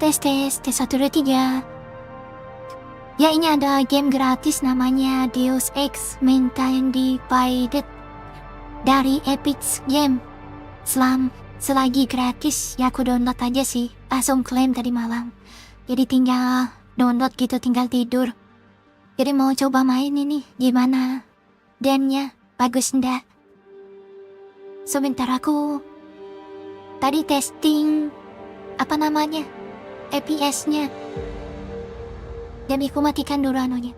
tes 1, 2, 3. Ya, ini ada game gratis namanya Deus Ex Divided dari Epic Game. Selagi gratis ya aku download aja sih, langsung klaim tadi malam. Jadi tinggal download gitu, tinggal tidur. Jadi mau coba main ini, gimana dennya, bagus ndak? Sebentar aku tadi testing apa namanya FPS-nya. Jadi aku matikan dulu anunya.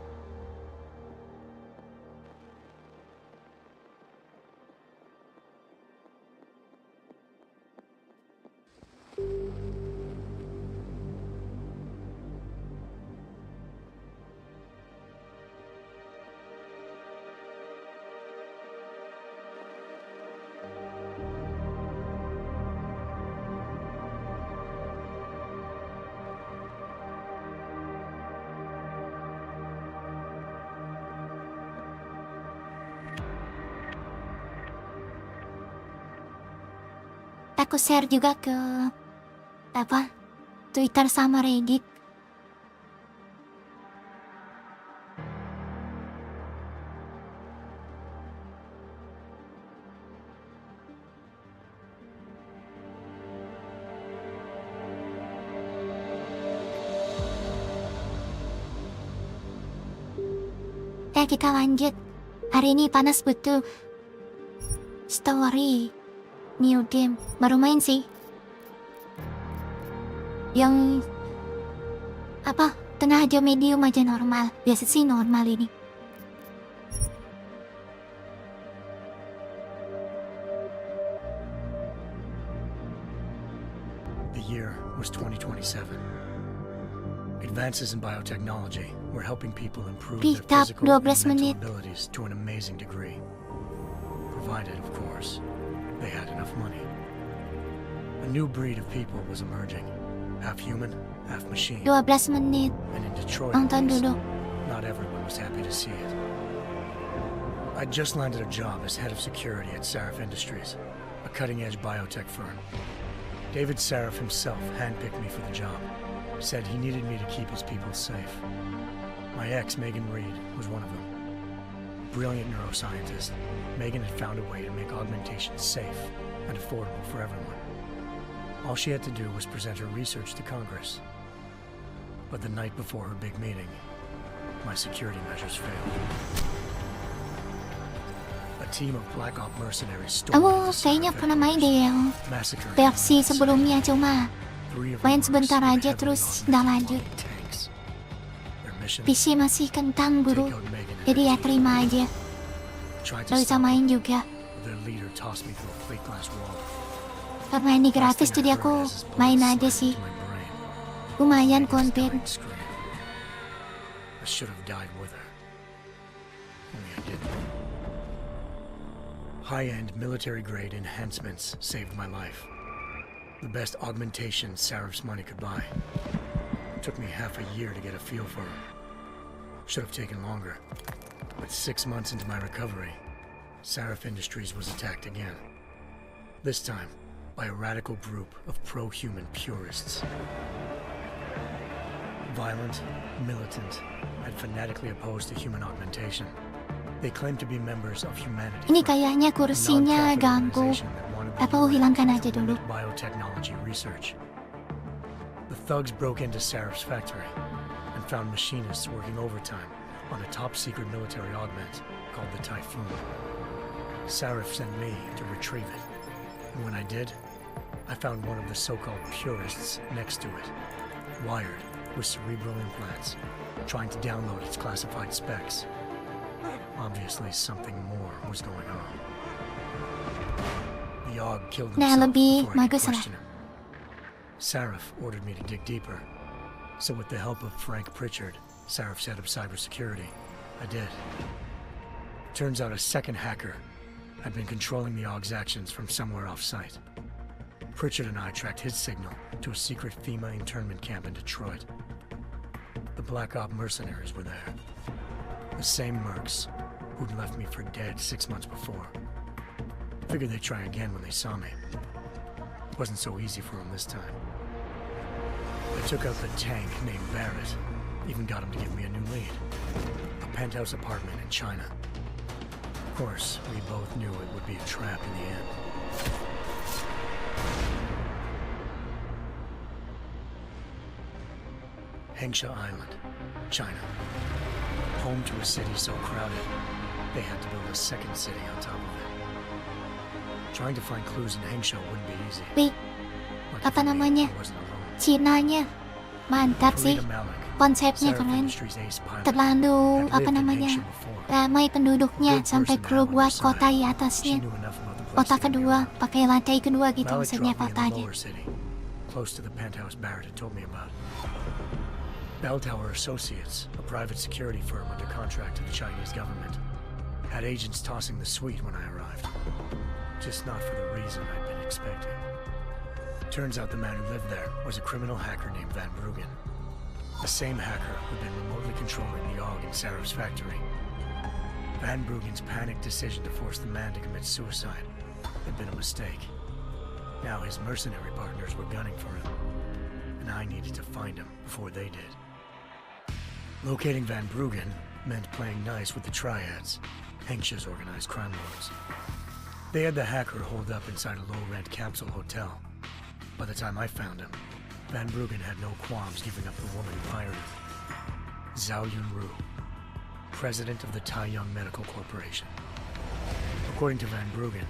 Aku share juga ke Twitter sama Reddit. Kita lanjut. Hari ini panas betul. Story new game, baru main sih. Yang tengah aja, medium aja, normal. Biasa sih normal ini. The year was 2027. Advances in biotechnology were helping people improve their physical and mental abilities to an amazing degree. Provided, of course, they had enough money. A new breed of people was emerging, half human, half machine. 12 menit. And in Detroit, not everyone was happy to see it. I just landed a job as head of security at Sarif Industries, a cutting-edge biotech firm. David Sarif himself handpicked me for the job. Said he needed me to keep his people safe. My ex, Megan Reed, was one of them. Brilliant neuroscientist, Megan had found a way to make augmentation safe and affordable for everyone. All she had to do was present her research to Congress. But the night before her big meeting, my security measures failed. A team of Black Op mercenaries stormed kayaknya pernah main deh yang versi sebelumnya, cuma main sebentar aja terus nggak lanjut. PC masih kentang bro, jadi ya terima aja. Gak bisa main juga. Karena ini gratis jadi aku main aja sih. Lumayan konten. High-end military-grade enhancements saved my life. The best augmentation Sarif's money could buy. Took me half a year to get a feel for her. Should have taken longer. But 6 months into my recovery, Sarif Industries was attacked again. This time, by a radical group of pro-human purists. Violent, militant, and fanatically opposed to human augmentation. They claimed to be members of humanity. Ini kayaknya kursinya ganggu. Apa hilangkan aja dulu. Biotechnology research. The thugs broke into Sarif's factory and found machinists working overtime on a top-secret military augment called the Typhoon. Sarif sent me to retrieve it, and when I did, I found one of the so-called purists next to it, wired with cerebral implants, trying to download its classified specs. Obviously, something more was going on. The AUG killed himself before I could question him. Sarif ordered me to dig deeper, so with the help of Frank Pritchard, Sarif's head of cybersecurity, I did. Turns out a second hacker had been controlling the AUG's actions from somewhere off-site. Pritchard and I tracked his signal to a secret FEMA internment camp in Detroit. The Black Op mercenaries were there. The same mercs who'd left me for dead 6 months before. Figured they'd try again when they saw me. It wasn't so easy for them this time. I took out the tank named Barrett. Even got him to give me a new lead. A penthouse apartment in China. Of course, we both knew it would be a trap in the end. Hengsha Island, China. Home to a city so crowded, they had to build a second city on top of it. Trying to find clues in Hengsha wouldn't be easy. Wih, Lucky apa for me, namanya? I wasn't alone. Chinanya. Mantap sih. Farida Malik, Konsepnya Sarif keren. Industries ace pilot, Terlalu, had apa lived in namanya, Hengsha before. ramai penduduknya Good sampai person kru to have on buat your kota side. di She atasnya. knew enough about the place Kota to get me kedua, around. pakai lantai kedua gitu Malik maksudnya dropped me in the kotanya. lower city, close to the penthouse Barrett had told me about. Bell Tower Associates, a private security firm under contract to the Chinese government, had agents tossing the suite when I arrived. Just not for the reason I'd been expecting. Turns out the man who lived there was a criminal hacker named Van Bruggen. The same hacker who'd been remotely controlling the AUG in Sarif's factory. Van Bruggen's panicked decision to force the man to commit suicide had been a mistake. Now his mercenary partners were gunning for him, and I needed to find him before they did. Locating Van Bruggen meant playing nice with the triads, Hengsha's organized crime lords. They had the hacker holed up inside a low-rent capsule hotel. By the time I found him, Van Bruggen had no qualms giving up the woman who hired him. Zhao Yunru, president of the Taiyang Medical Corporation. According to Van Bruggen,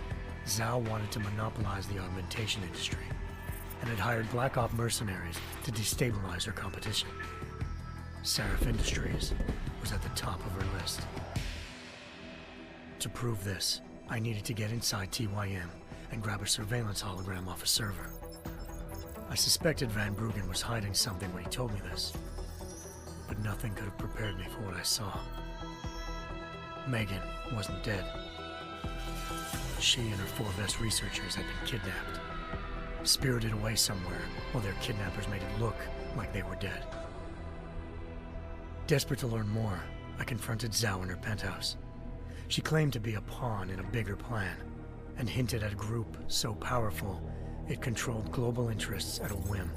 Zhao wanted to monopolize the augmentation industry and had hired Black Op mercenaries to destabilize her competition. Sarif Industries was at the top of her list. To prove this, I needed to get inside TYM and grab a surveillance hologram off a server. I suspected Van Bruggen was hiding something when he told me this, but nothing could have prepared me for what I saw. Megan wasn't dead. She and her 4 best researchers had been kidnapped, spirited away somewhere while their kidnappers made it look like they were dead. Desperate to learn more, I confronted Zhao in her penthouse. She claimed to be a pawn in a bigger plan, and hinted at a group so powerful it controlled global interests at a whim.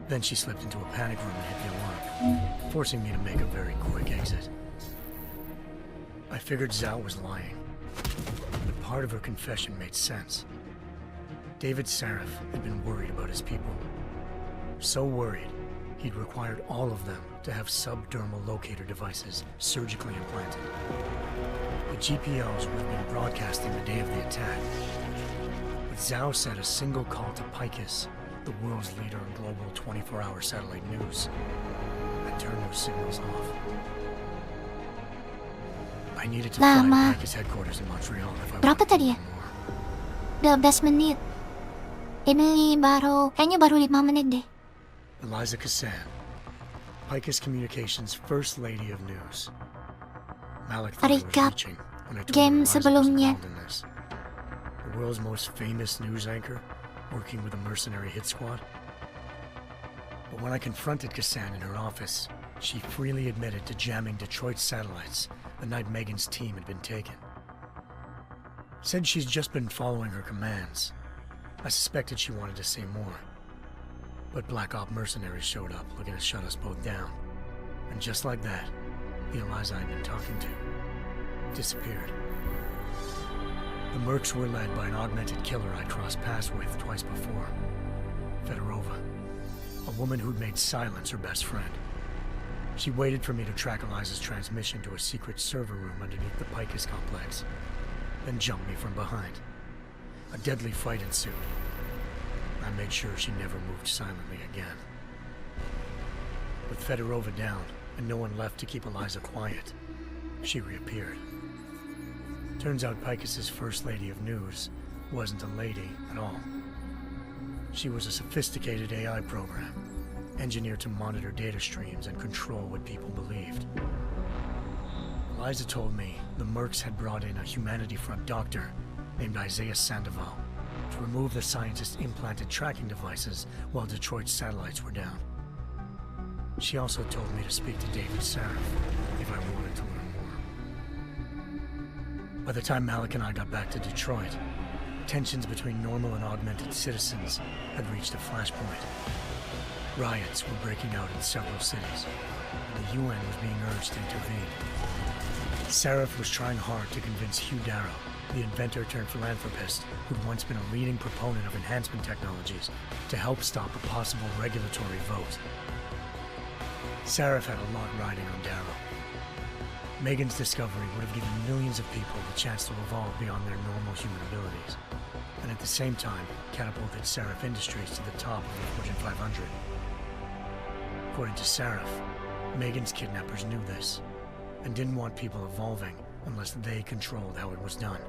Then she slipped into a panic room and hit the alarm, forcing me to make a very quick exit. I figured Zhao was lying, but part of her confession made sense. David Sarif had been worried about his people. So worried, he'd required all of them to have subdermal locator devices surgically implanted. The GPOs would have been broadcasting the day of the attack. But Zhao said a single call to Picus, the world's leader in global 24-hour satellite news, had turned those signals off. I needed to fly Lama. to Picus headquarters in Montreal if I Berapa wanted to tadi ya? learn more. 12 menit. Ini kayaknya baru 5 menit deh. Eliza Cassan, Picus Communications' First Lady of News. Malik thought I was Recap reaching when I told game her Eliza was sebelumnya. involved in this. The world's most famous news anchor, working with a mercenary hit squad. But when I confronted Cassan in her office, she freely admitted to jamming Detroit's satellites the night Megan's team had been taken. Said she's just been following her commands. I suspected she wanted to say more. But Black Op mercenaries showed up looking to shut us both down. And just like that, the Eliza I'd been talking to disappeared. The mercs were led by an augmented killer I'd crossed paths with twice before, Fedorova, a woman who'd made silence her best friend. She waited for me to track Eliza's transmission to a secret server room underneath the Picus complex, then jumped me from behind. A deadly fight ensued. I made sure she never moved silently again. With Fedorova down and no one left to keep Eliza quiet, she reappeared. Turns out Picus's First Lady of News wasn't a lady at all. She was a sophisticated AI program, engineered to monitor data streams and control what people believed. Eliza told me the mercs had brought in a Humanity Front doctor named Isaiah Sandoval to remove the scientist's implanted tracking devices while Detroit's satellites were down. She also told me to speak to David Sarif if I wanted to learn more. By the time Malik and I got back to Detroit, Tensions between normal and augmented citizens had reached a flashpoint. Riots were breaking out in several cities, and the UN was being urged to intervene. Seraph was trying hard to convince Hugh Darrow, the inventor-turned-philanthropist who'd once been a leading proponent of enhancement technologies, to help stop a possible regulatory vote. Seraph had a lot riding on Darrow. Megan's discovery would have given millions of people the chance to evolve beyond their normal human abilities, and at the same time catapulted Seraph Industries to the top of the Fortune 500. According to Seraph, Megan's kidnappers knew this, and didn't want people evolving unless they controlled how it was done.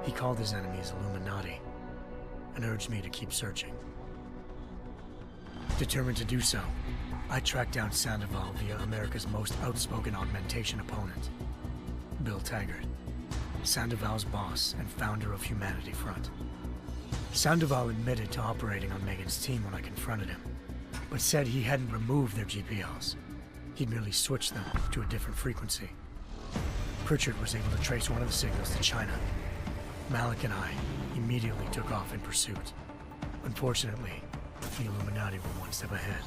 He called his enemies Illuminati, and urged me to keep searching. Determined to do so, I tracked down Sandoval via America's most outspoken augmentation opponent, Bill Taggart, Sandoval's boss and founder of Humanity Front. Sandoval admitted to operating on Megan's team when I confronted him, but said he hadn't removed their GPLs. He'd merely switched them to a different frequency. Pritchard was able to trace one of the signals to China. Malik and I immediately took off in pursuit. Unfortunately, the Illuminati were one step ahead.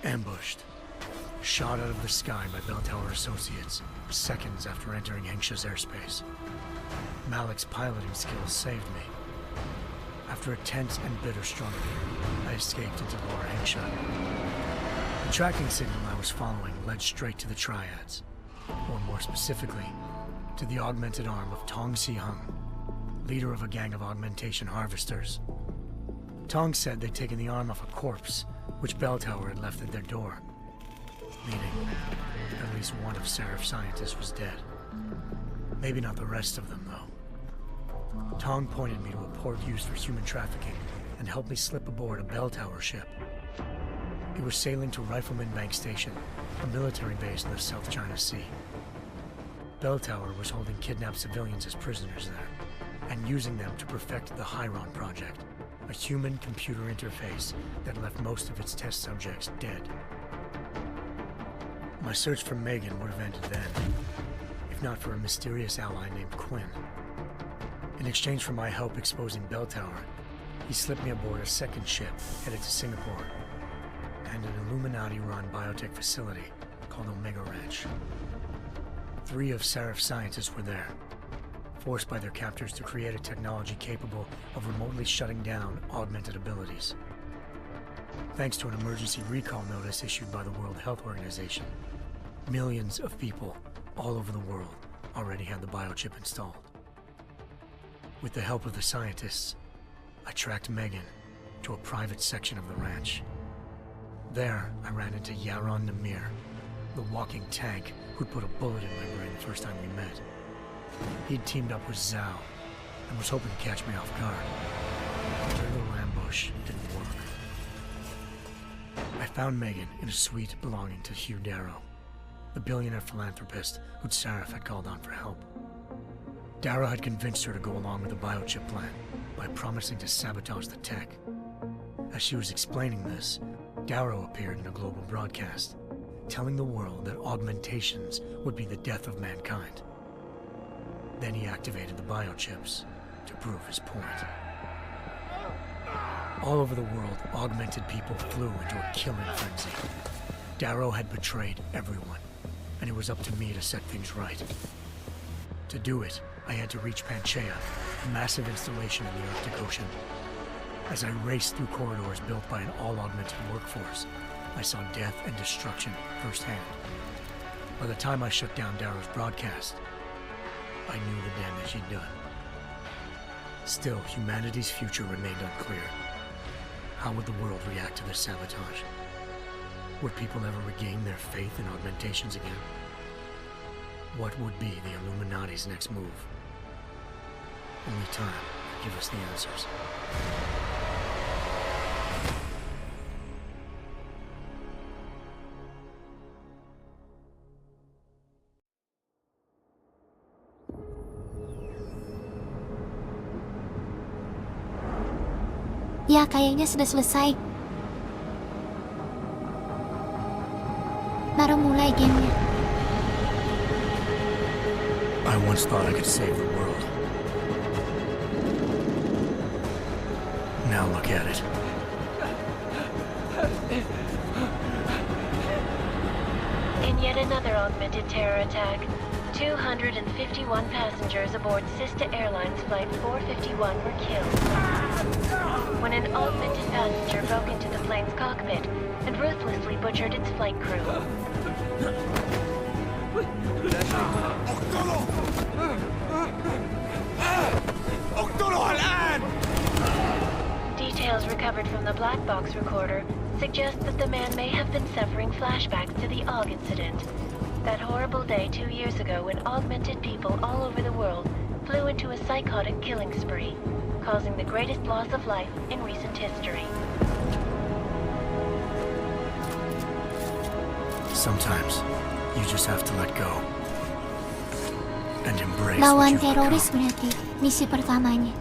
Ambushed. Shot out of the sky by Bell Tower Associates, seconds after entering Hengsha's airspace. Malik's piloting skills saved me. After a tense and bitter struggle, I escaped into Lower Hengsha. The tracking signal I was following led straight to the Triads, or more specifically, to the augmented arm of Tong Si-hung, leader of a gang of augmentation harvesters. Tong said they'd taken the arm off a corpse, which Bell Tower had left at their door, meaning at least one of Seraph's scientists was dead. Maybe not the rest of them, though. Tong pointed me to a port used for human trafficking and helped me slip aboard a Bell Tower ship. It was sailing to Rifleman Bank Station, a military base in the South China Sea. Bell Tower was holding kidnapped civilians as prisoners there, and using them to perfect the Hyron project, a human-computer interface that left most of its test subjects dead. My search for Megan would have ended then, if not for a mysterious ally named Quinn. In exchange for my help exposing Bell Tower, he slipped me aboard a second ship headed to Singapore, and an Illuminati-run biotech facility called Omega Ranch. 3 of Seraph's scientists were there, forced by their captors to create a technology capable of remotely shutting down augmented abilities. Thanks to an emergency recall notice issued by the World Health Organization, millions of people all over the world already had the biochip installed. With the help of the scientists, I tracked Megan to a private section of the ranch. There, I ran into Yaron Namir, the walking tank who'd put a bullet in my brain the first time we met. He'd teamed up with Zhao and was hoping to catch me off guard. But their little ambush didn't work. I found Megan in a suite belonging to Hugh Darrow, the billionaire philanthropist who'd Seraph had called on for help. Darrow had convinced her to go along with the biochip plan by promising to sabotage the tech. As she was explaining this, Darrow appeared in a global broadcast, telling the world that augmentations would be the death of mankind. Then he activated the biochips to prove his point. All over the world, augmented people flew into a killing frenzy. Darrow had betrayed everyone, and it was up to me to set things right. To do it, I had to reach Panchaea, a massive installation in the Arctic Ocean. As I raced through corridors built by an all-augmented workforce, I saw death and destruction firsthand. By the time I shut down Darrow's broadcast, I knew the damage he'd done. Still, humanity's future remained unclear. How would the world react to this sabotage? Would people ever regain their faith in augmentations again? What would be the Illuminati's next move? Only time could give us the answers. Ya, kayaknya sudah selesai. Baru mulai gamenya. once thought I could save the world. Now look at it. In yet another augmented terror attack, 251 passengers aboard sister airlines flight 451 were killed when an augmented passenger broke into the plane's cockpit and ruthlessly butchered its flight crew. Details recovered from the black box recorder suggest that the man may have been suffering flashbacks to the AUG incident. That horrible day 2 years ago when augmented people all over the world flew into a psychotic killing spree, causing the greatest loss of life in recent history. Sometimes you just have to let go and embrace what Lawan you've teroris become. berarti misi pertamanya.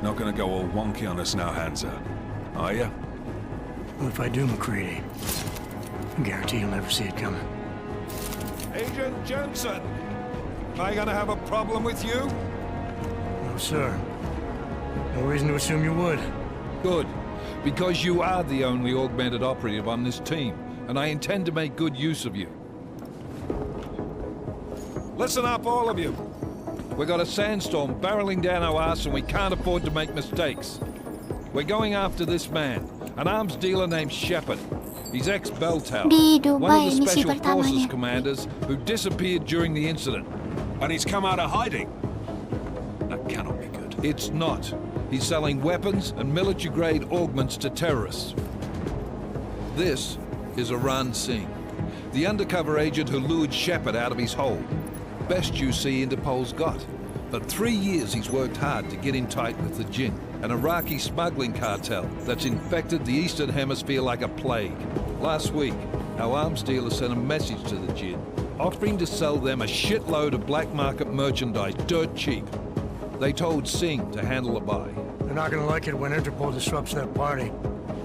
Not gonna go all wonky on us now, Hansa, are ya? Well, if I do, McCready, I guarantee you'll never see it coming. Agent Jensen! Am I gonna have a problem with you? No, sir. No reason to assume you would. Good, because you are the only augmented operative on this team, and I intend to make good use of you. Listen up, all of you. We got a sandstorm barreling down our arse and we can't afford to make mistakes. We're going after this man, an arms dealer named Shepard. He's ex-Bell Tower, Di one Dubai, of the misi Special Forces pertamanya. commanders who disappeared during the incident. And he's come out of hiding? That cannot be good. It's not. He's selling weapons and military-grade augments to terrorists. This is Aran Singh, the undercover agent who lured Shepard out of his hole. Best you see Interpol's got. For 3 years he's worked hard to get in tight with the Jinn, an Iraqi smuggling cartel that's infected the Eastern Hemisphere like a plague. Last week, our arms dealer sent a message to the Jinn, offering to sell them a shitload of black market merchandise dirt cheap. They told Singh to handle the buy. They're not gonna like it when Interpol disrupts their party.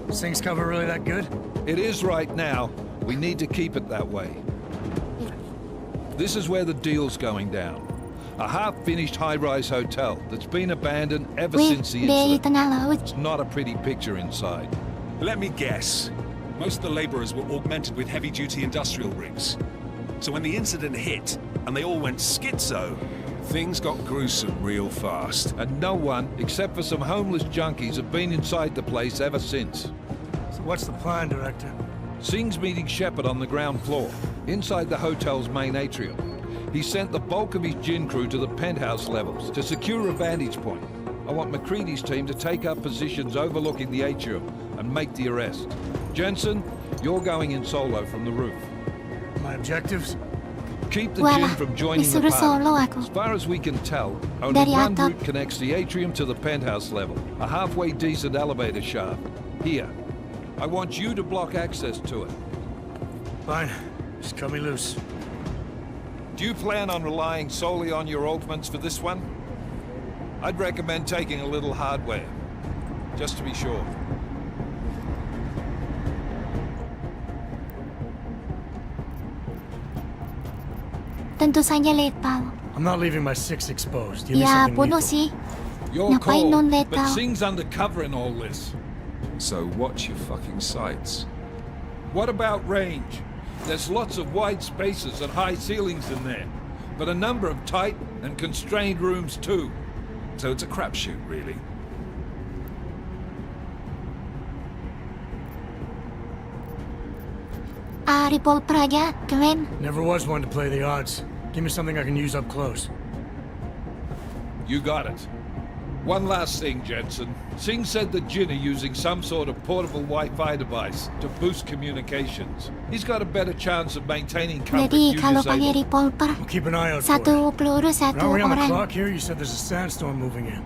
Is Singh's cover really that good? It is right now. We need to keep it that way. This is where the deal's going down. A half-finished high-rise hotel that's been abandoned ever Wih, since the di incident. tengah laut. It's not a pretty picture inside. Let me guess. Most of the laborers were augmented with heavy-duty industrial rigs. So when the incident hit, and they all went schizo, things got gruesome real fast. And no one, except for some homeless junkies, have been inside the place ever since. So what's the plan, Director? Singh's meeting Shepard on the ground floor, inside the hotel's main atrium. He sent the bulk of his gin crew to the penthouse levels to secure a vantage point. I want McCready's team to take up positions overlooking the atrium and make the arrest. Jensen, you're going in solo from the roof. My objectives? Keep the Wala, gin from joining the disuruh party. solo aku. As far as we can tell, only Dari one atap. route connects the atrium to the penthouse level, a halfway decent elevator shaft. Here. I want you to block access to it. Fine. Just cut me loose. Do you plan on relying solely on your augments for this one? I'd recommend taking a little hardware, just to be sure. Tentu saja letal. I'm not leaving my six exposed. Give me Ya, something bunuh lethal. sih. Your Ngapain call, non-lethal? but Singh's undercover in all this. So watch your fucking sights. What about range? There's lots of wide spaces and high ceilings in there, but a number of tight and constrained rooms too. So it's a crapshoot, really. Ripple Praja, keren. Never was one to play the odds. Give me something I can use up close. You got it. One last thing, Jensen. Singh said the Jinn are using some sort of portable Wi-Fi device to boost communications. He's got a better chance of maintaining coverage Jadi you kalau pakai disable. Ripple Per, We'll keep an eye out for it. satu peluru satu Now we're on the orang. clock here. You said there's a sandstorm moving in.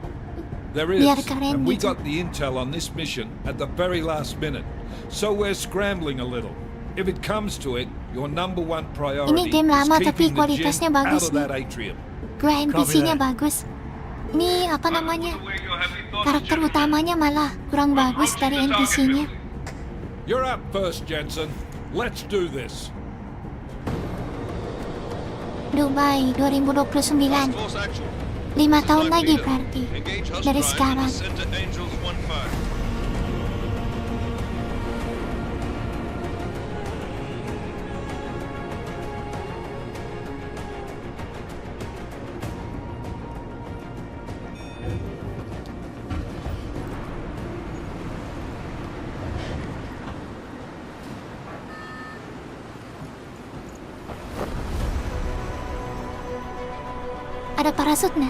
There is, Biar keren and we gitu. got the intel on this mission at the very last minute. So we're scrambling a little. If it comes to it, your number one priority Ini game is lama tapi keeping the Jinn kualitasnya out bagus of nih. that atrium. Gua NPC-nya that. bagus. Ini apa namanya? Karakter utamanya malah kurang bagus dari NPC-nya. You're up first, Jensen. Let's do this. Dubai 2029. 5 tahun lagi berarti dari sekarang. Ada parasutnya?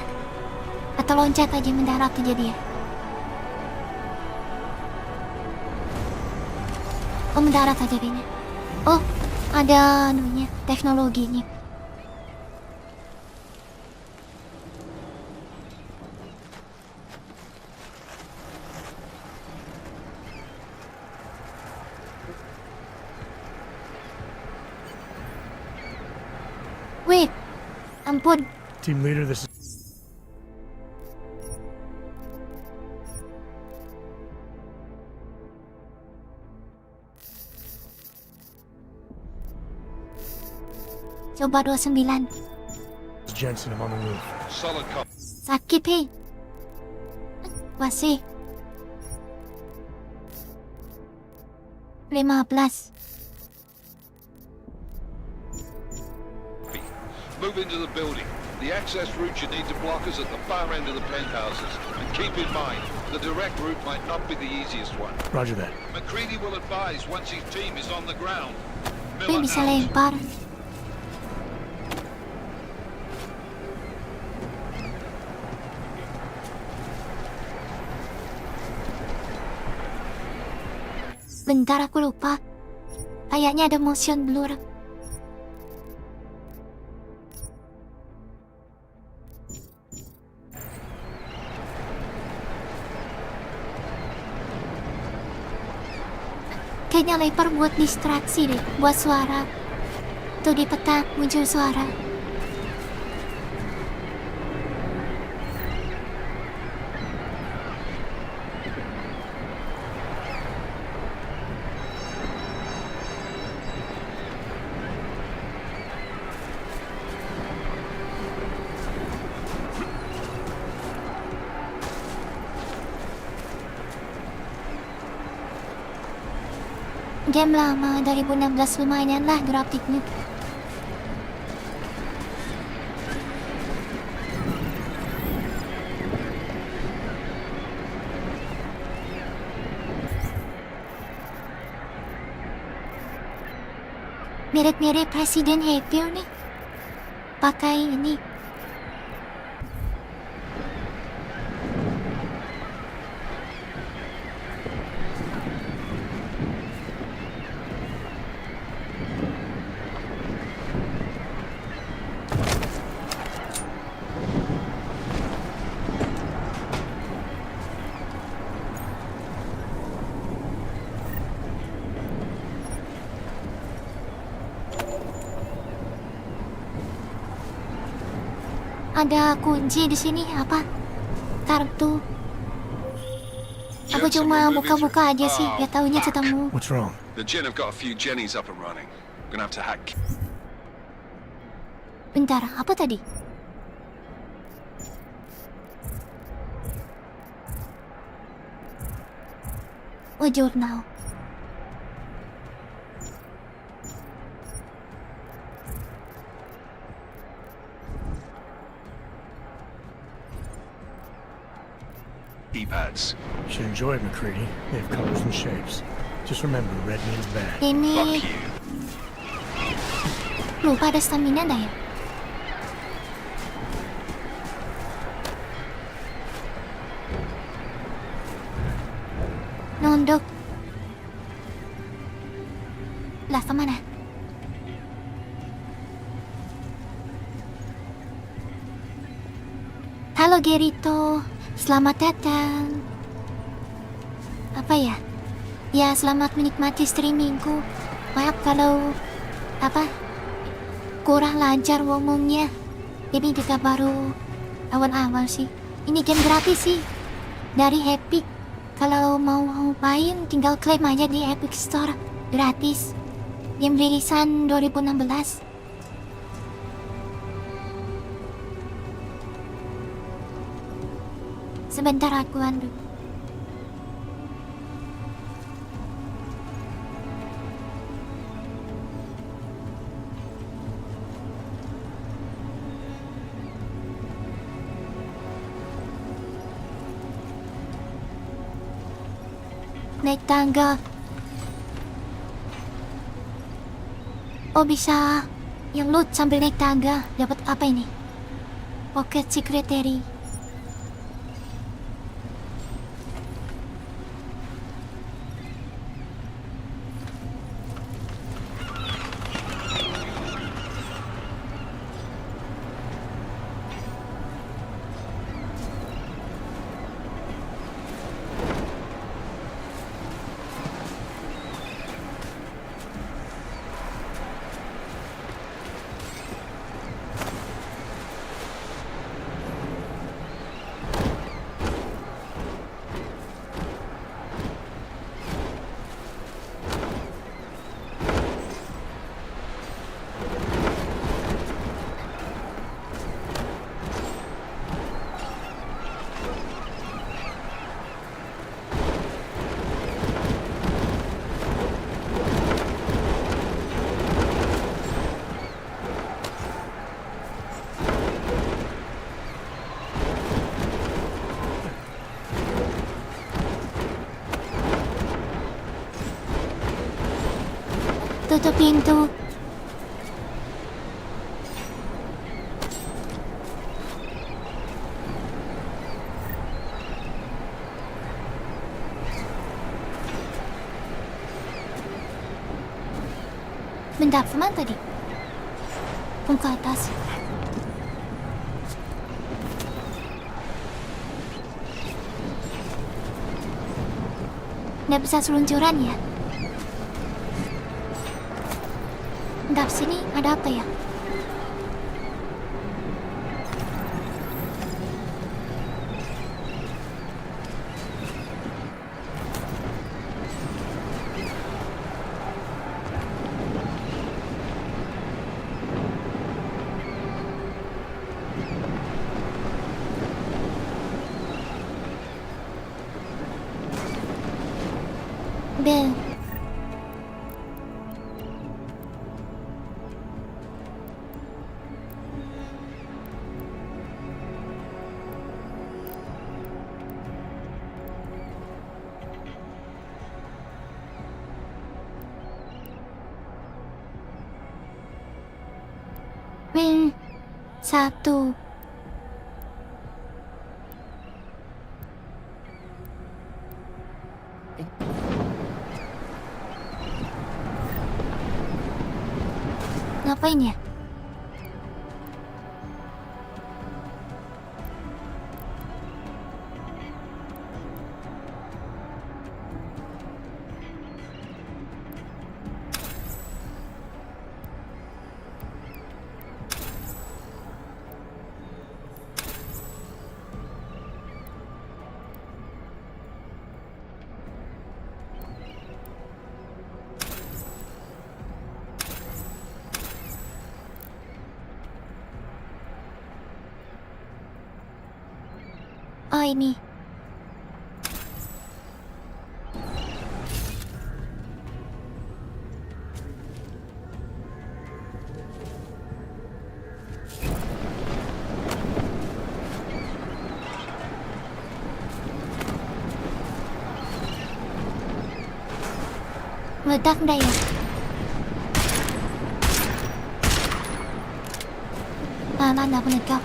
Atau loncat aja mendarat aja dia? Oh, mendarat aja kayaknya. Oh, ada anunya, teknologinya. Wait, ampun. Team leader, this is... Coba 29. Jensen, I'm on the roof. Solid cop. Sakit, hei. Masih. 15. Move into the building. The access route you need to block is at the far end of the penthouses. And keep in mind, the direct route might not be the easiest one. Roger that. McCready will advise once his team is on the ground. Tapi bisa lempar. Bentar, aku lupa. Kayaknya ada motion blur. Kayaknya lempar buat distraksi deh, buat suara. Tuh di peta muncul suara. Game lama, 2016 lumayan lah grafiknya. Mirip-mirip Presiden Happy nih. Pakai ini. Ada kunci di sini apa? Kartu. Aku cuma buka-buka aja sih, ya taunya ketemu. What's wrong? The Gen have got a few Jennies up and running. Gonna have to hack. Bentar, apa tadi? Oh, jurnal. Keypads. You should enjoy it, McCready. They have colors and shapes. Just remember, red means bad. Ini Fuck you. lupa ada stamina dah ya. Nunduk. Lah kemana? Halo Gerito, selamat datang. Apa ya? Ya, selamat menikmati streamingku. Maaf kalau kurang lancar ngomongnya. Ini juga baru awal-awal sih. Ini game gratis sih dari Epic. Kalau mau main tinggal klaim aja di Epic Store, gratis. Game rilisan 2016. Sebentar aku andu. Naik tangga. Oh bisa yang loot sambil naik tangga. Dapat apa ini? Pocket secretary. Tutup pintu. Benda apa tadi? Ke atas. Nggak bisa seluncuran ya? Bentar, sini ada apa ya? Bel. Satu. Ngapain ya? Oh ini. Meledak nggak ya? Aman, aku meledak.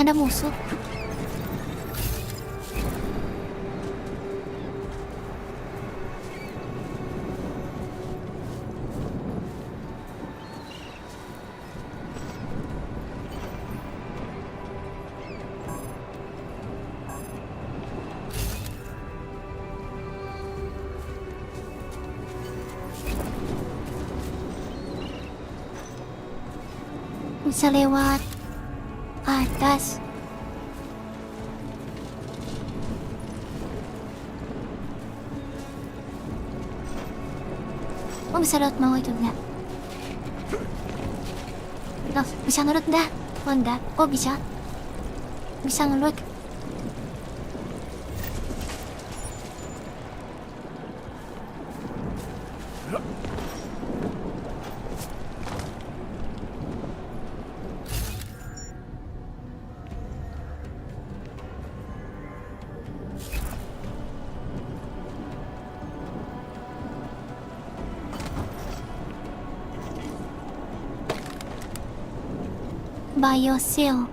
Ada musuh. bisa lewat atas. Oh, bisa lewat bawah itu enggak? Oh, bisa nurut dah. Oh enggak. Oh bisa. Bisa nurut. Biosil.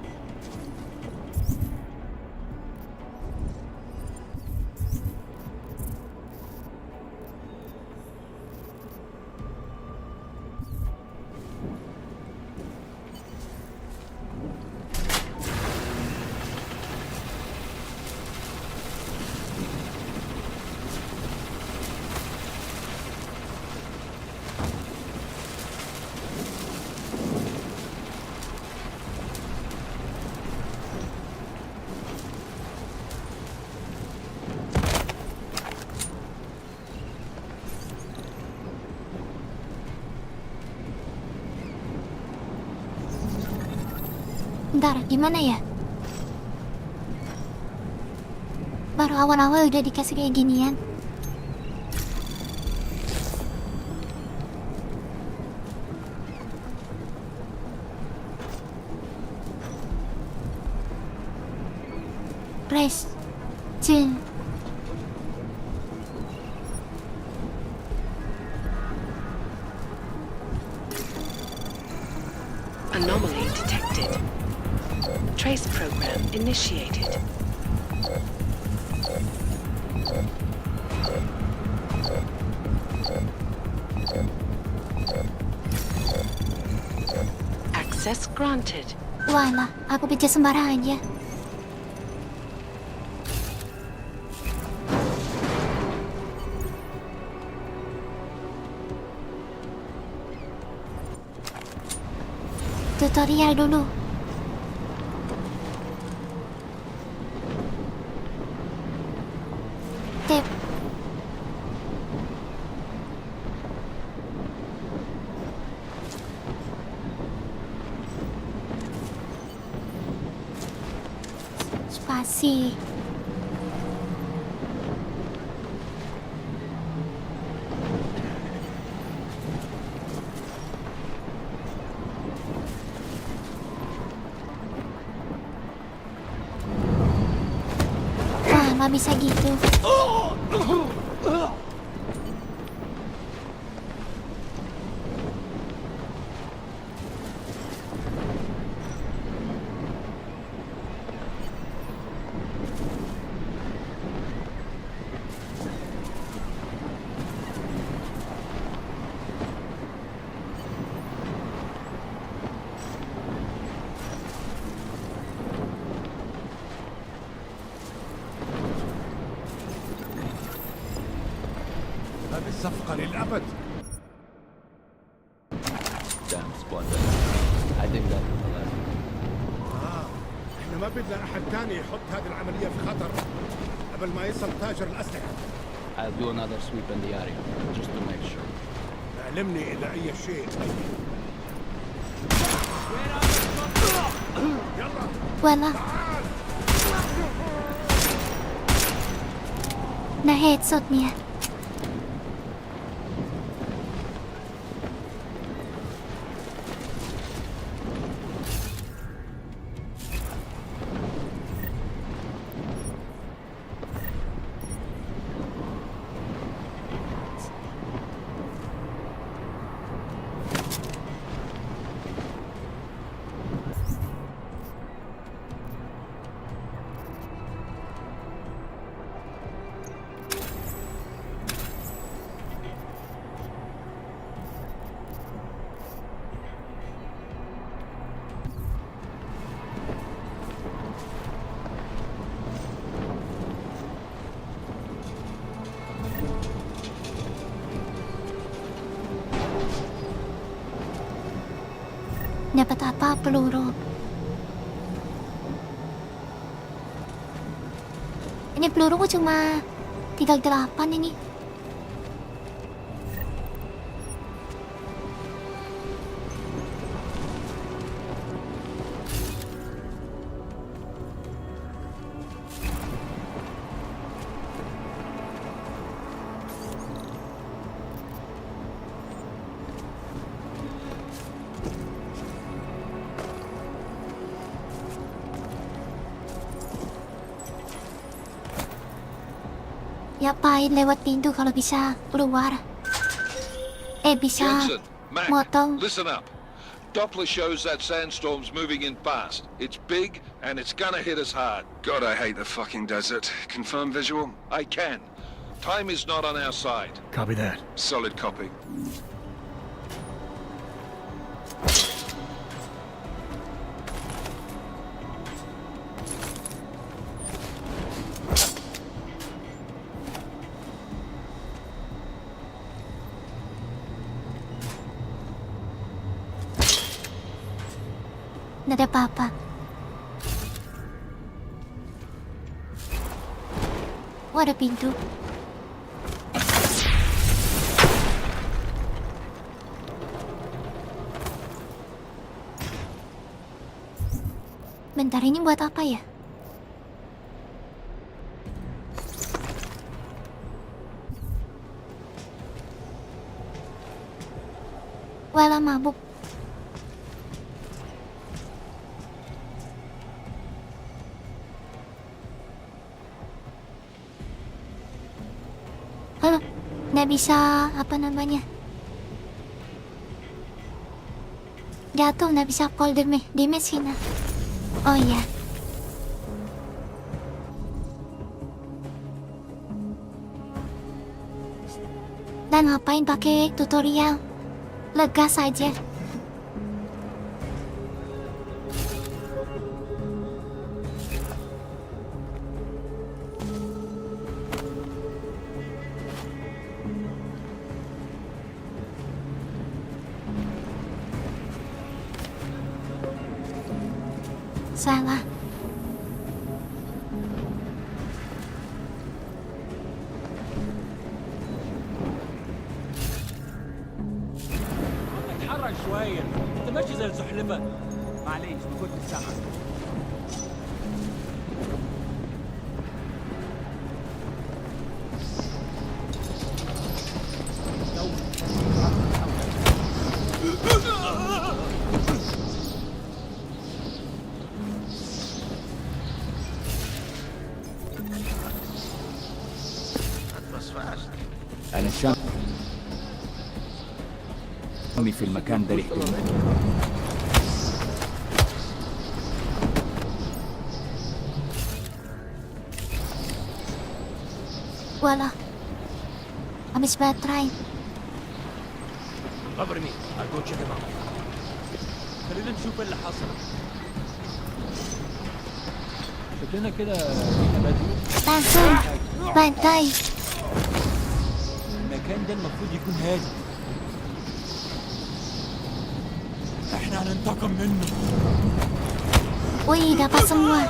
Bentar, gimana ya? Baru awal-awal udah dikasih kayak ginian. Press. Chin. Anomaly detected. Trace program initiated. Access granted. Walah, aku pijat sembarang aja. Tutorial dulu. Tip. Spasi. Wah, nggak bisa gitu. هذه الصفقة للأبد. Damn squander. I think that is the last. احنا ما بدنا أحد تاني يحط هذه العملية في خطر قبل ما يصل تاجر الأسلحة. I'll do another sweep in the area, just to make sure. علمني إذا أي شيء. يلا Wala. Na-headshot niya. Dapat apa? Peluru. Ini peluruku cuma 38 ini. Ngapain lewat pintu kalau bisa keluar? Bisa Jensen, Mac, motong. listen up. Doppler shows that sandstorm's moving in fast. It's big, and it's gonna hit us hard. God, I hate the fucking desert. Confirm visual? I can. Time is not on our side. Copy that. Solid copy. Nggak ada apa-apa. Oh, ada pintu. Bentar, ini buat apa ya? Walah, mabuk. Halo, nggak bisa apa namanya? Jatuh, nggak bisa call damage sini. Oh iya. Dan ngapain pakai tutorial? Lega saja. Salah. اتحرك شوية، انت ماشي زي الزحلفة. معليش ما كنت سامعك. أنا الشام في المكان ده الاهتمام. Walah, habis baterai. خبرني أرجوك يا جماعة. خلينا نشوف اللي حصل. شكلنا كده فينا بدو. Langsung bantai. المكان ده المفروض يكون هادي. احنا هننتقم منه. Wih, dapat semua.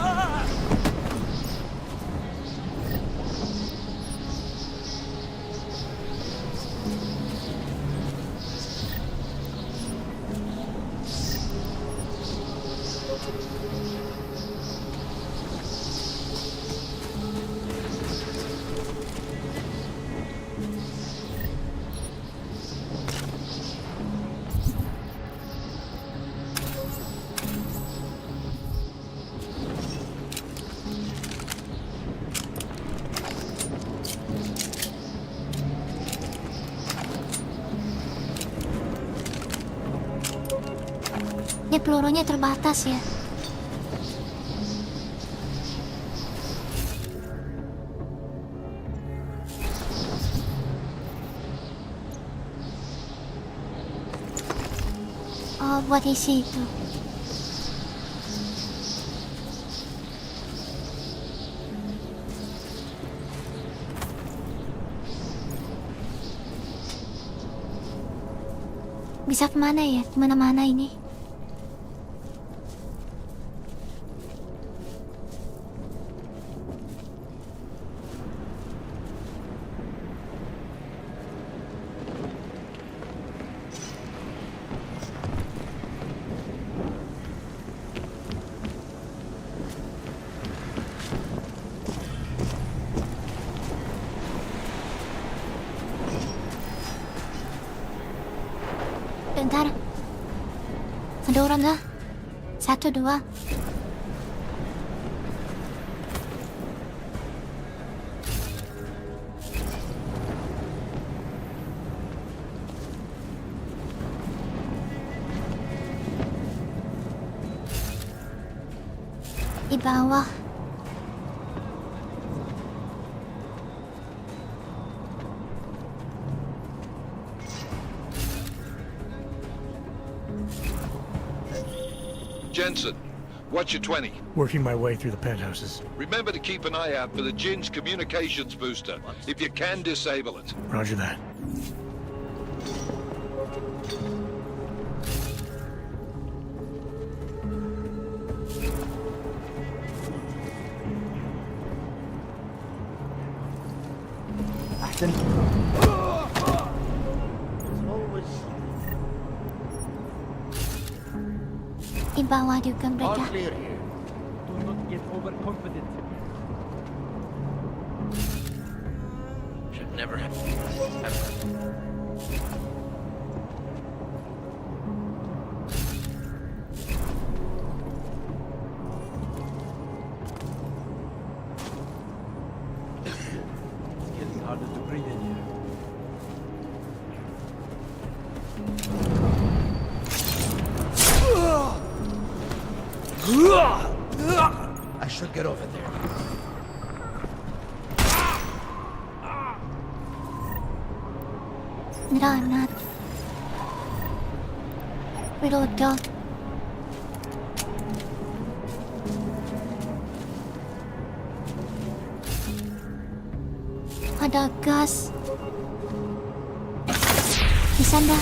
Ini pelurunya terbatas ya. Oh, buat isi itu. Bisa kemana ya? Kemana-mana ini? Ada orang dah. 1, 2. Di bawah. Jensen, what's your 20? Working my way through the penthouses. Remember to keep an eye out for the Jin's communications booster. If you can, disable it. Roger that. أحسن. Di bawah juga mereka. Do not get overconfident. Should never have. It's getting harder to breathe in here. I should get over there. Granat. Reload. Ada gas. Di sana.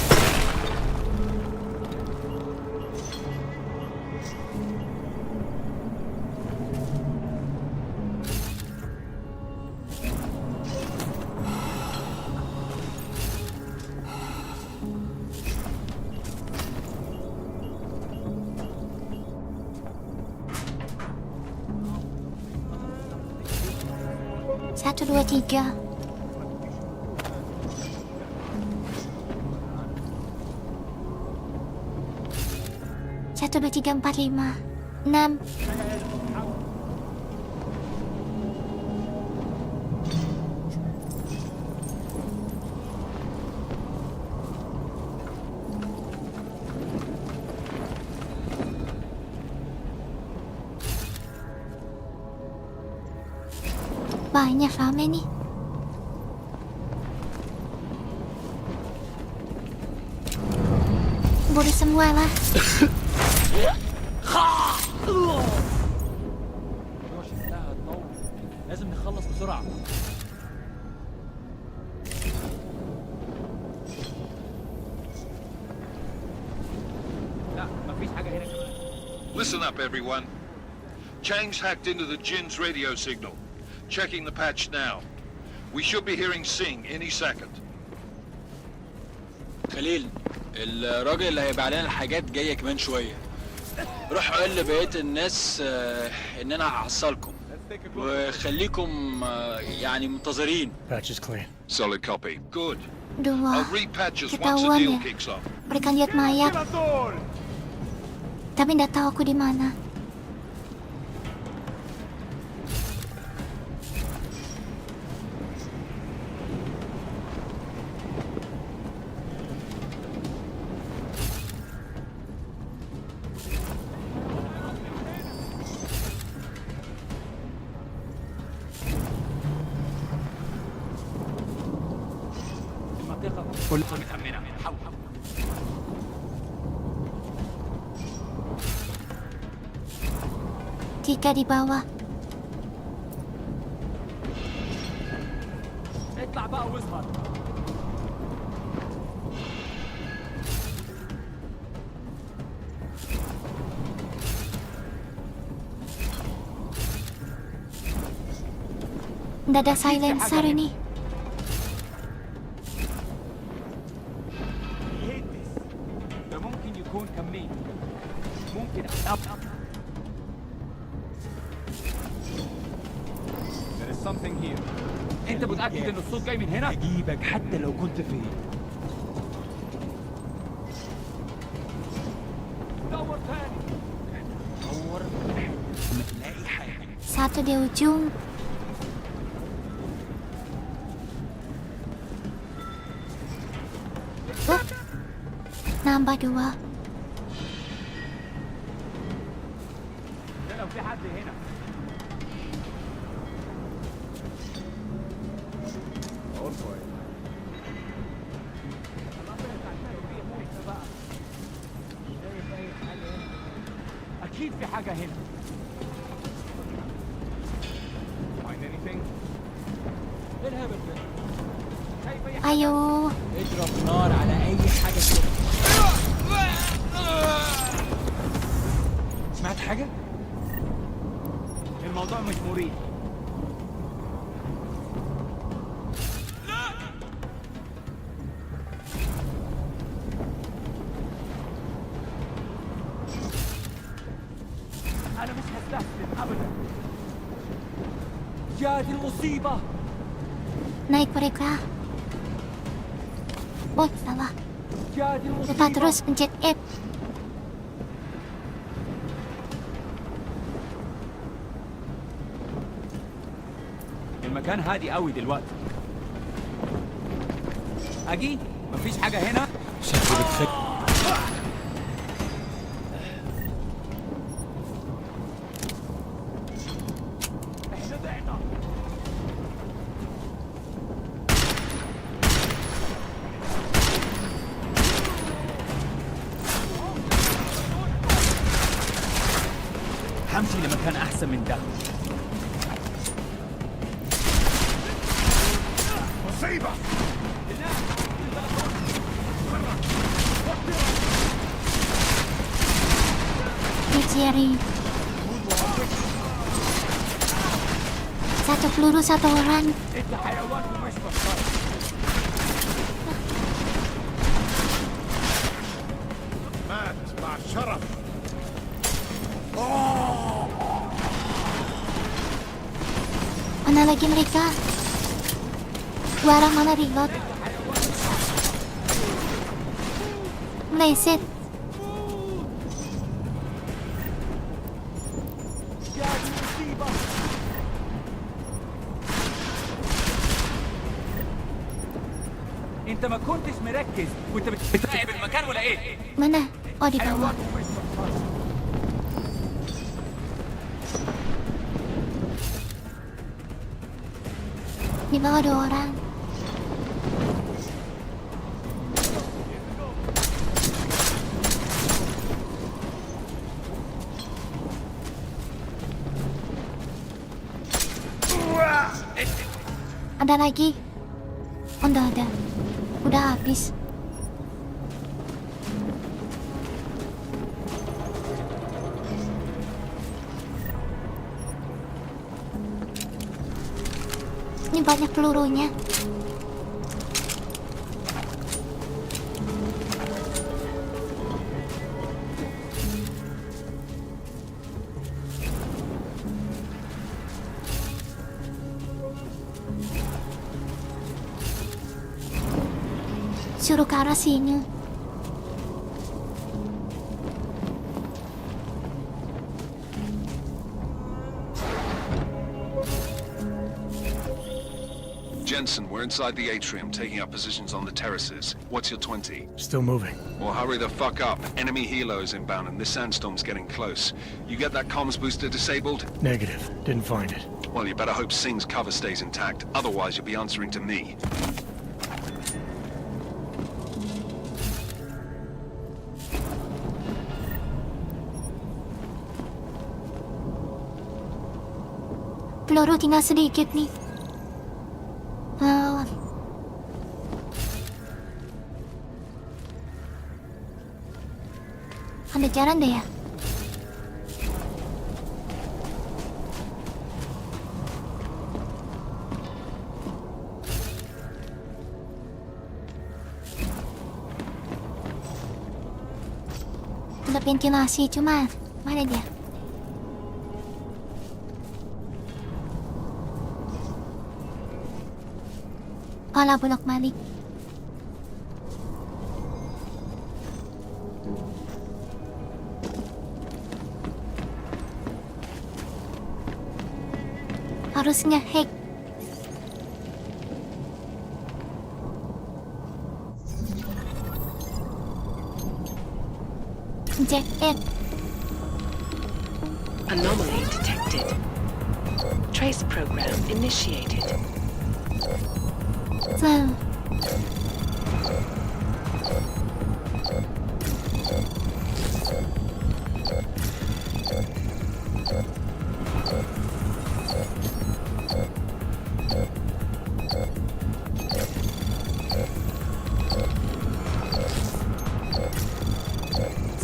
Satu, dua, tiga. Satu, dua, tiga, empat, lima, 6. Banyak rame nih. Bodoh semua lah. الوش انتهى الضوء. لازم نخلص بسرعة. لا مفيش حاجة هنا كمان. Listen up, everyone. Chang's hacked into the Jin's radio signal. Checking the patch now. We should be hearing Sing any second. خليل، الراجل اللي هيبيع لنا الحاجات جايه كمان شويه. روح قول لبقيه الناس ان انا هحصلكم وخليكم يعني منتظرين. Patch is clean. Solid copy. Good. 2. I'll repatch us once the Ketahuan deal ya. kicks off. Mereka lihat mayat. Tapi nggak tahu aku di mana. المنطقة كلها متأمنة. حاول. Tiga di bawah. اطلع بقى واظهر. Nggak ada silencer ini. ده ممكن يكون كمين. ممكن There is something here. انت متأكد ان الصوت جاي من هنا؟ اجيبك حتى لو كنت فين. satu di ujung. Nambah 2. لو في حد هنا أكيد في حاجة هنا. Find anything? إيه الهبل ده؟ Ayo. اضرب نار على أي حاجة كده. سمعت حاجة؟ الموضوع مش مريح. أنا مش هستسلم أبدا. يا دي المصيبة. Naik mereka. Oh, salah. يا دي Kita المصيبة. terus pencet F. المكان هادي قوي دلوقتي. أجي؟ مفيش حاجة هنا؟ شكلي بتخيل. احنا ضعنا. همشي لمكان أحسن من ده. مصيبة. Jerry. Satu peluru satu orang. أنت حيوان ومش بطال. مات مع الشرف. Mana lagi mereka? Dua orang mana reload? Meleset. يا دي المصيبة. أنت ما كنتش مركز وأنت بتراقب المكان ولا إيه؟ Mana? Oh, di bawah. حيوان ومش بطال. Di bawah 2 orang. Ada lagi? Oh, udah ada. Udah habis. Ini banyak pelurunya. Suruh ke arah sini. Jensen, we're inside the atrium, taking up positions on the terraces. What's your 20? Still moving. Well, hurry the fuck up. Enemy helos inbound and this sandstorm's getting close. You get that comms booster disabled? Negative. Didn't find it. Well, you better hope Singh's cover stays intact. Otherwise, you'll be answering to me. Peluru tinggal sedikit nih. Ada jalan deh ya. Ada ventilasi cuma mana dia? Kala bolak-balik. harus nge-hack. Jack it. Anomaly detected. Trace program initiated. So.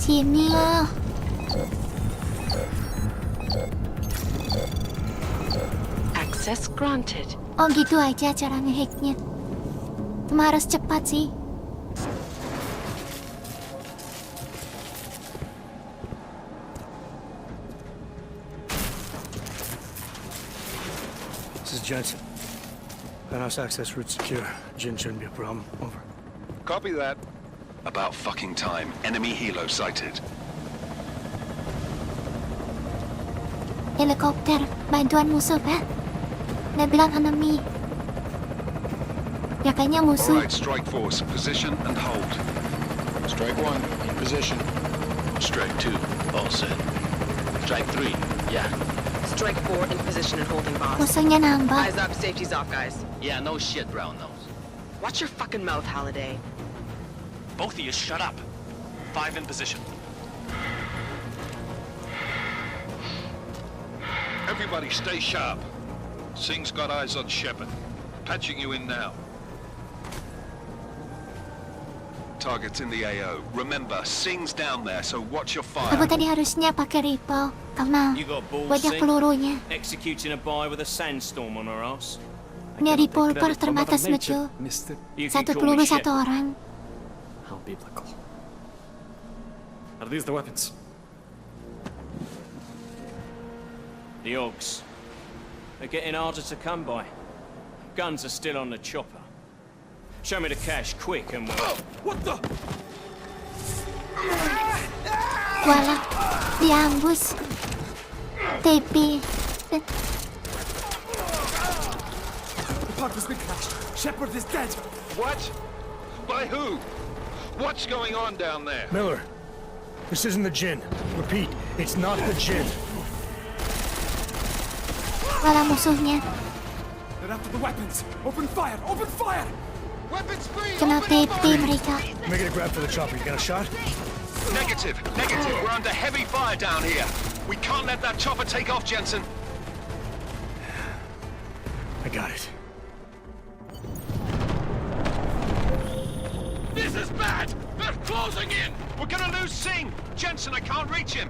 Sini loh. Access granted. Oh gitu aja cara ngehacknya. Cuma harus cepat sih. This is Jensen. Penthouse access route secure. Jin shouldn't be a problem. Over. Copy that. About fucking time. Enemy helo sighted. Helikopter, bantuan musuh, Pak. Dia bilang enemy. Ya kayaknya musuh. Alright, strike force. Position and hold. Strike 1, in position. Strike 2, all set. Strike 3, yeah. Strike 4, in position and holding, boss. Musuhnya nambah. Eyes up, safety's off, guys. Yeah, no shit, brown nose. Watch your fucking mouth, Halliday. Both of you, shut up. 5 in position. Everybody stay sharp. Singh's got eyes on Shepard. Patching you in now. Targets in the AO. Remember, Singh's down there, so watch your fire. Aku tadi harusnya pakai rifle karena banyak pelurunya. Executing a buy with a sandstorm on her ass. Ini revolver terbatas lucu. Satu peluru satu orang. How biblical. Are these the weapons? The Augs. They're getting harder to come by. Guns are still on the chopper. Show me the cash, quick, and we'll... What the? Walah, diambus. TP. The pod has been crashed. Shepard is dead. What? By who? What's going on down there? Miller, this isn't the Jin. Repeat, it's not the Jin. Walah musuhnya. They're after the weapons. Open fire! Open fire! Weapons free! Kena TP mereka. Making a grab for the chopper. You got a shot? Negative. Negative. We're under heavy fire down here. We can't let that chopper take off, Jensen. I got it. This is bad! They're closing in! We're gonna lose Singh! Jensen, I can't reach him!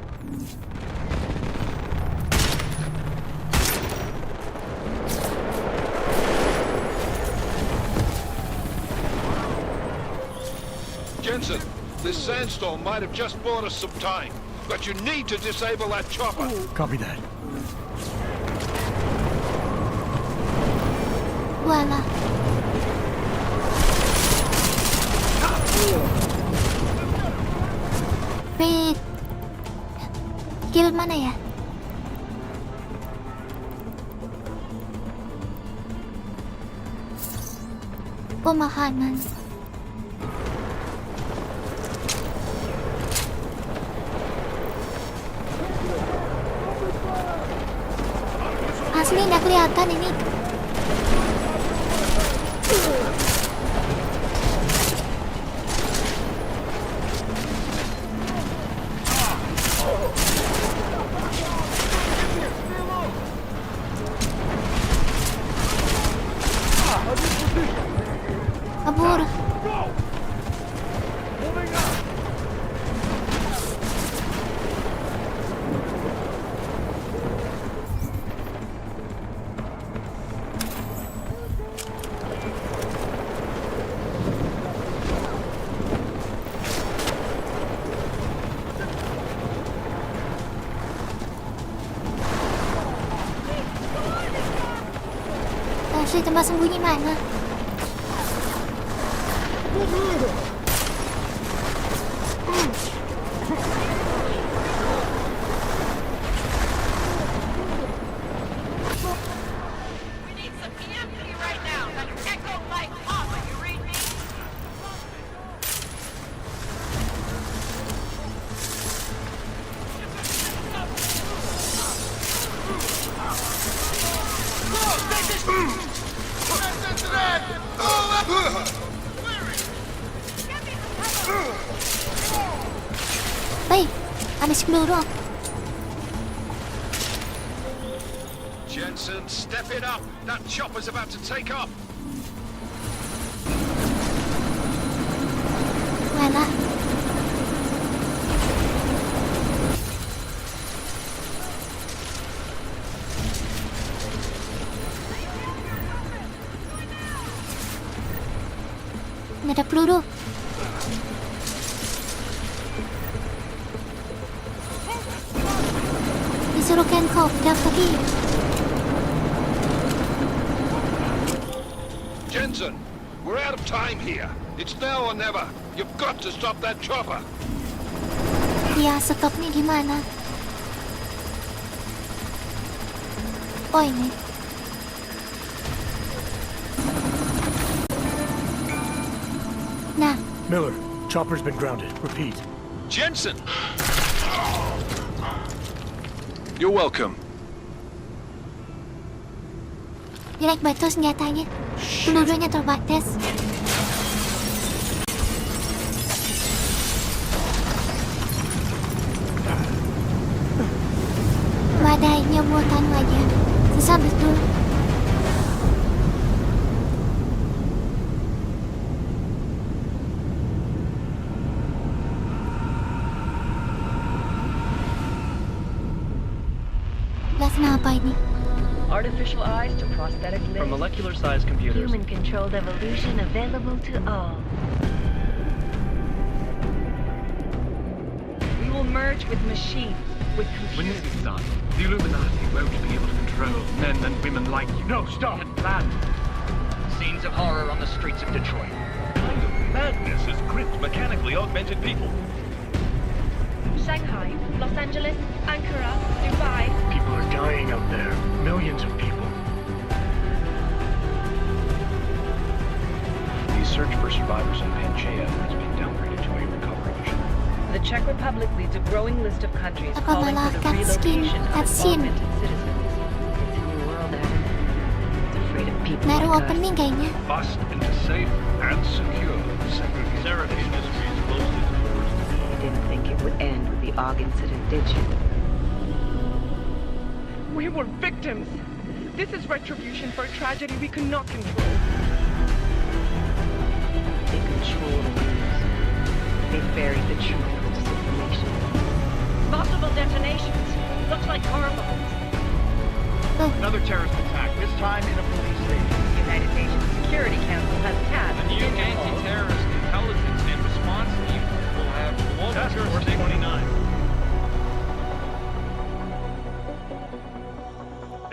Jensen, this sandstorm might have just bought us some time, but you need to disable that chopper. Copy that. Walah. Wait. Kill mana ya? Pemahaman. Asli nggak kelihatan ini. Kabur. Asli tempat sembunyi mana? Hey, habis peluru. Jensen, step it up. That chopper's about to take off. Wala. Ada peluru. Disuruh Kenkop dah pergi. Jensen, we're out of time here. It's now or never. You've got to stop that chopper. Dia stop ni di mana? Oh ini. Nah. Miller, chopper's been grounded. Repeat. Jensen! You're welcome. Dia naik batu senjatanya. Pelurunya terbatas. Wadahnya buatan wajah. Susah betul. Kenapa ini? Artificial eyes to prosthetic limbs. From molecular-sized computers. Human-controlled evolution available to all. We will merge with machines, with When computers. this is done, the Illuminati won't be able to control men and women like you. No, stop! Plan. Scenes of horror on the streets of Detroit. Kind of madness has gripped mechanically augmented people. Shanghai, Los Angeles, Ankara, Dubai. People are dying out there. Millions of people. The search for survivors in Panchaea has been downgraded to a recovery mission. The Czech Republic leads a growing list of countries Apa calling malah for the cutscene? relocation of its augmented citizens. It's a new world, Evan. It's afraid of people Baru like us. opening kayaknya. Bust into safe and secure segregated industries closely towards the You didn't think it would end with the Og incident, did you? We were victims. This is retribution for a tragedy we could not control. They control the news. They buried the truth with disinformation. Multiple detonations. Looks like car bombs. Another terrorist attack, this time in a police station. The United Nations Security Council has tasked The new anti-terrorist intelligence and response team will have global jurisdiction. 29.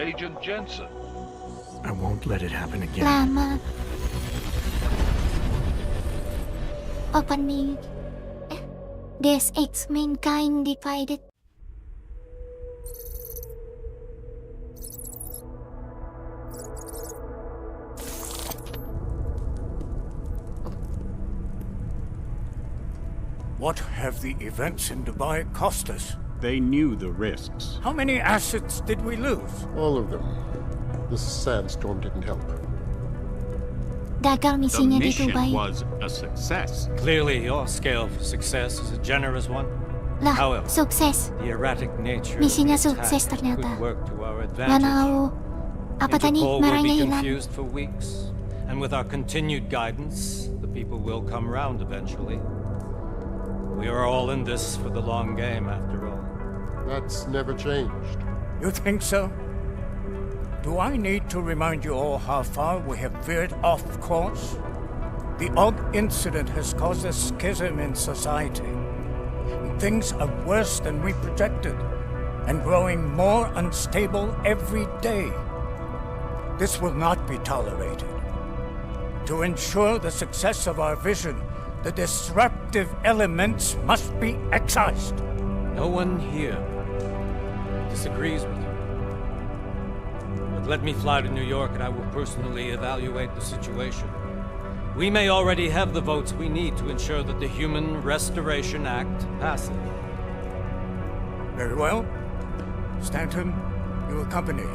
Agent Jensen. I won't let it happen again. Lama. Opening. Deus Ex Mankind Divided. What have the events in Dubai cost us? They knew the risks. How many assets did we lose? All of them. This sandstorm didn't help. Gagal The misinya di mission Dubai. was a success. Clearly, your scale for success is a generous one. Lah, However, sukses. the erratic nature Misinya of the sukses attack ternyata. could work to our Mana advantage. tahu. Apa tadi? Interpol will Marahnya be hilang. confused for weeks, and with our continued guidance, the people will come round eventually. We are all in this for the long game, after all. That's never changed. You think so? Do I need to remind you all how far we have veered off course? The Og incident has caused a schism in society. Things are worse than we projected, and growing more unstable every day. This will not be tolerated. To ensure the success of our vision, the disruptive elements must be excised. No one here disagrees with you. But let me fly to New York and I will personally evaluate the situation. We may already have the votes we need to ensure that the Human Restoration Act passes. Very well. Stanton, you accompany.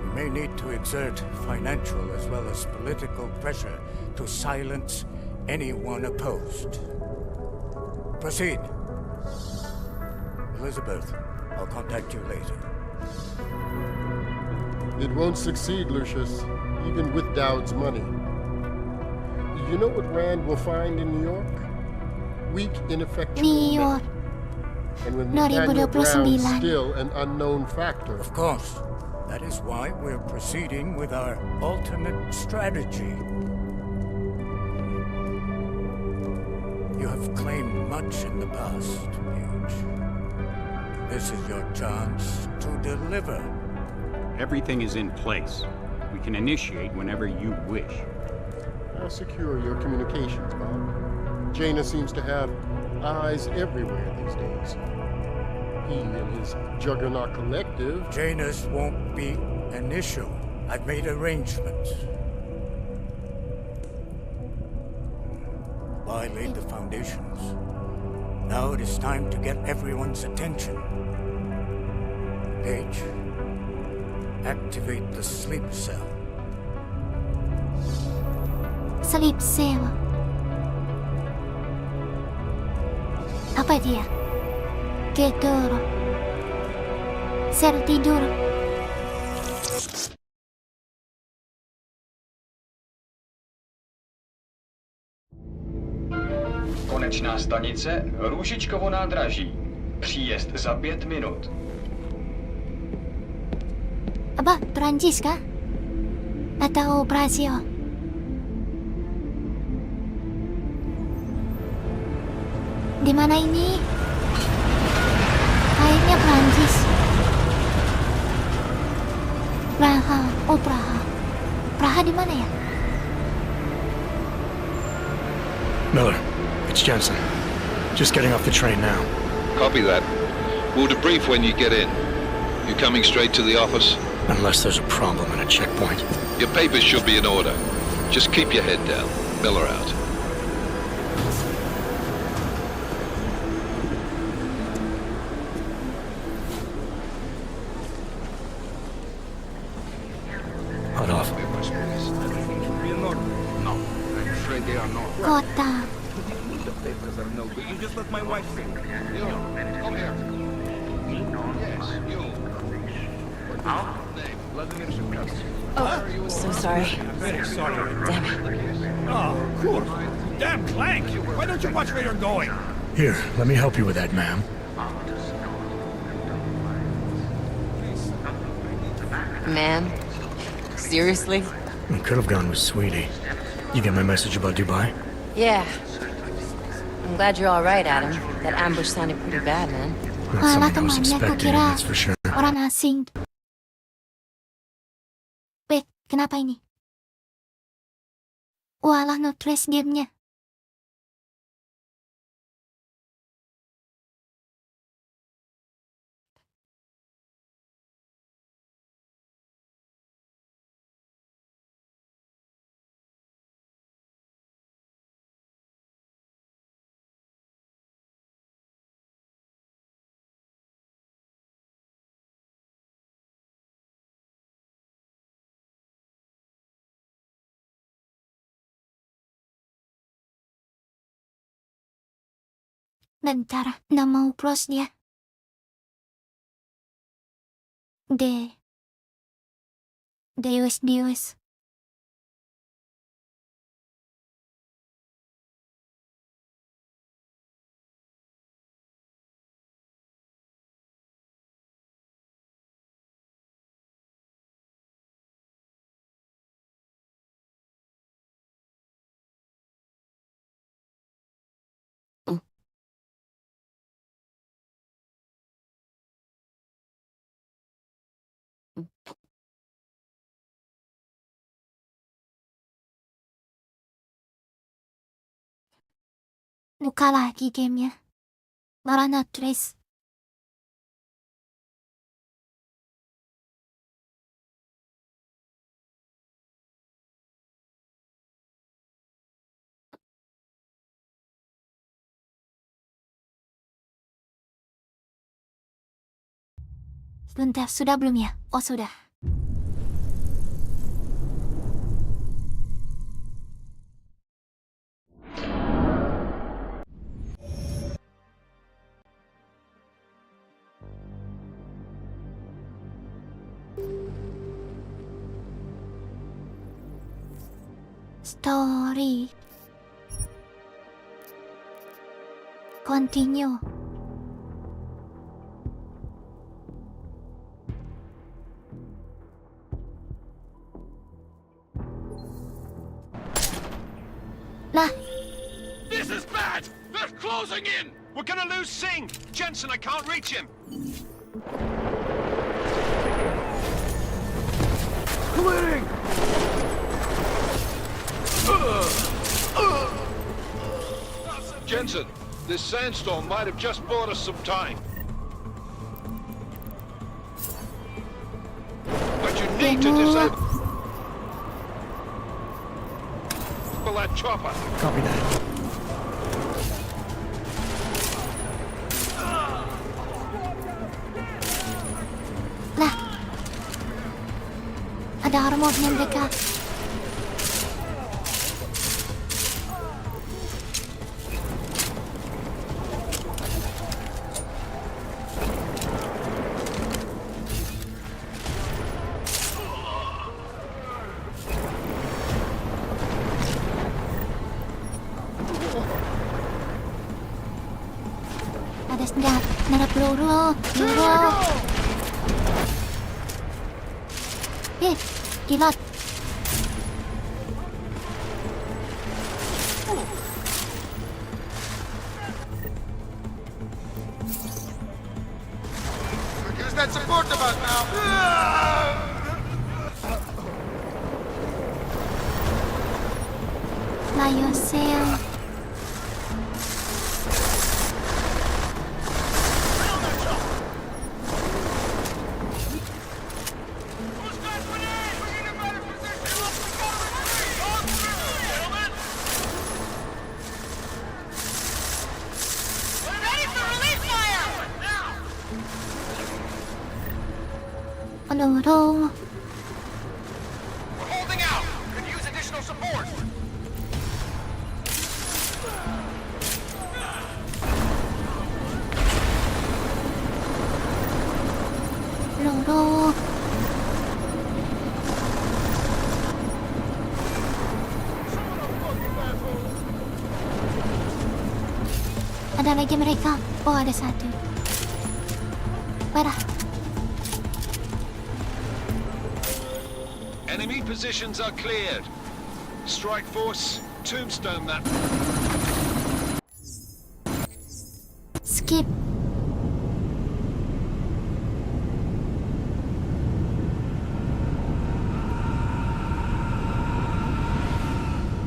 We may need to exert financial as well as political pressure to silence anyone opposed. Proceed. Elizabeth, I'll contact you later. It won't succeed, Lucius, even with Dowd's money. You know what Rand will find in New York? Weak, ineffectual New York. men. And with Nathaniel Brown 2029. still an unknown factor. Of course. That is why we're proceeding with our alternate strategy. You have claimed much in the past, Huge. This is your chance to deliver. Everything is in place. We can initiate whenever you wish. I'll secure your communications, Bob. Jaina seems to have eyes everywhere these days. He and his Juggernaut Collective... Janus won't be an issue. I've made arrangements. I laid the foundations. Now it is time to get everyone's attention. Paige, activate the sleep cell. Sleep cell. Apa dia? Tidur. Sel tidur. Konečná stanice Růžičkovo nádraží. Příjezd za 5 minut. Apa, Perancis kah? Atau Brasil? Di mana ini? Kayaknya Perancis. Praha, oh Praha. Praha di mana ya? Miller, it's Jensen. Just getting off the train now. Copy that. We'll debrief when you get in. You coming straight to the office? Unless there's a problem at a checkpoint. Your papers should be in order. Just keep your head down. Miller out. Hot off. No, I'm afraid they are not. Kota. The papers are no good. You just let my wife think. You, come here. Yes, you. Vladimir Shevkas. Oh, so sorry. Very sorry. Damn it. Oh, cool. Damn Clank! Why don't you watch where you're going? Here, let me help you with that, ma'am. Man, seriously? I could have gone with Sweetie. You get my message about Dubai? Yeah. I'm glad you're all right, Adam. That ambush sounded pretty bad, man. Not Malah something I was temannya, aku expecting, kira that's for sure. orang asing. Wait, kenapa ini? Walah, no trace gamenya. Bentar, nggak mau close dia. Deus. Luka lagi gamenya. Malah no trace. Sebentar, sudah belum ya? Oh, sudah. Story Continue. Lah, This is bad! They're closing in! We're gonna lose Singh! Jensen, I can't reach him! Clearing! Jensen, this sandstorm might have just bought us some time. But you need to disable that chopper. Copy that. lah. Ada armornya mereka. Ada senjata, nada peluru. Gila. Use that support device now. Fly yourself. Aduh. We're holding out. Could use additional support. Aduh. Ada lagi mereka. Oh, ada satu. Parah. Enemy positions are cleared. Strike force, tombstone that. Skip.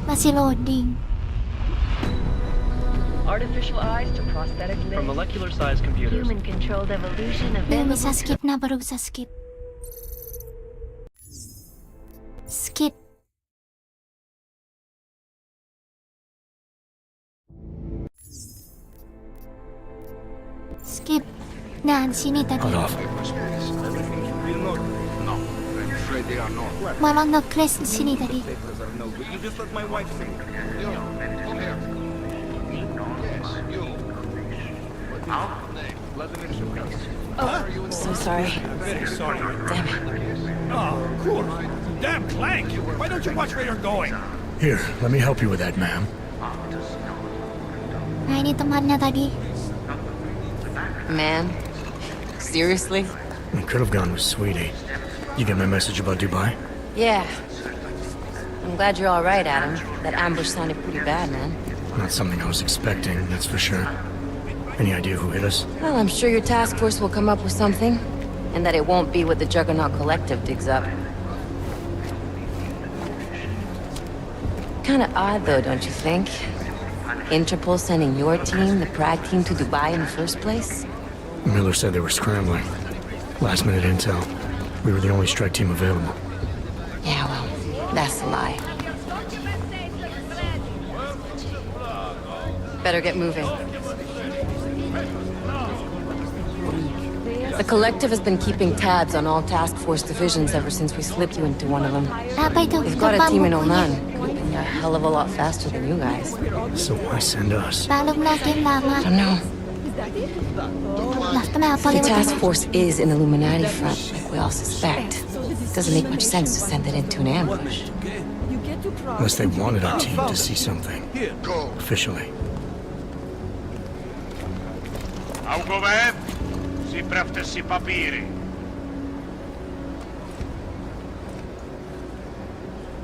Masih loading. Artificial eyes to prosthetic limbs. From molecular-sized computers. Human-controlled evolution of Belum bisa skip, nah baru bisa skip. Skip. Skip. Nah, di sini tadi. Malah nge-crash di sini tadi. Oh, so sorry. Very sorry. Damn it. Oh, cool. Damn Clank! Why don't you watch where you're going? Here, let me help you with that, ma'am. Nah, ini temannya tadi. Man, seriously? I could have gone with Sweetie. You get my message about Dubai? Yeah. I'm glad you're all right, Adam. That ambush sounded pretty bad, man. Not something I was expecting, that's for sure. Any idea who hit us? Well, I'm sure your task force will come up with something. And that it won't be what the Juggernaut Collective digs up. Kinda odd, though, don't you think? Interpol sending your team, the Prague team, to Dubai in the first place? Miller said they were scrambling. Last-minute intel. We were the only strike team available. Yeah, well, that's a lie. Better get moving. The Collective has been keeping tabs on all task force divisions ever since we slipped you into one of them. Apa itu? They've got a team in Oman. Could be a hell of a lot faster than you guys. So why send us? Balong na game lama. I don't know. Lah, kenapa The lewat task ini? force is an Illuminati front, like we all suspect. Doesn't make much sense to send it into an ambush. Unless they wanted our team to see something. Officially. Augowe, sprawdźcie si papiery.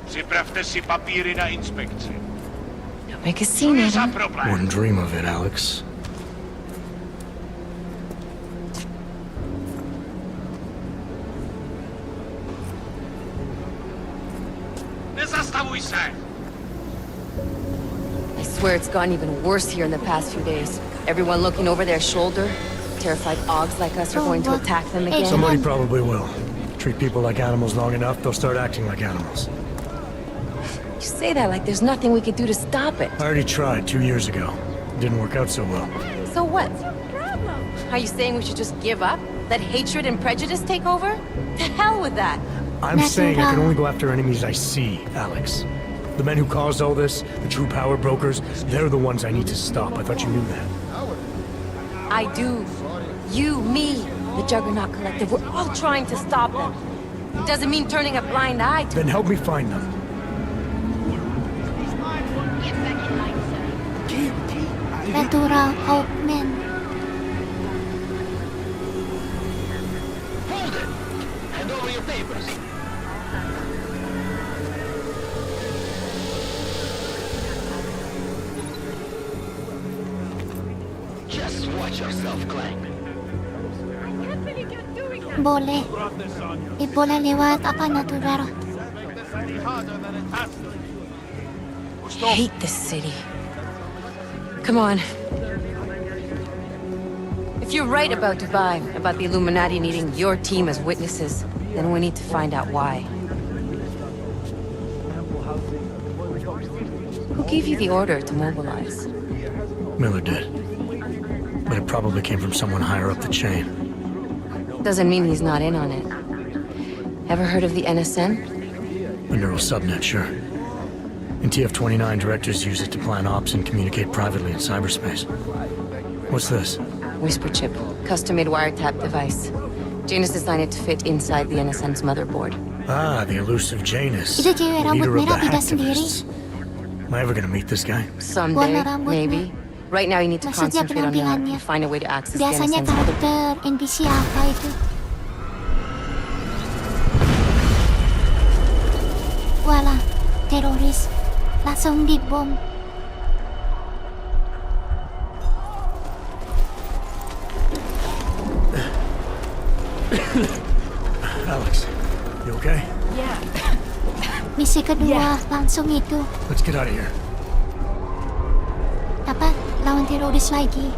Sprawdźcie si papiery na inspekcję. Don't make a scene, Adam. Wouldn't dream of it, Alex. Nie zastawuj się! I swear it's gotten even worse here in the past few days. Everyone looking over their shoulder. Terrified Augs like us are going to attack them again. Somebody probably will. Treat people like animals long enough, they'll start acting like animals. You say that like there's nothing we could do to stop it. I already tried 2 years ago. Didn't work out so well. So what? Are you saying we should just give up? Let hatred and prejudice take over? To hell with that! I'm saying I can only go after enemies I see, Alex. The men who caused all this, the true power brokers, they're the ones I need to stop. I thought you knew that. I do. You, me, the Juggernaut Collective, we're all trying to stop them. It doesn't mean turning a blind eye to Then help me find them. Natural Oakman. Hold it! Hand over your papers. Just watch yourself, Clank. Boleh. Boleh lewat apa natural. I hate this city. Come on. If you're right about Dubai, about the Illuminati needing your team as witnesses, then we need to find out why. Who gave you the order to mobilize? Miller did. But it probably came from someone higher up the chain. Doesn't mean he's not in on it. Ever heard of the NSN? A neural subnet, sure. In TF-29, directors use it to plan ops and communicate privately in cyberspace. What's this? Whisper chip. Custom-made wiretap device. Janus designed it to fit inside the NSN's motherboard. Ah, the elusive Janus. Itu cewek rambut Leader of the merah tidak sendiri. hacktivists. Am I ever gonna meet this guy? Someday, Warna rambutnya. maybe. Right now you need to Maksudnya concentrate on him penampilannya. and find a way to access the Biasanya NSN's motherboard. karakter NPC apa itu? Walah, teroris. Langsung dibom. Alex, you okay? Misi kedua langsung itu. Let's get out of here. Apa? Lawan teroris lagi.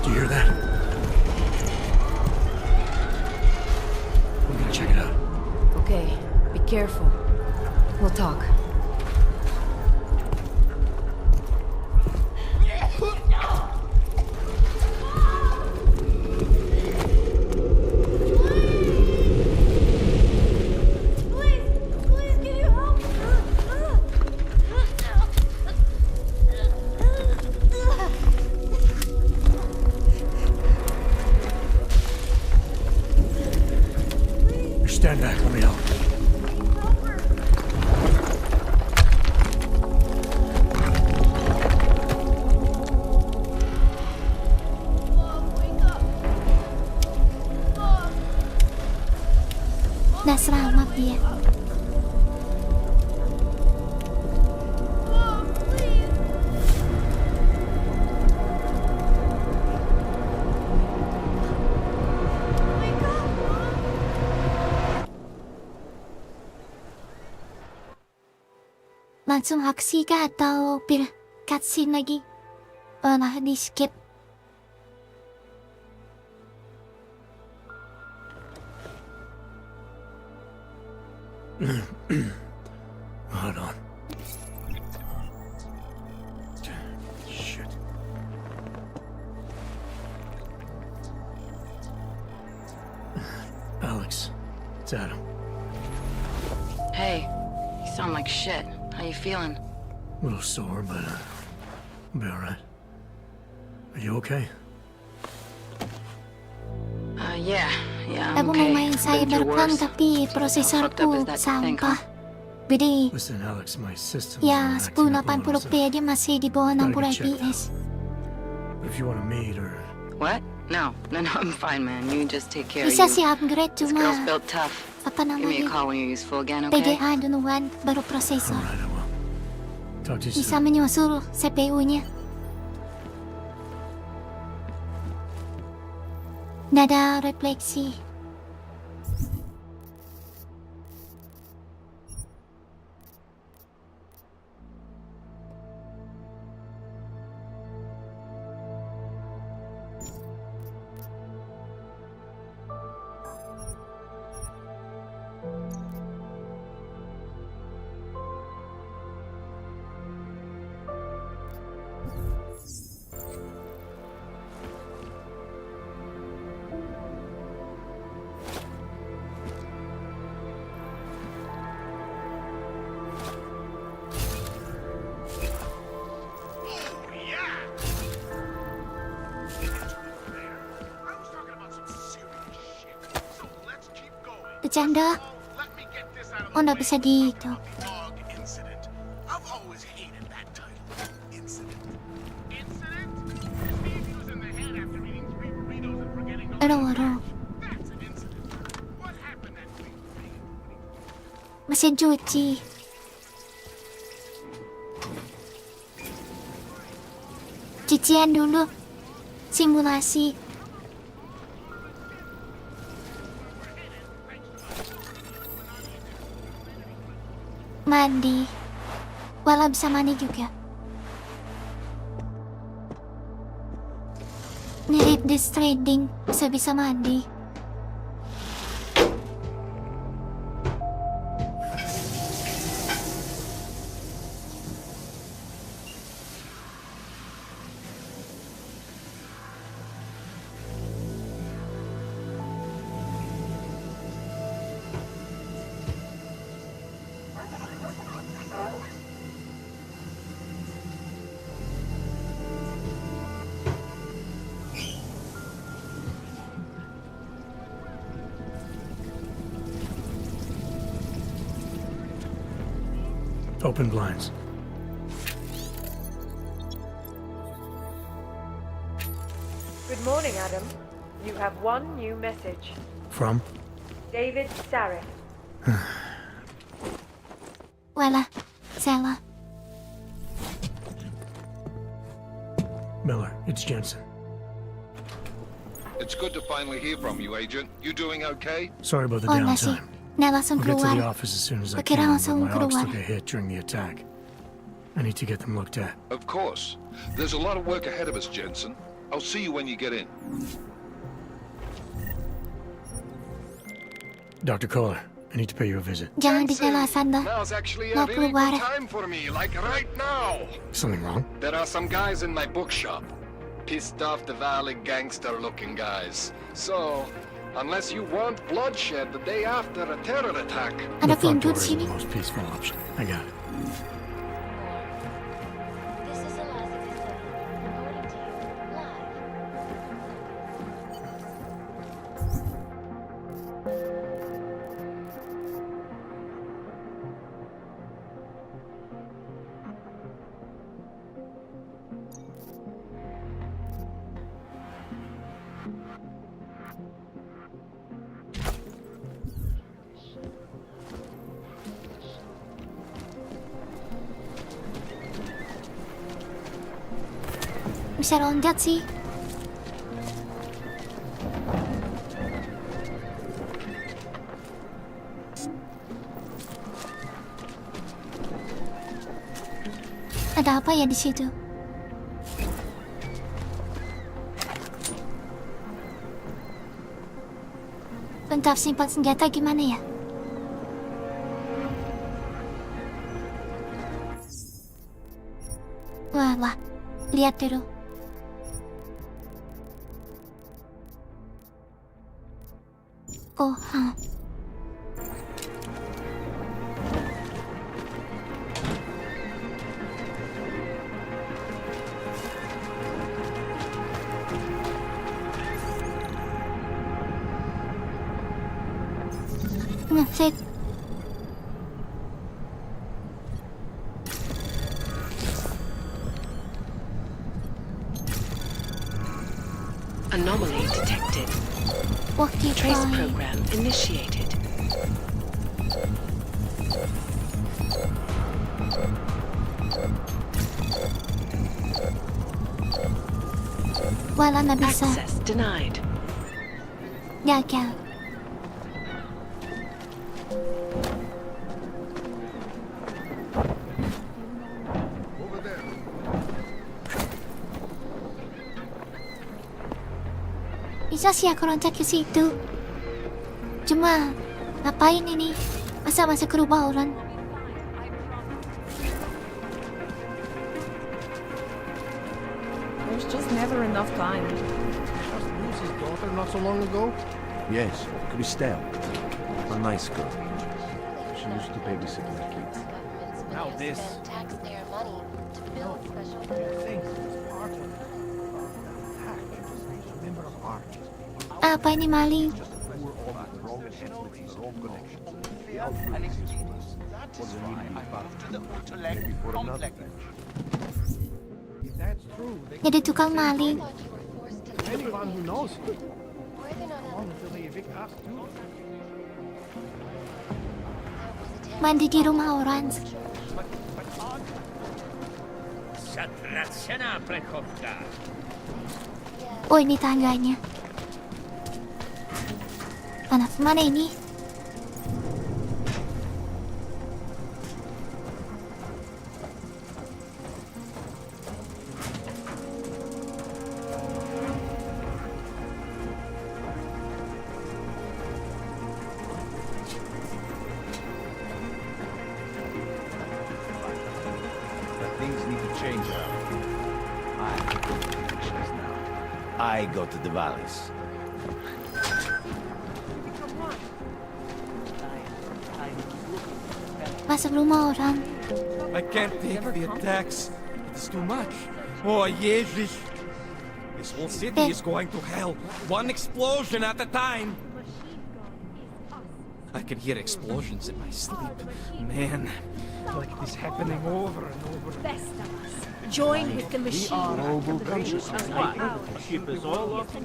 Do you hear that? I'm gonna check it out. Okay, be careful. We'll talk. Stand back, let me help. Nah, selamat dia. Langsung aksi kah atau cutscene lagi? Nah, di skip. Hold on. Shit. Alex, it's Adam. Hey, you sound like shit. How you feeling? A little sore, but I'll be alright. Are you okay? Yeah. Yeah, Aku I'm mau okay. main Been cyberpunk through worse. tapi How fucked up prosesorku is that to think, sampah. huh? Gede. Listen, Alex, my system. Ya, 1080p aja masih di bawah 60 fps. If you want to meet or What? No, I'm fine, man. You just take care Bisa of sih you. upgrade This girl's cuma built tough. apa Give me a namanya? call when you're useful again, okay? PGA duluan baru prosesor. talk to you Bisa soon. menyusul CPU-nya. Nada refleksi. Bercanda. Oh, nggak bisa di itu. Aduh. Mesin cuci. Cucian dulu. Simulasi. Mandi. Walau bisa mandi juga. Mirip di trading, bisa mandi. Open blinds. Good morning, Adam. You have one new message. From? David Sareth. Wala. Salah. Miller, it's Jensen. It's good to finally hear from you, Agent. You doing okay? Sorry about the Oh, nasi. downtime. Na langsung We'll get to the keluar. office as soon as I Kira can, but langsung my ops keluar. took a hit during the attack. I need to get them looked at. Of course. There's a lot of work ahead of us, Jensen. I'll see you when you get in. Dr. Kohler, I need to pay you a visit. Jangan dijelasan dah. Now's actually Mau a really keluar. good time for me, like right now. Something wrong? There are some guys in my bookshop. Pissed off the valley gangster-looking guys. So, unless you want bloodshed the day after a terror attack... Ada The front pintu door di is sini. the most peaceful option. I got it. Bisa loncat sih. Ada apa ya di situ? Bentar, simpan senjata gimana ya? Wah, lihat dulu. Oh, เสร็จ Anomaly detected. พวกที่ Trace ไป program initiated. Wala na bisa. Access denied. Yaga. Bisa sih aku loncat ke situ. Cuma ngapain ini? Masa masuk ke rumah orang? There's just never enough time. Just lose his daughter not so long ago? Yes, Christelle. A nice girl. She used to babysit my kids. Now this. Taxpayer money to build special Apa ini maling? Jadi tukang maling. Anyone who knows. Until they evict us too. Mandi di rumah orang. Sederhana prekovka. Oh, ini tangganya. Anak mana ini? But things need to change now. I go to the valleys. Masuk rumah orang. I can't take the attacks. It's too much. Oh, Jesus. This whole city is going to hell. One explosion at a time. I can hear explosions in my sleep. Man, like this happening over and over. Best of us. Join with the machine. Global consciousness. The ship is all off. We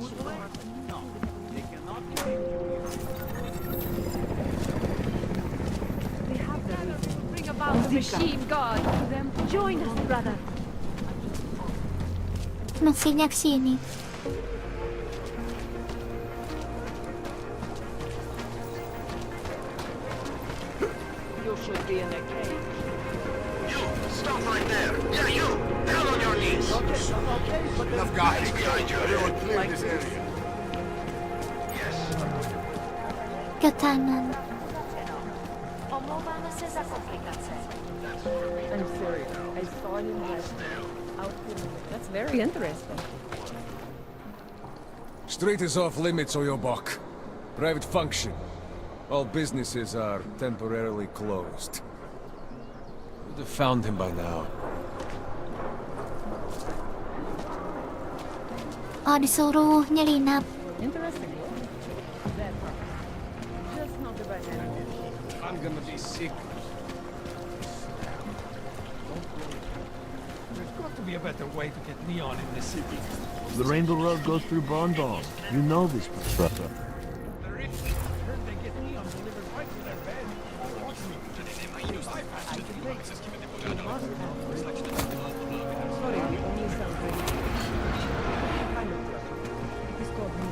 have the reason. Bring about the machine god to them. Join us, brother. Maksudnya ke sini. You should be in a cage. You! Stop right there! Yeah, you! Down on your knees! Okay, but Enough guys behind you. everyone clear this area. Yes. Ke kanan. I'm sorry. I saw him yesterday. That's very interesting. Street is off limits, Oyobok. Private function. All businesses are temporarily closed. Would have found him by now. Oh, disuruh nyelinap. Interesting. That part. Just not the right hand. I'm gonna be sick. There's got to be a better way to get neon in this city. The Rainbow Road goes through Bondon. You know this, brother. The rich heard they get neon delivered right to their bed. Sorry, we only sell radio. Kind of truck. It's called me.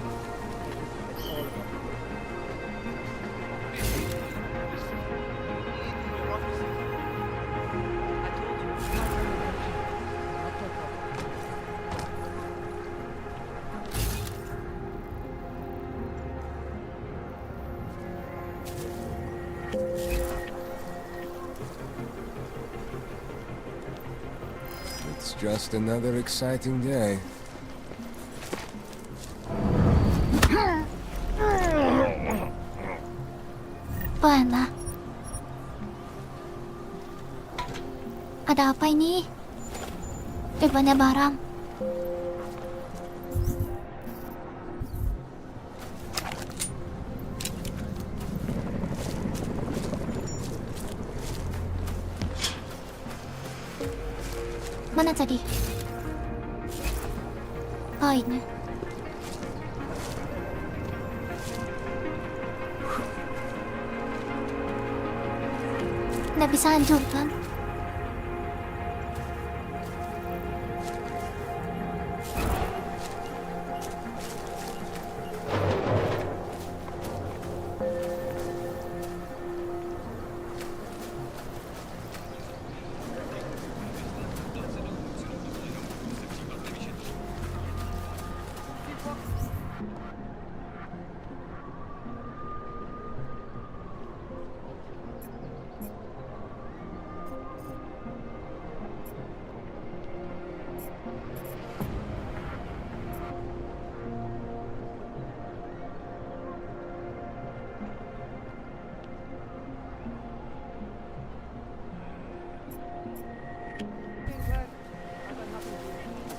It's all of them. I told you, it's not very much. Not your problem. It's just another exciting day. Wala. Ada apa ini? Banyak barang. มันน่าจะดีพออีกนะNggak bisa hancurkan.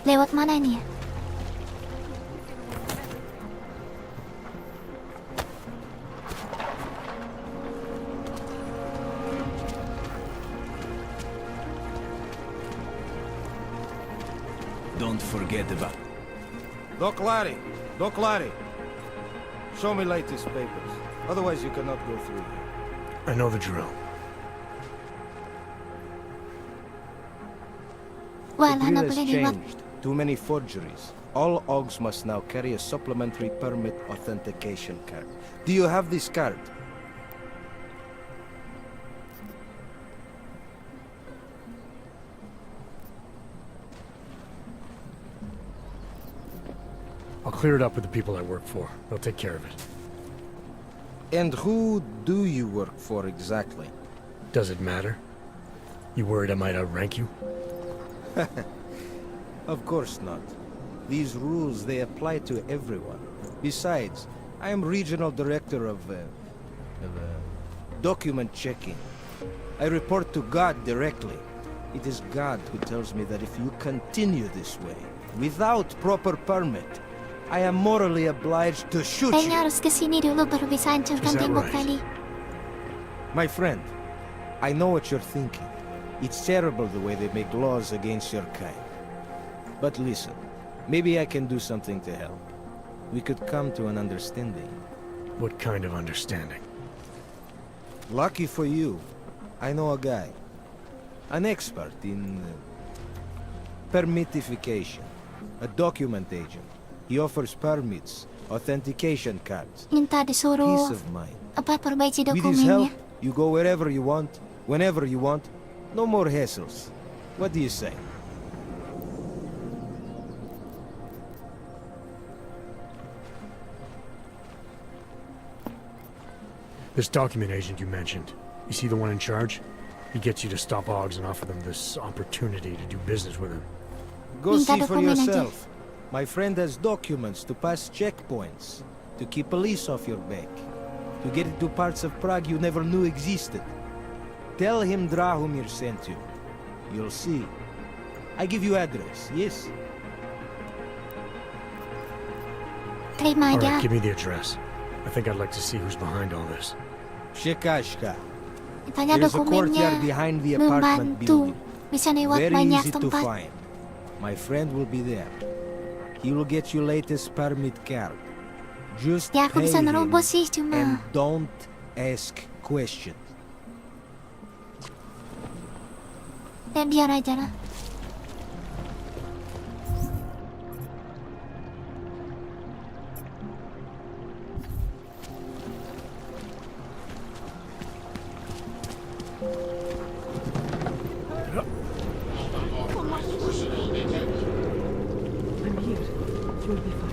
Lewat mana ini ya? Don't forget about... Doc Larry! Doc Larry! Show me latest papers. Otherwise you cannot go through. I know the drill. Wah, The nggak drill boleh has lewat. changed. Too many forgeries. All OGs must now carry a supplementary permit authentication card. Do you have this card? I'll clear it up with the people I work for. They'll take care of it. And who do you work for exactly? Does it matter? You worried I might outrank you? Of course not. These rules, they apply to everyone. Besides, I am regional director of document checking. I report to God directly. It is God who tells me that if you continue this way, without proper permit, I am morally obliged to shoot Kayaknya you. harus kesini dulu baru bisa hancurkan tembok tadi. My friend, I know what you're thinking. It's terrible the way they make laws against your kind. But listen, maybe I can do something to help. We could come to an understanding. What kind of understanding? Lucky for you, I know a guy. An expert in permitification. A document agent. He offers permits, authentication cards. Minta disuruh Peace of mind. perbaiki With his help, dokumennya. you go wherever you want, whenever you want. No more hassles. What do you say? This document agent you mentioned, is he the one in charge? He gets you to stop OGs and offer them this opportunity to do business with him. Go Minta see for dokumen aja. yourself. My friend has documents to pass checkpoints, to keep police off your back, to get into parts of Prague you never knew existed. Tell him Drahomir sent you. You'll see. I give you address, yes? Terima All aja. right, give me the address. I think I'd like to see who's behind all this. Shekashka. Tanya There's a dokumennya. courtyard behind the apartment Membantu. building. Bisa lewat Very banyak easy to tempat. find. My friend will be there. He will get you latest permit card. Just Ya, aku pay bisa him nerobos sih, cuma and don't ask questions. ya biar aja lah. I'm here. You'll be fine.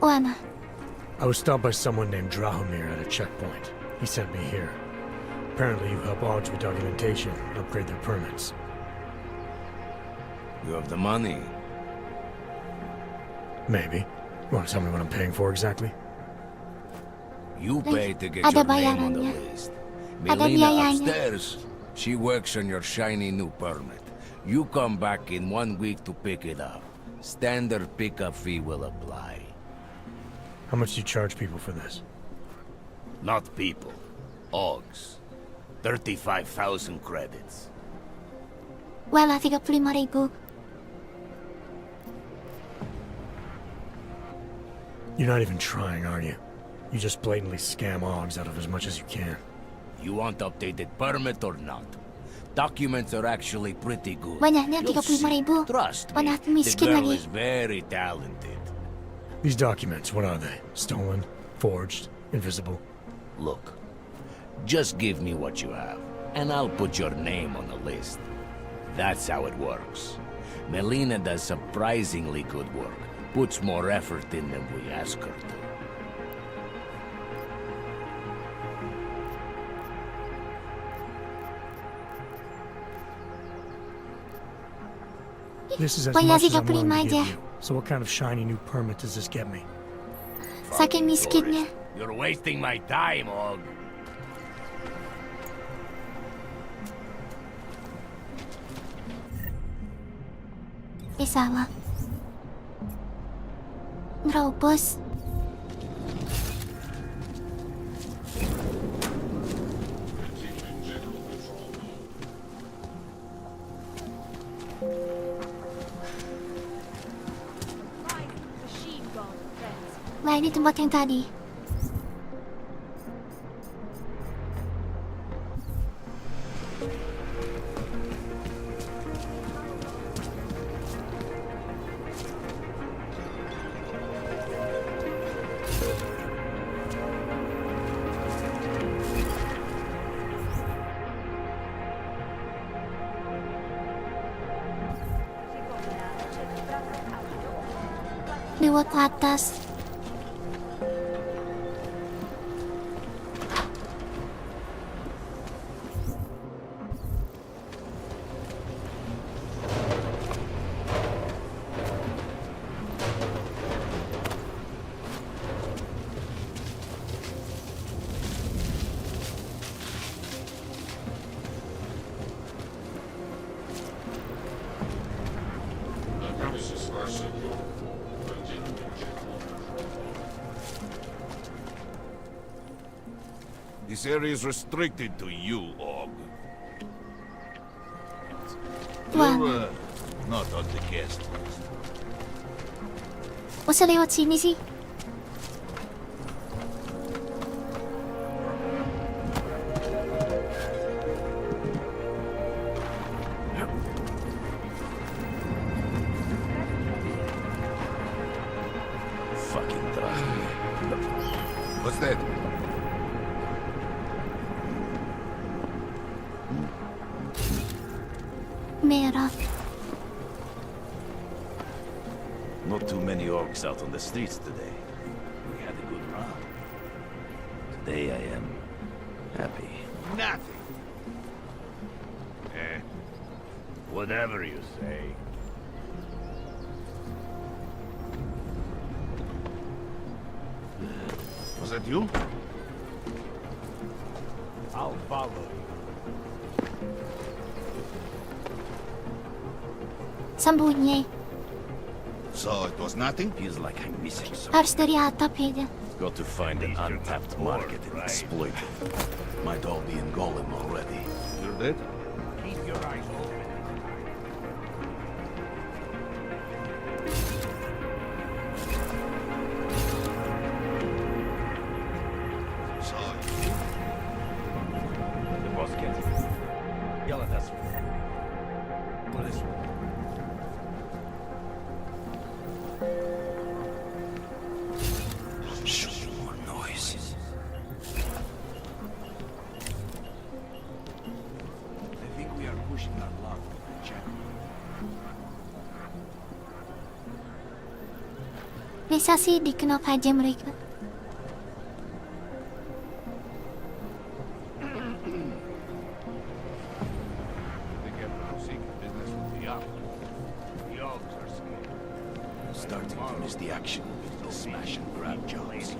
Wana. I was stopped by someone named Drahomir at a checkpoint. He sent me here. Apparently you help OGs with documentation and upgrade their permits. You have the money. Maybe. You want to tell me what I'm paying for exactly? You pay to get Ada your name on the bayarannya. list. Ada Melina biayanya. upstairs, she works on your shiny new permit. You come back in 1 week to pick it up. Standard pickup fee will apply. How much do you charge people for this? Not people. Ogs. 35,000 credits. Wala, 35,000. You're not even trying, are you? You just blatantly scam Augs out of as much as you can. You want updated permit or not? Documents are actually pretty good. Banyaknya You'll see. 35,000. Trust me, Anak the miskin girl lagi. is very talented. These documents, what are they? Stolen? Forged? Invisible? Look, just give me what you have, and I'll put your name on the list. That's how it works. Melina does surprisingly good work. Puts more effort in than we ask her to. This is as Wala, much as I'm willing to 35 give aja. you. So what kind of shiny new permit does this get me? Saking miskinnya. You're wasting my time, Og. Salah. Nerobos. Nah, ini tempat yang tadi. Lewat atas. This area is restricted to you, Og. You're, not on the guest list. Masa lewat sini sih? Fucking trust me. What's that? Merah. Not too many orcs out on the streets today. We had a good run. Today I am happy. Nothing. Whatever you say. Was that you? I'll follow you. Sembunyi. So it was nothing? Feels like I'm missing something. Harus dari atap ya. Got to find an untapped market and exploit it. Might all be in Golem already. You're dead? Keep your eyes open. So The boss gets it. Yell at us. What is it? more noise. I think we are pushing our luck, Jack. Bisa sih dikenok aja mereka. Starting to miss the action with the smash and grab jobs.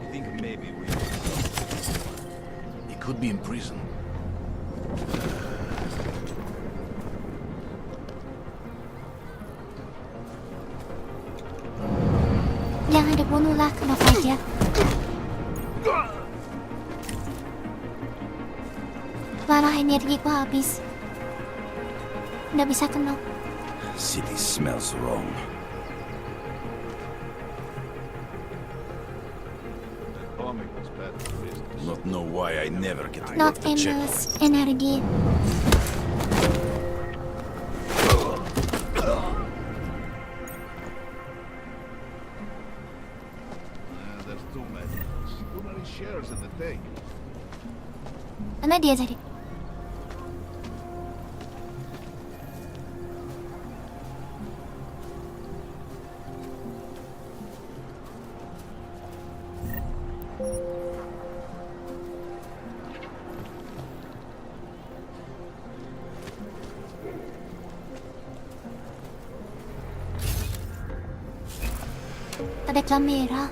I think maybe we... He could be in prison. Yang ada bunuhlah, kenapa aja. Parah, energiku habis. Nggak bisa kenok. City smells wrong. Not know why I never get to Not work the endless checkpoint. energi. There's too many shares in the thing. Mana dia tadi? Ada kamera.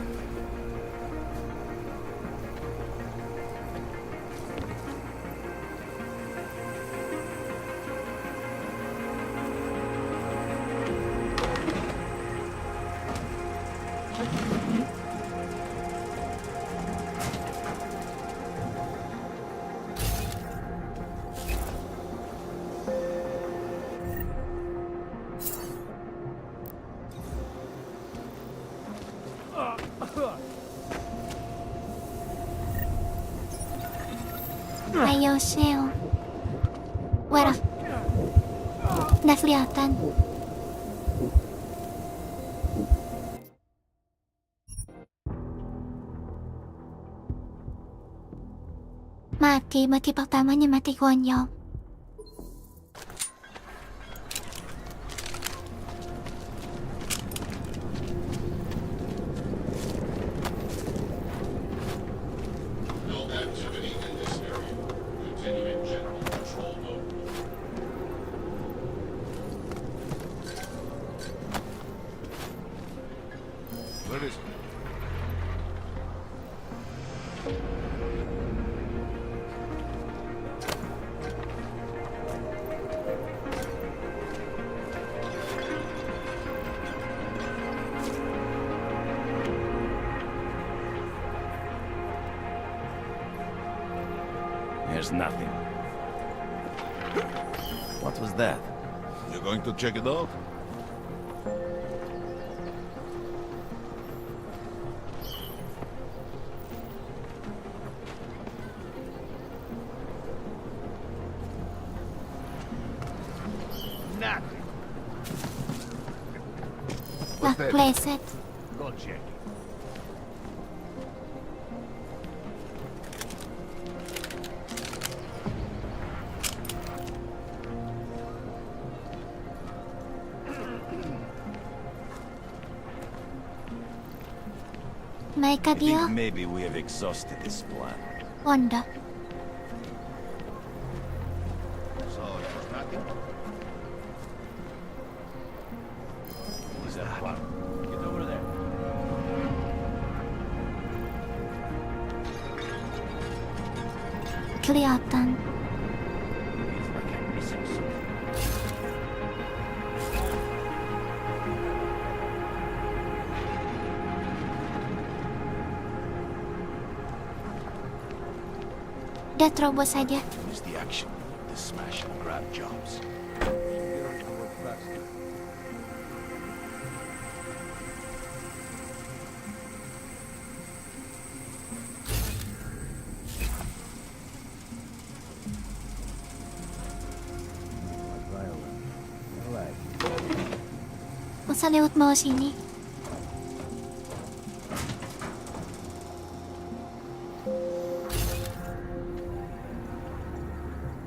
Ayo, Shell. Where? Nggak kelihatan. Mati pertamanya mati konyol. Where is it? There's nothing. What was that? You going to check it out? Nothing. Lah, pleset. Go check. Mereka I think dia. maybe we have exhausted this plan. Wanda. So there's nothing. Is that one? Get over there. Kelihatan. Feels like I'm missing something. Udah terobos saja. Where's the action? The smash and grab jobs. Masa lewat bawah sini?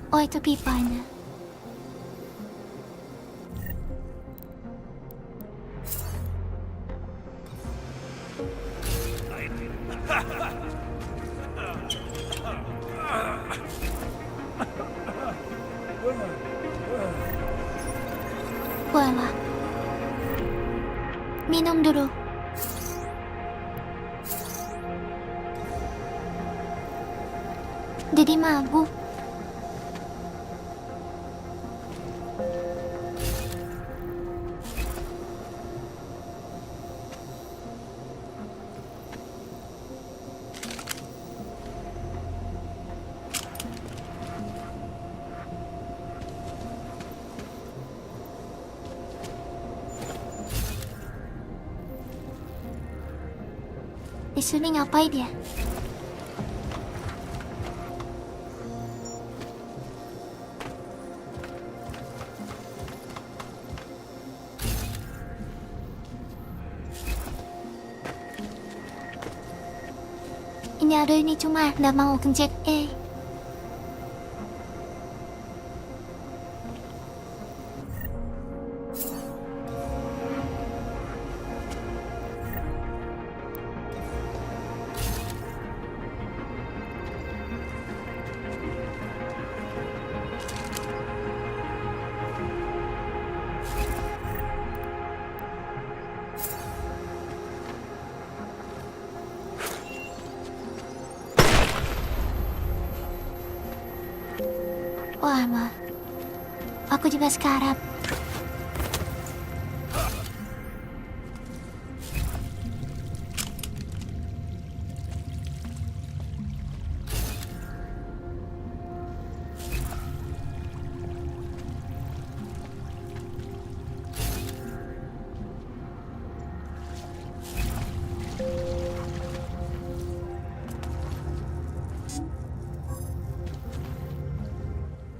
Oh, itu pipanya. Walah. Minum dulu. Jadi mabuk. Sini ngapain ya? Ini ada ini cuma nggak mau kencet Wah, mah. Aku juga sekarang.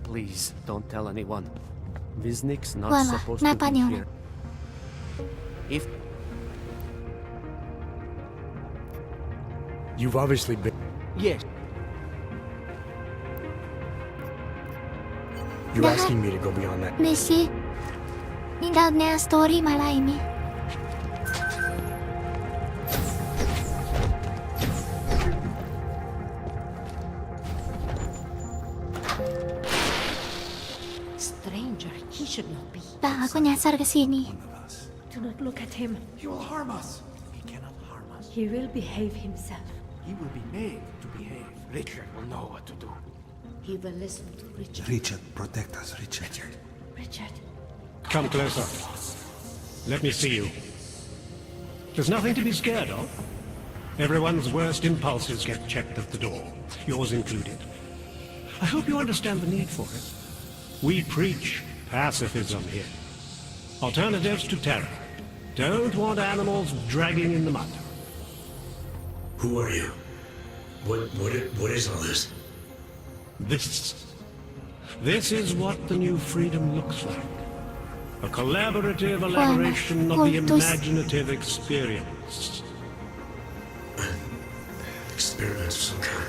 Please, don't tell anyone. Viznik's not Wala, supposed to kenapa be nih here. If You've obviously been... yes, You're asking me to go beyond that. Messi. Ini dalamnya story malah ini. Stranger, he should not be. Lah, aku nyasar ke sini. Do not look at him. He will harm us. He cannot harm us. He will behave himself. He will be made to behave. Richard will know what to do. He will listen to Richard. Richard, protect us, Richard. Richard. Come closer. Let me see you. There's nothing to be scared of. Everyone's worst impulses get checked at the door, yours included. I hope you understand the need for it. We preach pacifism here. Alternatives to terror. Don't want animals dragging in the mud. Who are you? What is all this? This is what the new freedom looks like. A collaborative elaboration of the imaginative experience. Experiments of some kind.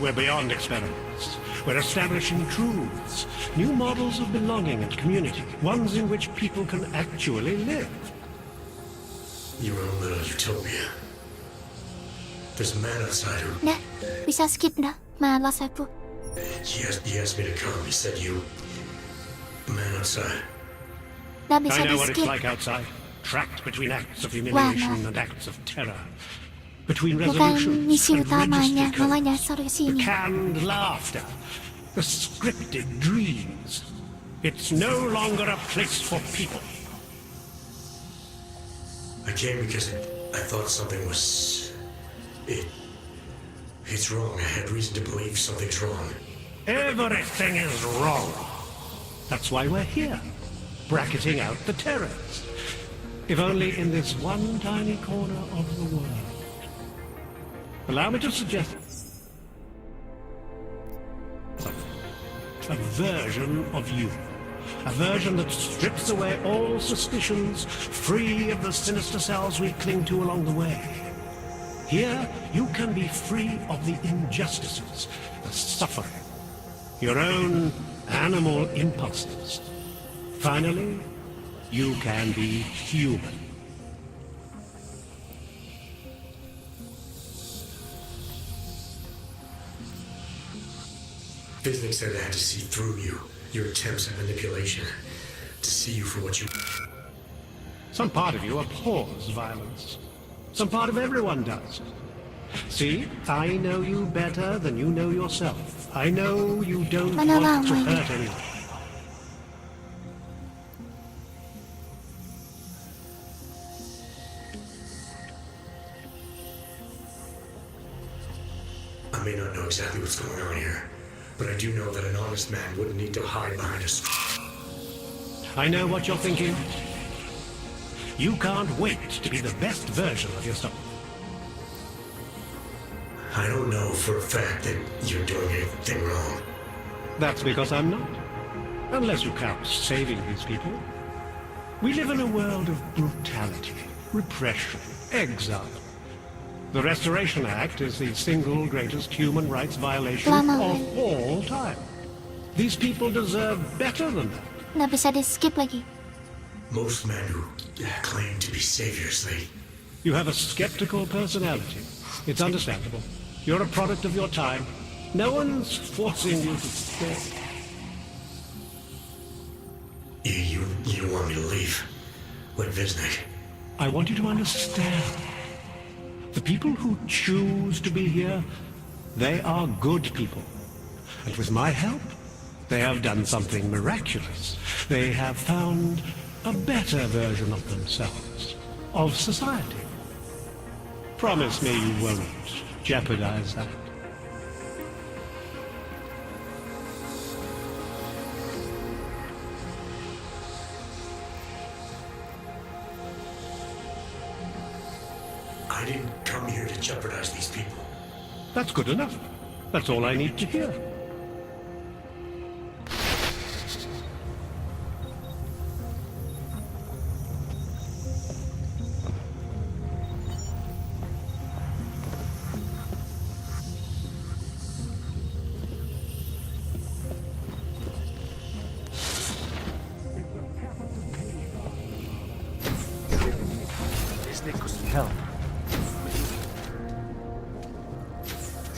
We're beyond experiments. We're establishing truths, new models of belonging and community, ones in which people can actually live. Your own little utopia. There's a man outside who... Dah, bisa skip dah. Malas aku. He asked me to come. He said you... The man outside. Dah bisa I know di what it's skip. like outside. Trapped between acts of humiliation Wah, and acts of terror. Between Bukan resolutions misi and utamanya, registered malah codes. nyasar ke The sini. canned laughter. The scripted dreams. It's no longer a place for people. I came because I thought something was... It's wrong. I had reason to believe something's wrong. Everything is wrong. That's why we're here. Bracketing out the terrors. If only in this one tiny corner of the world. Allow me to suggest a version of you. A version that strips away all suspicions, free of the sinister cells we cling to along the way. Here, you can be free of the injustices, the suffering, your own animal impulses. Finally, you can be human. Viznik said I had to see through you, your attempts at manipulation, to see you for what you... Some part of you abhors violence. Some part of everyone does. See, I know you better than you know yourself. I know you don't want to hurt anyone. I may not know exactly what's going on here, but I do know that an honest man wouldn't need to hide behind us. I know what you're thinking. You can't wait to be the best version of yourself. I don't know for a fact that you're doing anything wrong. That's because I'm not. Unless you count saving these people. We live in a world of brutality, repression, exile. The Restoration Act is the single greatest human rights violation of all time. These people deserve better than that. Nggak bisa di skip lagi. Most men who claim to be saviors, You have a skeptical personality. It's understandable. You're a product of your time. No one's forcing you to stay. You want me to leave? With Wisnik? I want you to understand. The people who choose to be here, they are good people. And with my help, they have done something miraculous. They have found a better version of themselves, of society. Promise me you won't jeopardize that. I didn't come here to jeopardize these people. That's good enough. That's all I need to hear. Help.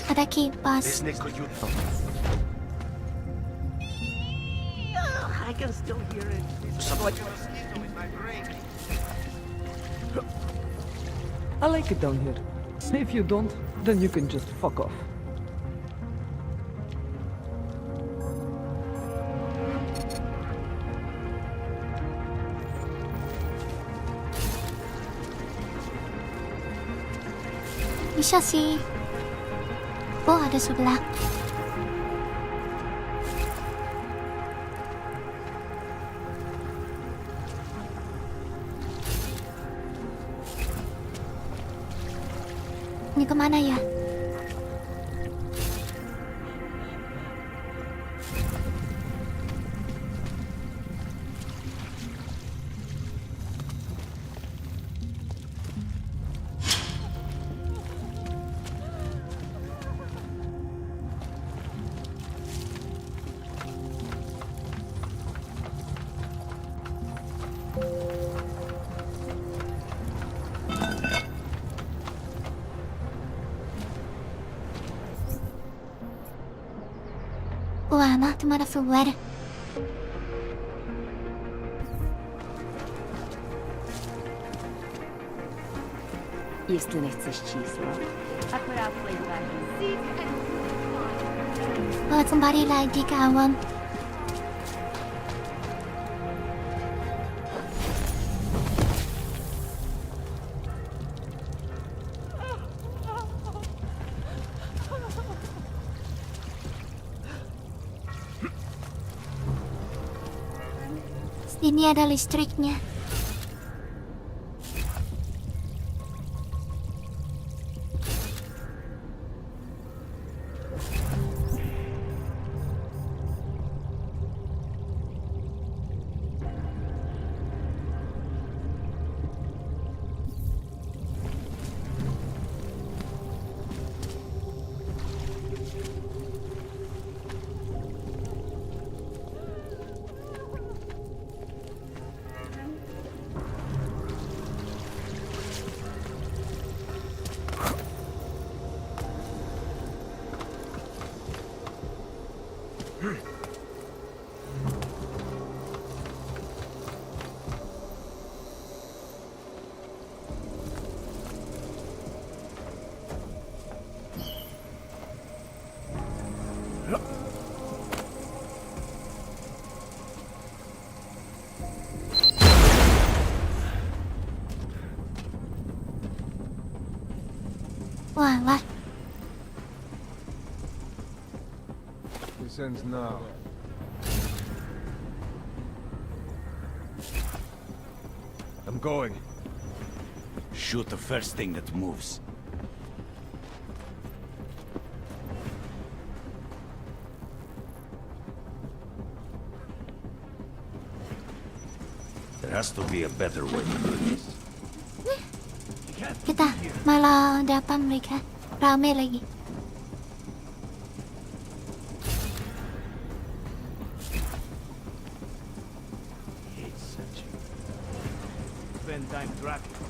Ada kipas. I can still hear it. I like it down here. If you don't, then you can just fuck off. Bisa sih. Oh, ada sebelah. Ini kemana ya? Wah, mah cuma ada keluar. Если не chceš čísla. Akorát play back and see Oh, kembali lagi kawan. Ini ada listriknya. Wah. This ends now. I'm going. Shoot the first thing that moves. has to be a better way to do this. Kita malah dapat mereka rame lagi. Spend time tracking.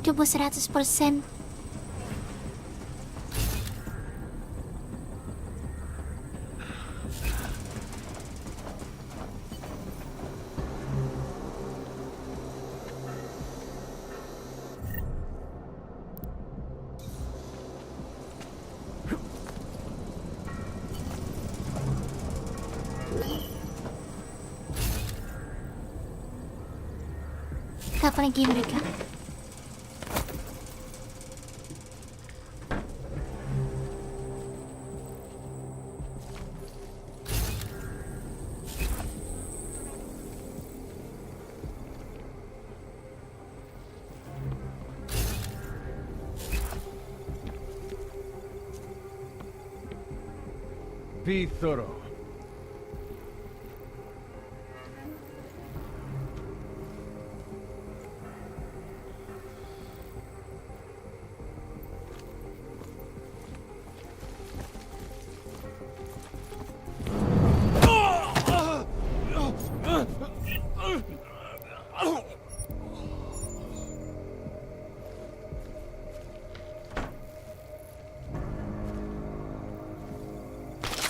Coba 100%. Kapan lagi mereka? Be thorough.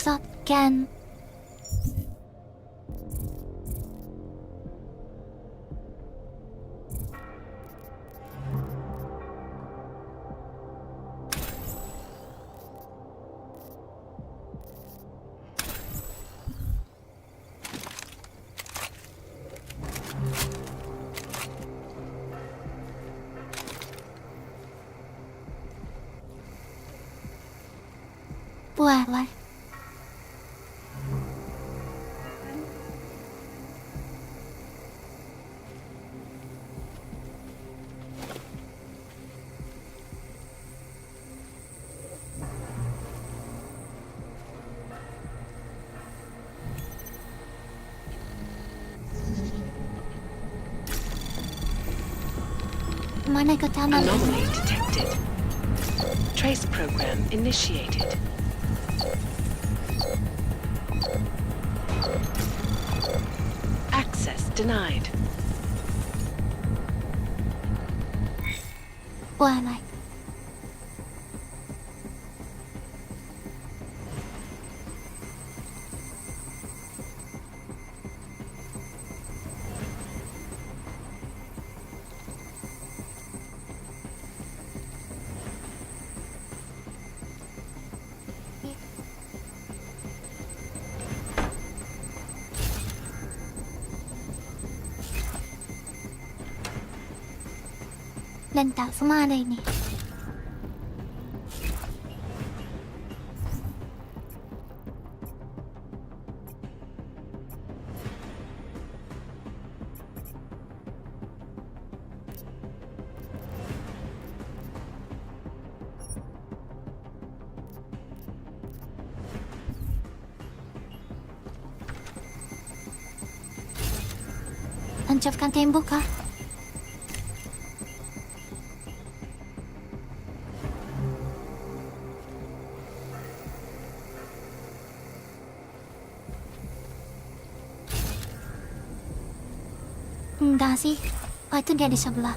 Shotgun. Buat lah. Mana ke taman? Anomaly detected. Trace program initiated. Access denied. Wah, like. Dan tak semua ada ini. Hancurkan tembok kah? Enggak sih. Oh, itu dia di sebelah.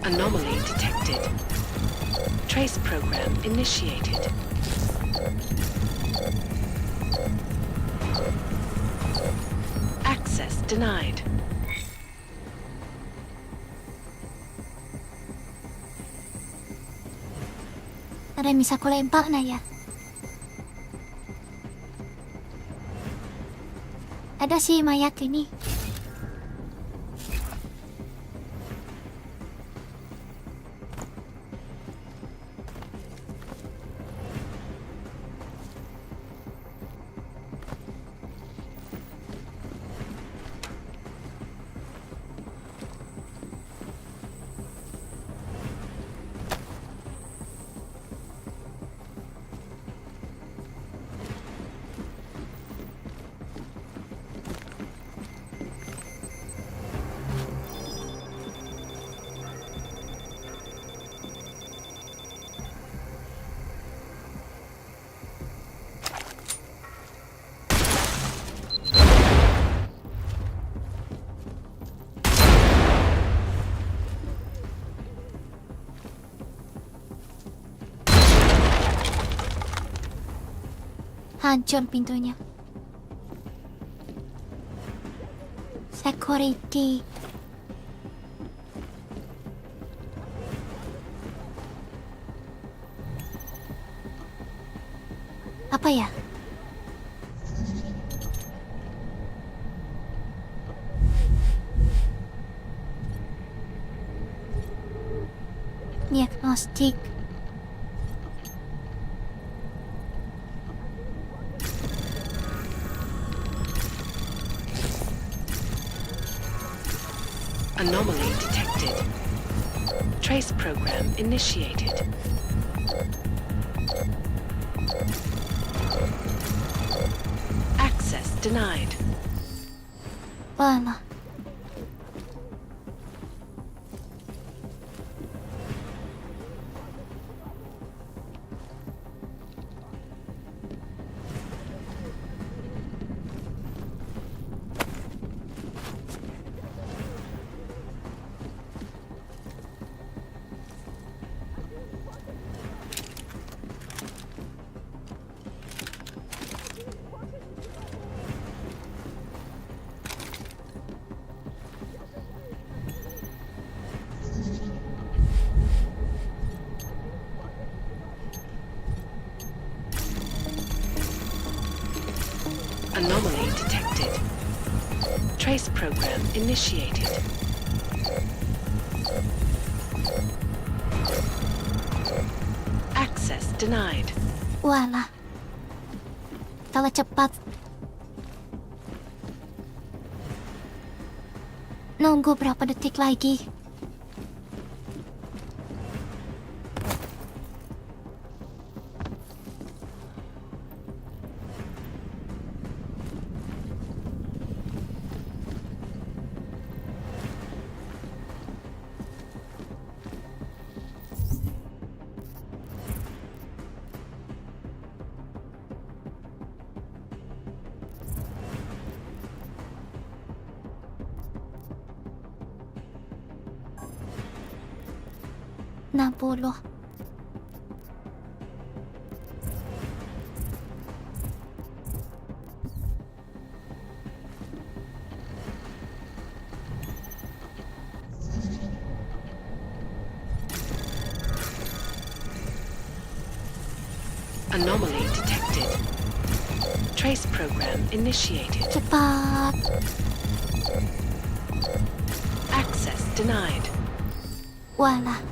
Anomaly detected. Trace program initiated. Access denied. Ada yang bisa aku lempar nah ya? Ada sih mayat ini. Hancur pintunya. Security. Apa ya? Diagnostik. Anomaly detected. Trace program initiated. Access denied. Walah. Anomaly detected. Trace program initiated. Access denied. Walah. Kalah cepat. Nunggu berapa detik lagi? Nabulo. Anomaly detected. Trace program initiated. Cepat. Access denied. Walah.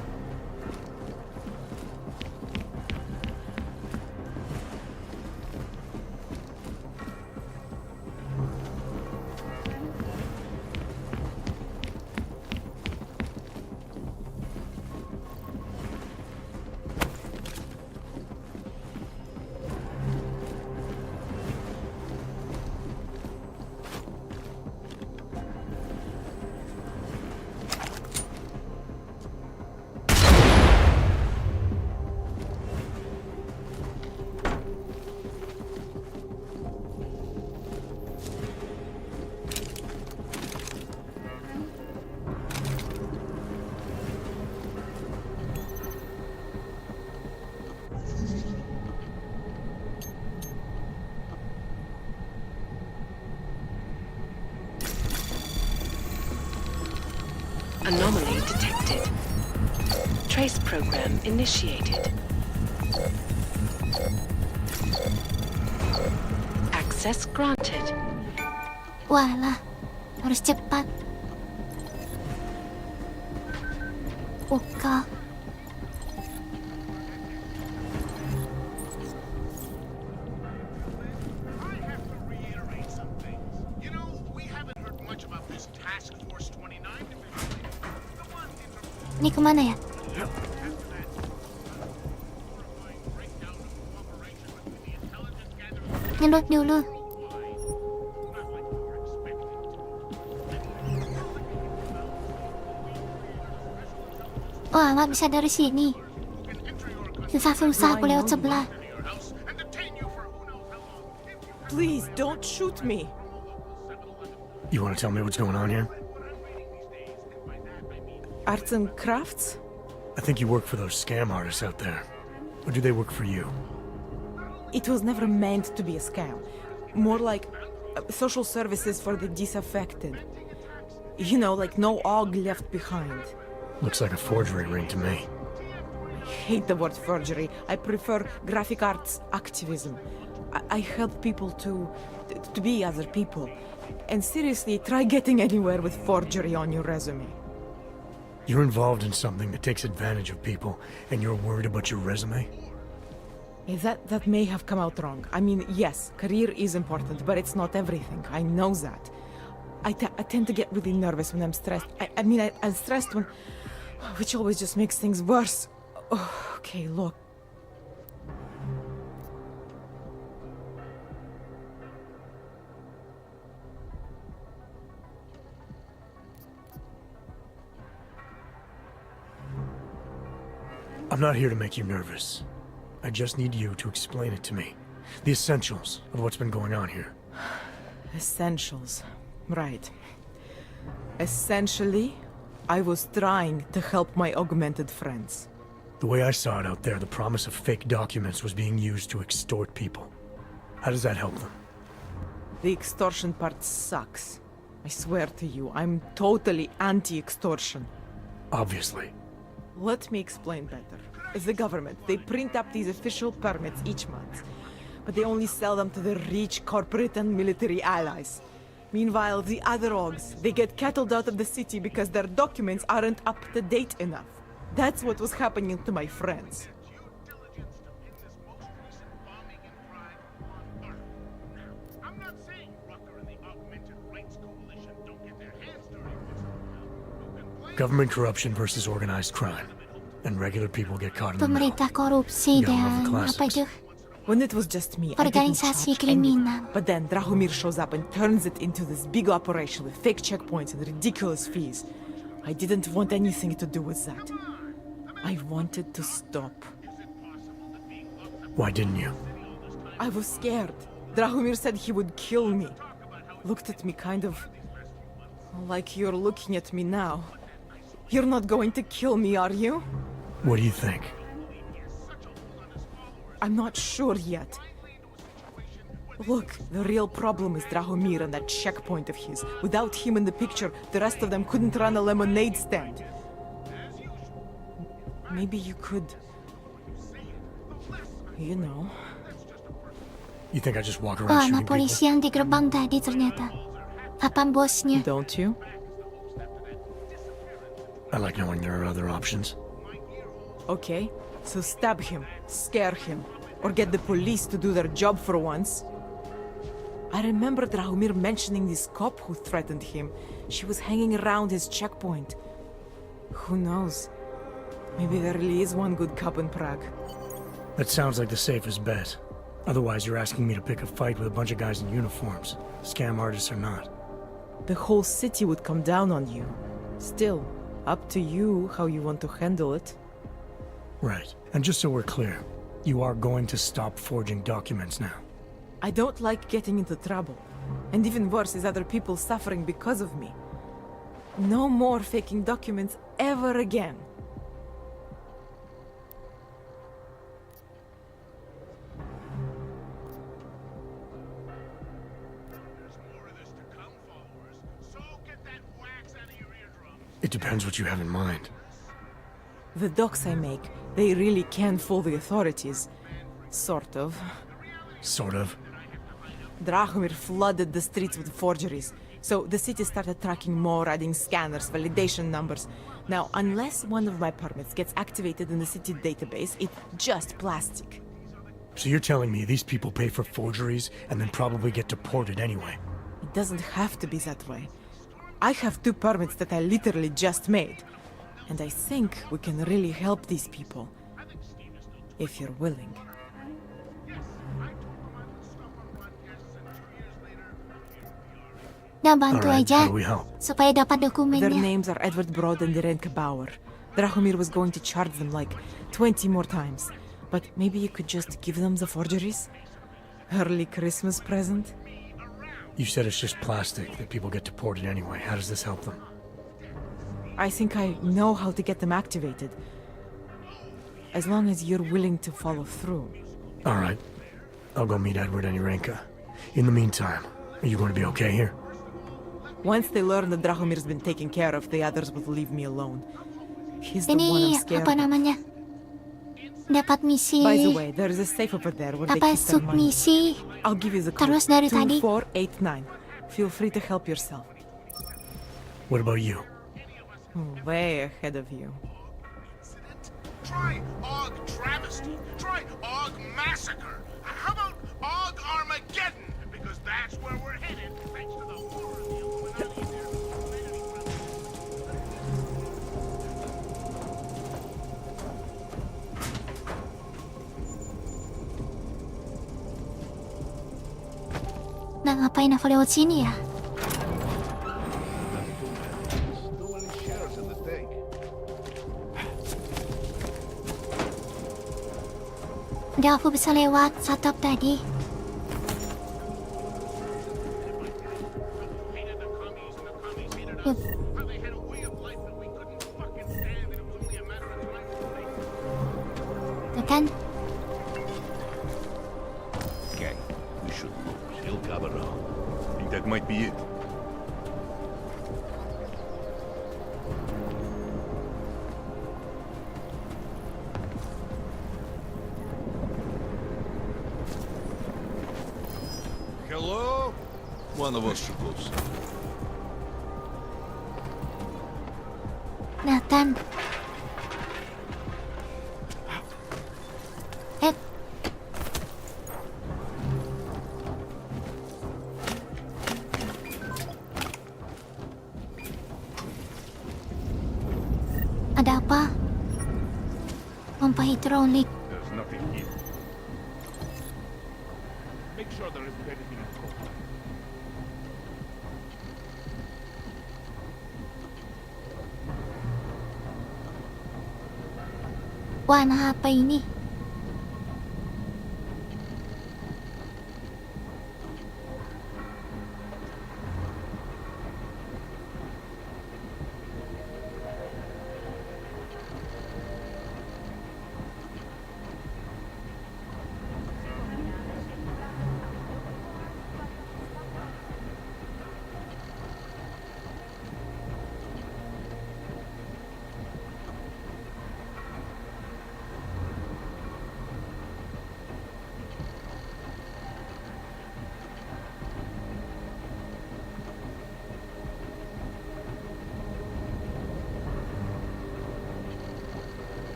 Anomaly detected. Trace program initiated. Access granted. Walah, harus cepat. Buka. Ini kemana ya? Nyedot dulu. Wah, nggak bisa dari sini. Susah-susah aku lewat sebelah. Please, don't shoot me. You want to tell me what's going on here? Arts and crafts? I think you work for those scam artists out there. Or do they work for you? It was never meant to be a scam. More like social services for the disaffected. You know, like no og left behind. Looks like a forgery ring to me. I hate the word forgery. I prefer graphic arts activism. I help people to be other people. And seriously, try getting anywhere with forgery on your resume. You're involved in something that takes advantage of people, and you're worried about your resume? That may have come out wrong. I mean, yes, career is important, but it's not everything. I know that. I tend to get really nervous when I'm stressed. I'm stressed when... which always just makes things worse. Oh, okay, look. I'm not here to make you nervous. I just need you to explain it to me. The essentials of what's been going on here. Essentials. Right. Essentially, I was trying to help my augmented friends. The way I saw it out there, the promise of fake documents was being used to extort people. How does that help them? The extortion part sucks. I swear to you, I'm totally anti-extortion. Obviously. Let me explain better. As the government, they print up these official permits each month, but they only sell them to the rich corporate and military allies. Meanwhile, the other orgs, they get cattled out of the city because their documents aren't up to date enough. That's what was happening to my friends. Government corruption versus organized crime. And regular people get caught in the middle. Pemerintah korupsi dan apa itu? When it was just me, I didn't Organisasi charge anyone. kriminal. But then Drahomir shows up and turns it into this big operation with fake checkpoints and ridiculous fees. I didn't want anything to do with that. I wanted to stop. Why didn't you? I was scared. Drahomir said he would kill me. Looked at me kind of like you're looking at me now. You're not going to kill me, are you? What do you think? I'm not sure yet. Look, the real problem is Drahomir and that checkpoint of his. Without him in the picture, the rest of them couldn't run a lemonade stand. Maybe you could... You know... You think I just walk Wah, around anak shooting people? polisi yang di gerbang tadi ternyata. Apa bosnya? Don't you? I like knowing there are other options. Okay, so stab him, scare him, or get the police to do their job for once. I remember Drahomir mentioning this cop who threatened him. She was hanging around his checkpoint. Who knows? Maybe there really is one good cop in Prague. That sounds like the safest bet. Otherwise, you're asking me to pick a fight with a bunch of guys in uniforms. Scam artists or not. The whole city would come down on you. Still, up to you how you want to handle it. Right. And just so we're clear, you are going to stop forging documents now. I don't like getting into trouble. And even worse is other people suffering because of me. No more faking documents ever again. It depends what you have in mind. The docs I make, they really can fool the authorities. Sort of. Sort of. Drahomir flooded the streets with forgeries, so the city started tracking more, adding scanners, validation numbers. Now, unless one of my permits gets activated in the city database, it's just plastic. So you're telling me these people pay for forgeries and then probably get deported anyway? It doesn't have to be that way. I have 2 permits that I literally just made. And I think we can really help these people. If you're willing. Nah, bantu Alright, aja how do we help? supaya dapat Their dokumennya. names are Edward Broad and Irenka Bauer. Drahomir was going to charge them like 20 more times. But maybe you could just give them the forgeries? Early Christmas present? You said it's just plastic, that people get deported anyway. How does this help them? I think I know how to get them activated. As long as you're willing to follow through. Alright. I'll go meet Edward and Irenka. In the meantime, are you going to be okay here? Once they learn that Drahomir's been taken care of, the others will leave me alone. He's the one I'm Ini scared apa of. namanya? Dapat misi. By the way, there is a safe over there where they Apa keep their money. submisi? I'll give you the code. Terus dari tadi? 2489. Feel free to help yourself. What about you? Way ahead of you. Try Og Travesty. Try Og Massacre. How about Og Armageddon? Because that's where we're headed, thanks to the horror of the Nah, ngapain aku lewat sini ya? Udah aku bisa lewat satop tadi. Yup. Tekan. Okay, we should look. She'll come around. Think that might be it. Hello? One of us should go. Nathan. Ada apa? Pompa hidrolik. There's nothing here. Make sure there isn't anything in the car. Wah, nah apa ini?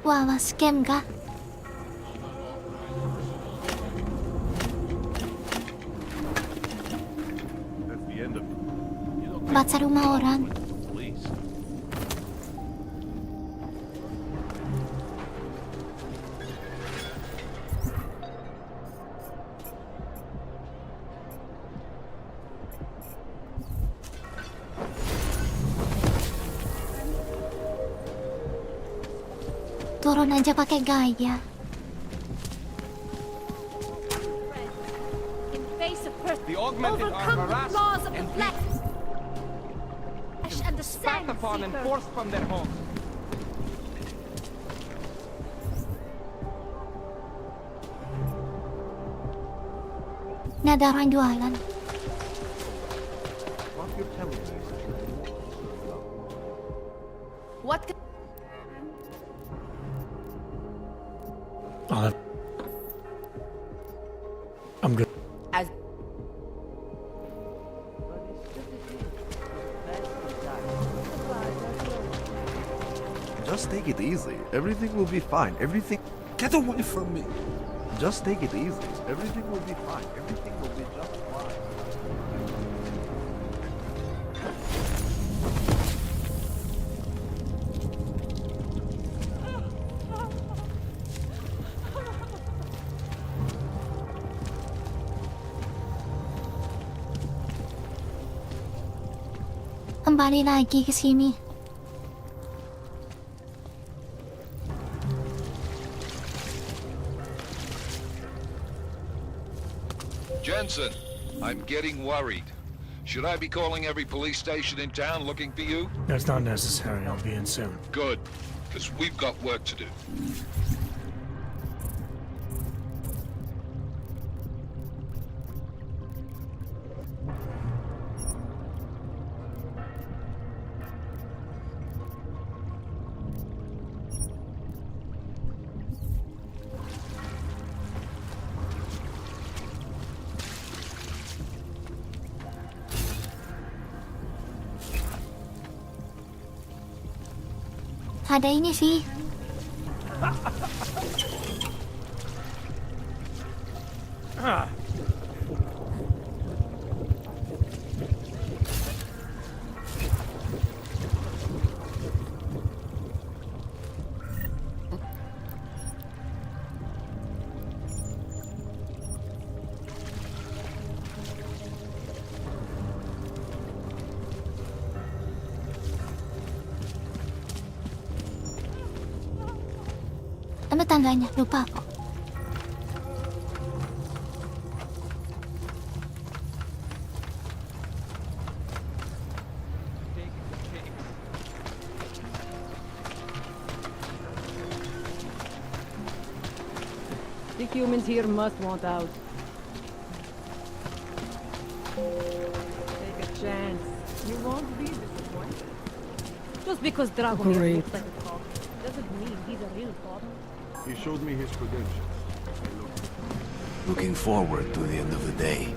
Wah, scam kah? That's the end of it. Baca rumah orang. Please. Turun aja pakai gaya. In face of person, The augmented are overcome the harassed laws of the and flesh and the spat sand upon and seeker. forced from their homes. Nggak ada orang jualan. What? I'm good. As Just take it easy. Everything will be fine. Everything. Get away from me! Just take it easy. Everything will be fine. Everything will be just fine. Kembali lagi ke sini. Jensen, I'm getting worried. Should I be calling every police station in town looking for you? That's not necessary. I'll be in soon. Good, because we've got work to do. Ada ini sih. Ano tangganya? Lupa ako. the humans here must want out. Take a chance. You won't be disappointed. Just because Dragomir looks like a cop doesn't mean he's a real cop. He showed me his credentials. Looking forward to the end of the day.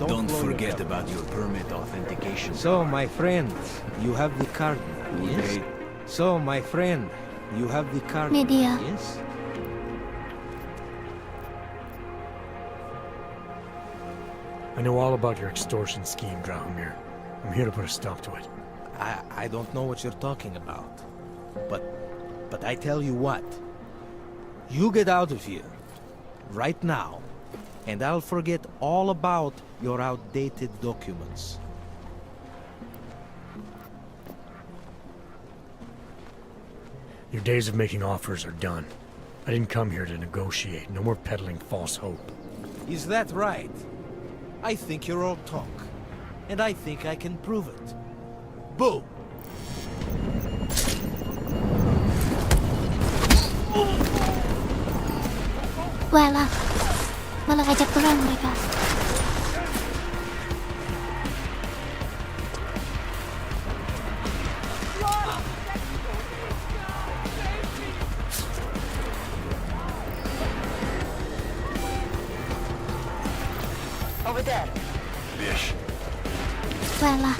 Don't forget about your permit authentication. So, my friend, you have the card now, yes? So, my friend, you have the card Media. now, yes? I know all about your extortion scheme, Drahomir. I'm here to put a stop to it. I don't know what you're talking about. But I tell you what. You get out of here. Right now. And I'll forget all about your outdated documents. Your days of making offers are done. I didn't come here to negotiate. No more peddling false hope. Is that right? I think you're all talk. And I think I can prove it. Boo! Walah, malah ngajak perang mereka. Over there. Bish. Walah.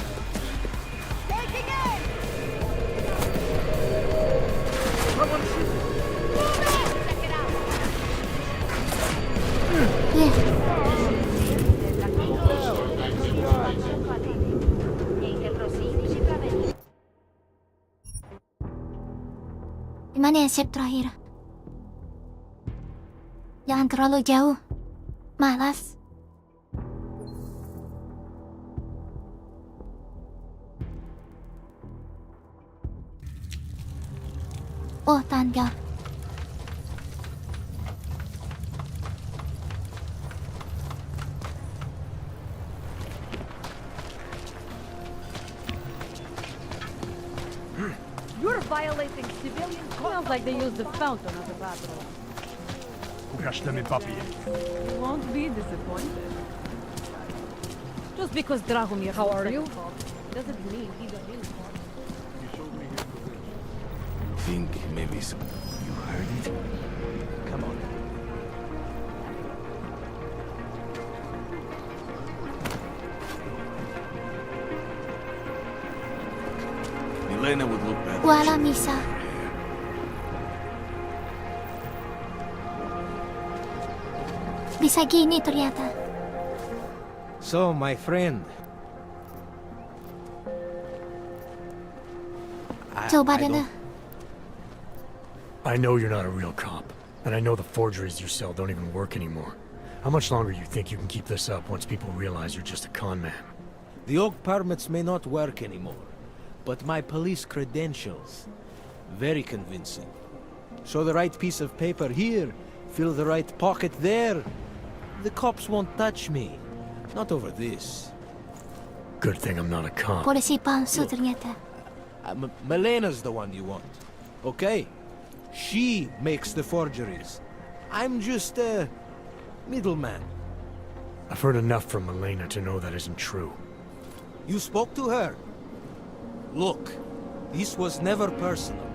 Gimana ya shape terakhir? Jangan terlalu jauh. Malas. Oh, tanggal. You're violating civilian. Sounds like they used the fountain as a bathroom. You won't be disappointed. Just because Drahomir. How are you? Doesn't mean he's a real cop. Think maybe some... You heard it? Come on. Milena would look better. Wala misa. Bisa gini ternyata. So, my friend. Coba deh na. I know you're not a real cop, and I know the forgeries you sell don't even work anymore. How much longer do you think you can keep this up once people realize you're just a con man? The old permits may not work anymore, but my police credentials, very convincing. Show the right piece of paper here, fill the right pocket there. The cops won't touch me. Not over this. Good thing I'm not a cop. Polisi palsu ternyata. Melena's the one you want. Okay? She makes the forgeries. I'm just a middleman. I've heard enough from Milena to know that isn't true. You spoke to her? Look, this was never personal.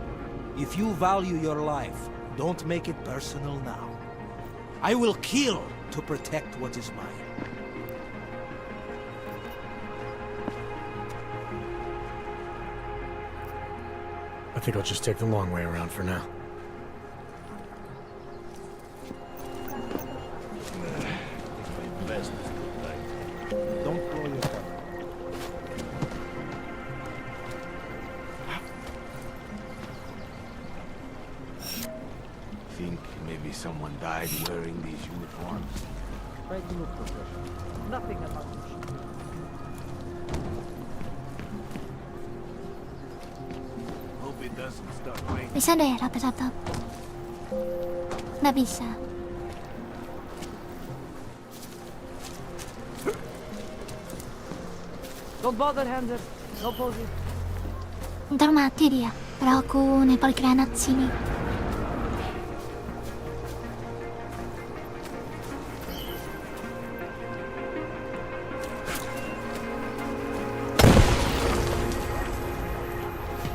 If you value your life, don't make it personal now. I will kill to protect what is mine. I think I'll just take the long way around for now. Don't blow your cover. Think maybe someone died wearing these uniforms. Try to look professional. Nothing about this. Hope it doesn't start raining. Bisa deh rapet-rapet. Nggak bisa. Don't bother, Hanser. No posing. Ntar mati dia. Kalau aku nempel granat sini.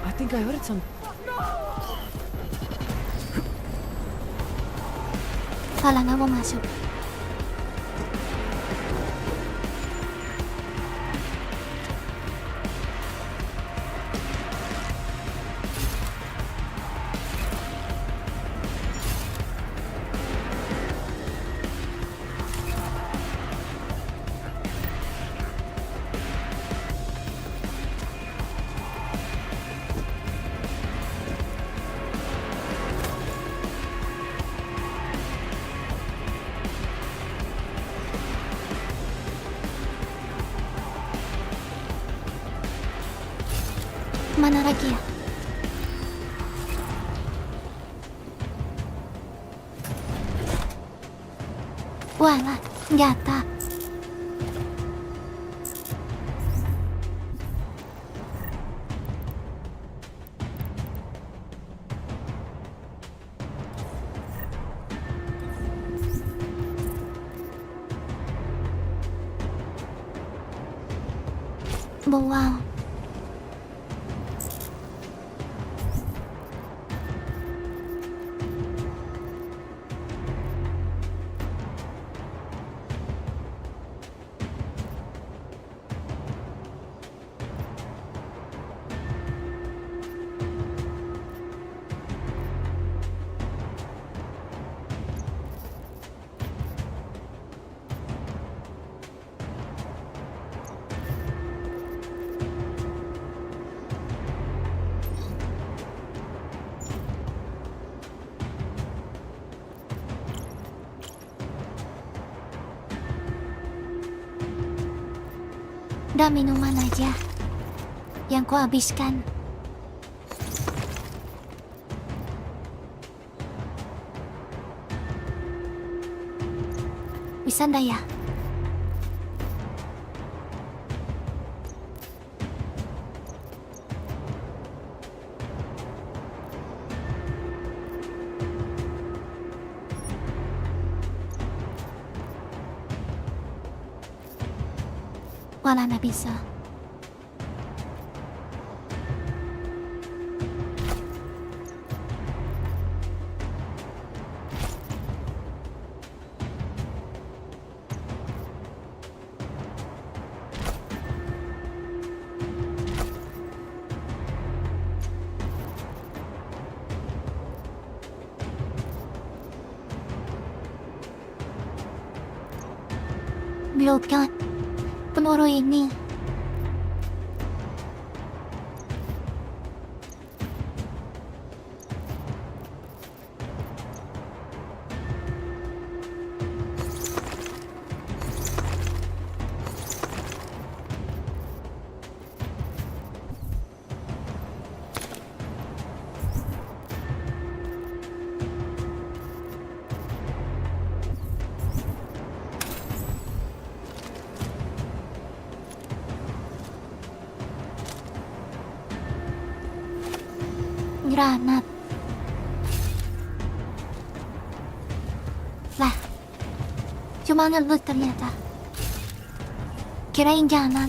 I think I heard some. Salah, nggak mau masuk. Mana lagi ya? Wala, gata. Wow. Udah minuman aja yang ku habiskan. Bisa ndak ya? Wala na bisa. Blokat. Penoro ini. Granat. Lah, cuma ngelut ternyata. Kirain jalan.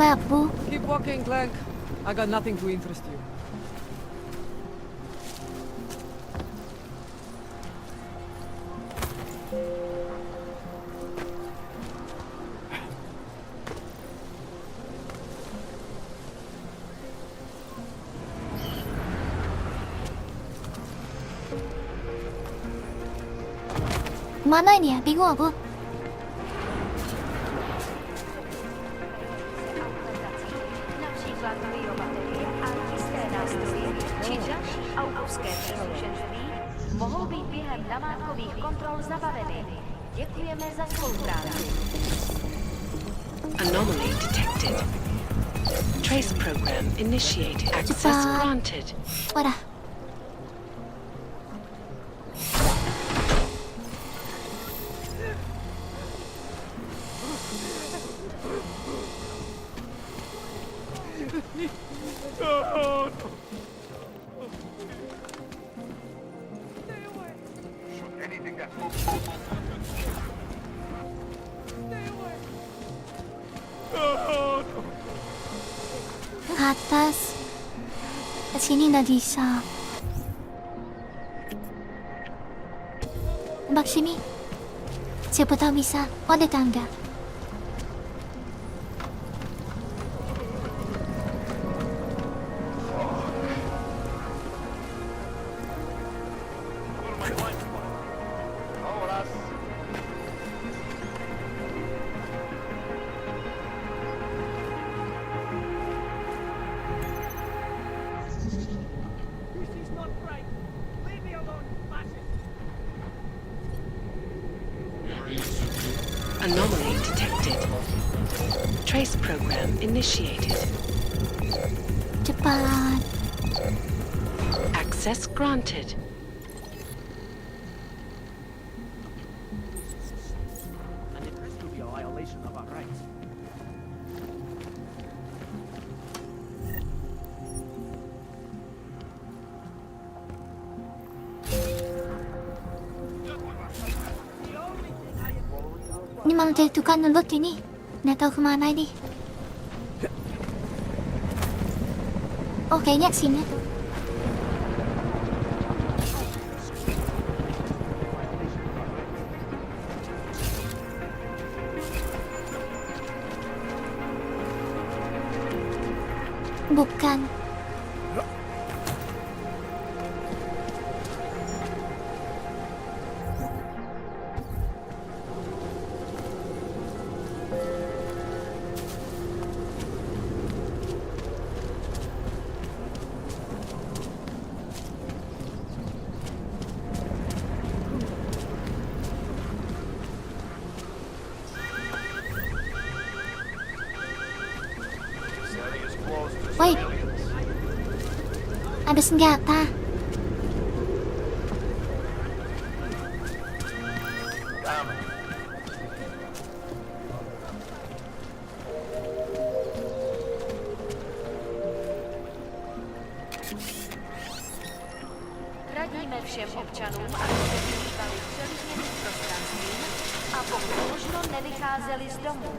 Maaf, Bu. Keep walking, Clank. I got nothing to interest you. Mana ini ya? Bingung aku. Mohou být během namátkových kontrol zabaveny. Děkujeme za spolupráci. Anomaly detected. Trace program initiated. Access granted. Wadah. Ke atas. Ke sini nggak bisa. Tembak sini. Siapa tahu bisa. Oh, ada tangga. Anomaly detected. Trace program initiated. Cepat. Access granted. And it has to be a violation of our rights. Ini malah jadi tukang ngelut ini. Nggak tahu kemana ini. Oh, kayaknya sini tuh. Bukan. Wait. Ada senjata. všem občanům, aby se vyhýbali přelidněným prostranstvím a pokud možno nevycházeli z domů.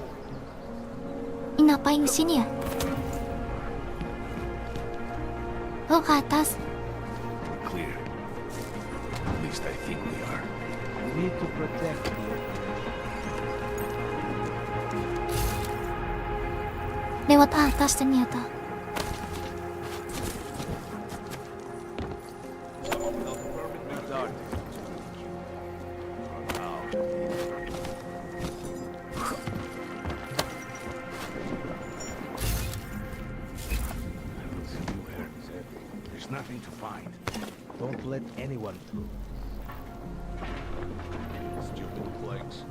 Ngapain sini ya? Oh, ke atas. Clear. At least I think we are. We need to protect you. Lewat atas ternyata. There's nothing to find. Don't let anyone through. Stupid plagues.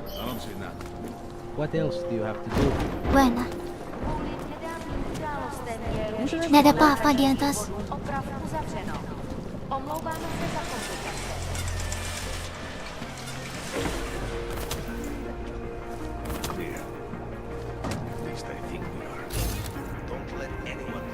I don't see nothing. What else do you have to do? Bueno. Nggak ada apa-apa di atas. Oprav uzavřeno. Omlouváme se za komplikace. Clear. At least I think we are. Don't let anyone.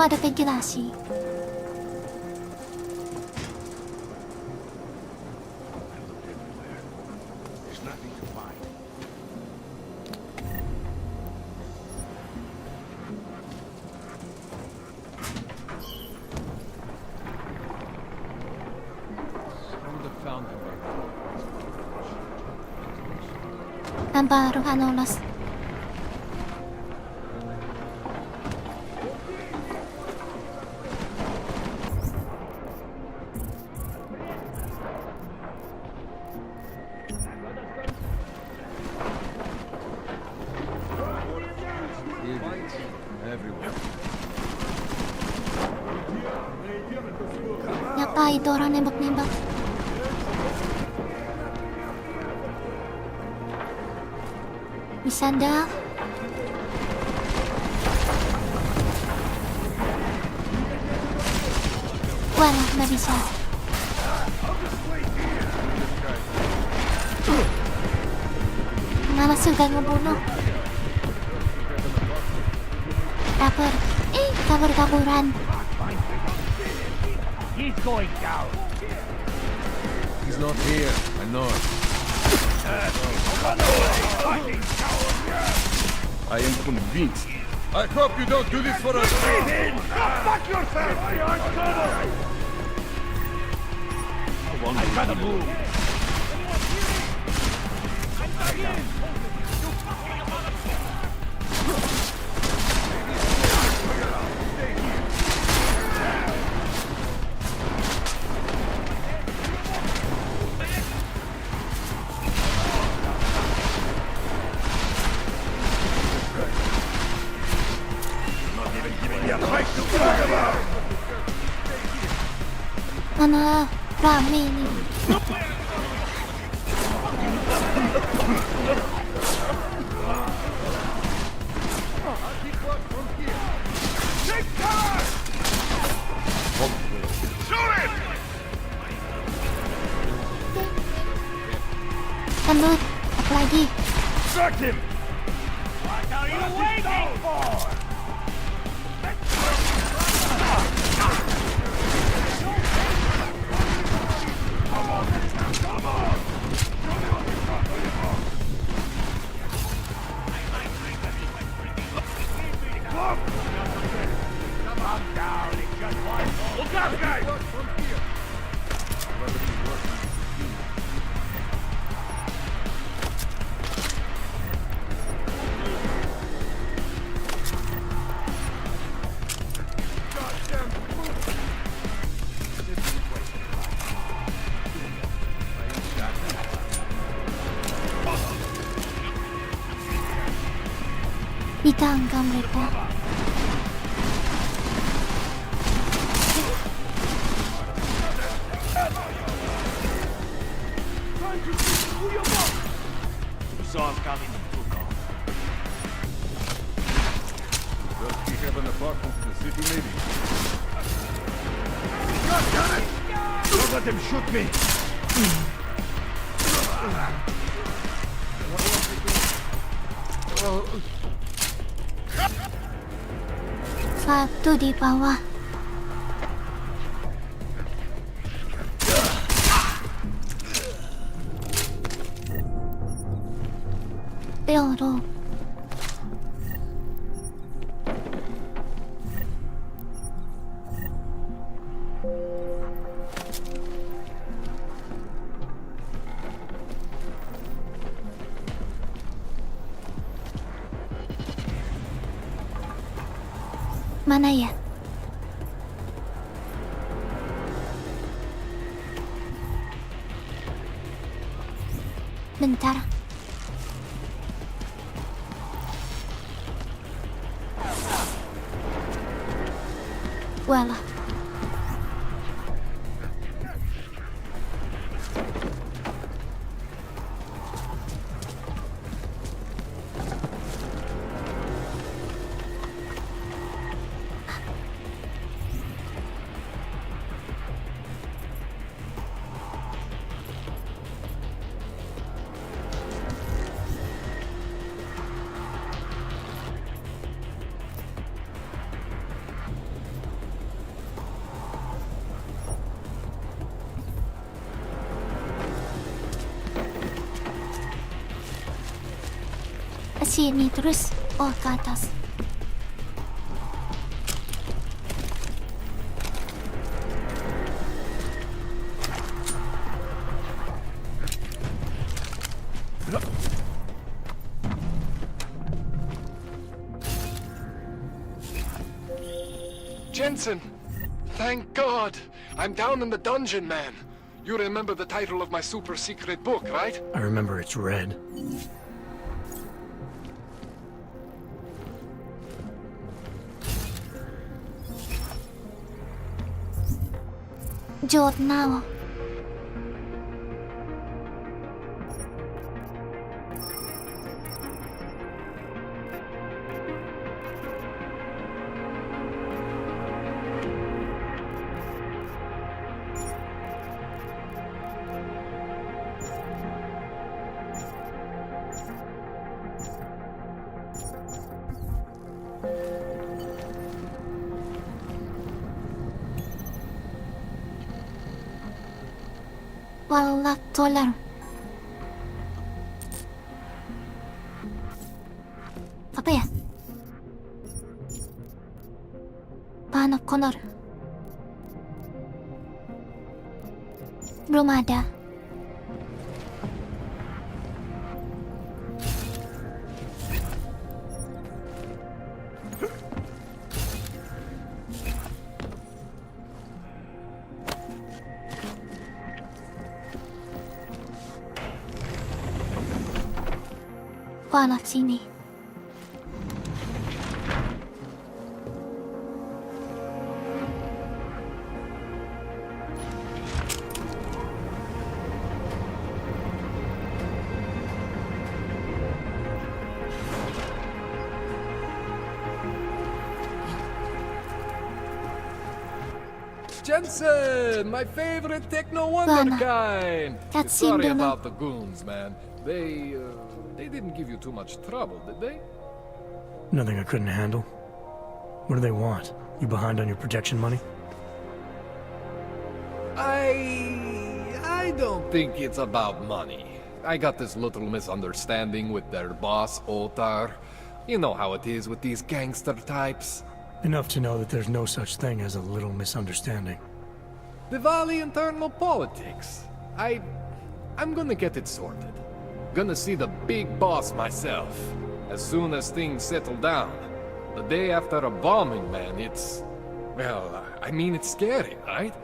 Ada ventilasi. There's nothing to find. I would have found him by now. Ang baru Anolas. Everywhere. Nyapa itu orang nembak-nembak. Bisa dah. Walah, nggak bisa. Malah suka ngebunuh. Kabur. Kabur-kaburan. He's going down. He's not here. I know it. I am convinced. I hope you don't do this for us. Fuck yourself! I gotta move. Mana rame ini. Kandut, apa lagi? What are you waiting for? Look out, guys! Ditangkap mereka. Saw us coming and took off. City Navy. God damn it! Don't let them shoot me! Satu di bawah. Peluru. Mana ya? Bentar. Walah. Sini terus. Oh, ke atas. Jensen! Thank God! I'm down in the dungeon, man. You remember the title of my super secret book, right? I remember it's red. Journal. $1 apa ya? Paano Connor? Belum ada. Panas sini. Jensen, my favorite techno wonderkind. Sorry about the goons, man. They didn't give you too much trouble, did they? Nothing I couldn't handle. What do they want? You behind on your protection money? I don't think it's about money. I got this little misunderstanding with their boss, Otar. You know how it is with these gangster types. Enough to know that there's no such thing as a little misunderstanding. Diwali internal politics. I'm gonna get it sorted. Gonna see the big boss myself. As soon as things settle down. The day after a bombing, man, it's... Well, I mean, it's scary, right?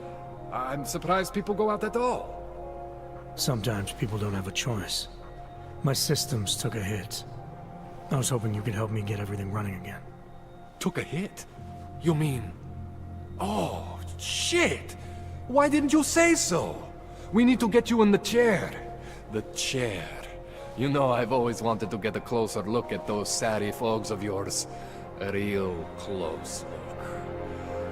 I'm surprised people go out at all. Sometimes people don't have a choice. My systems took a hit. I was hoping you could help me get everything running again. Took a hit? You mean... Oh, shit! Why didn't you say so? We need to get you in the chair. The chair. You know, I've always wanted to get a closer look at those serif fogs of yours. A real close look.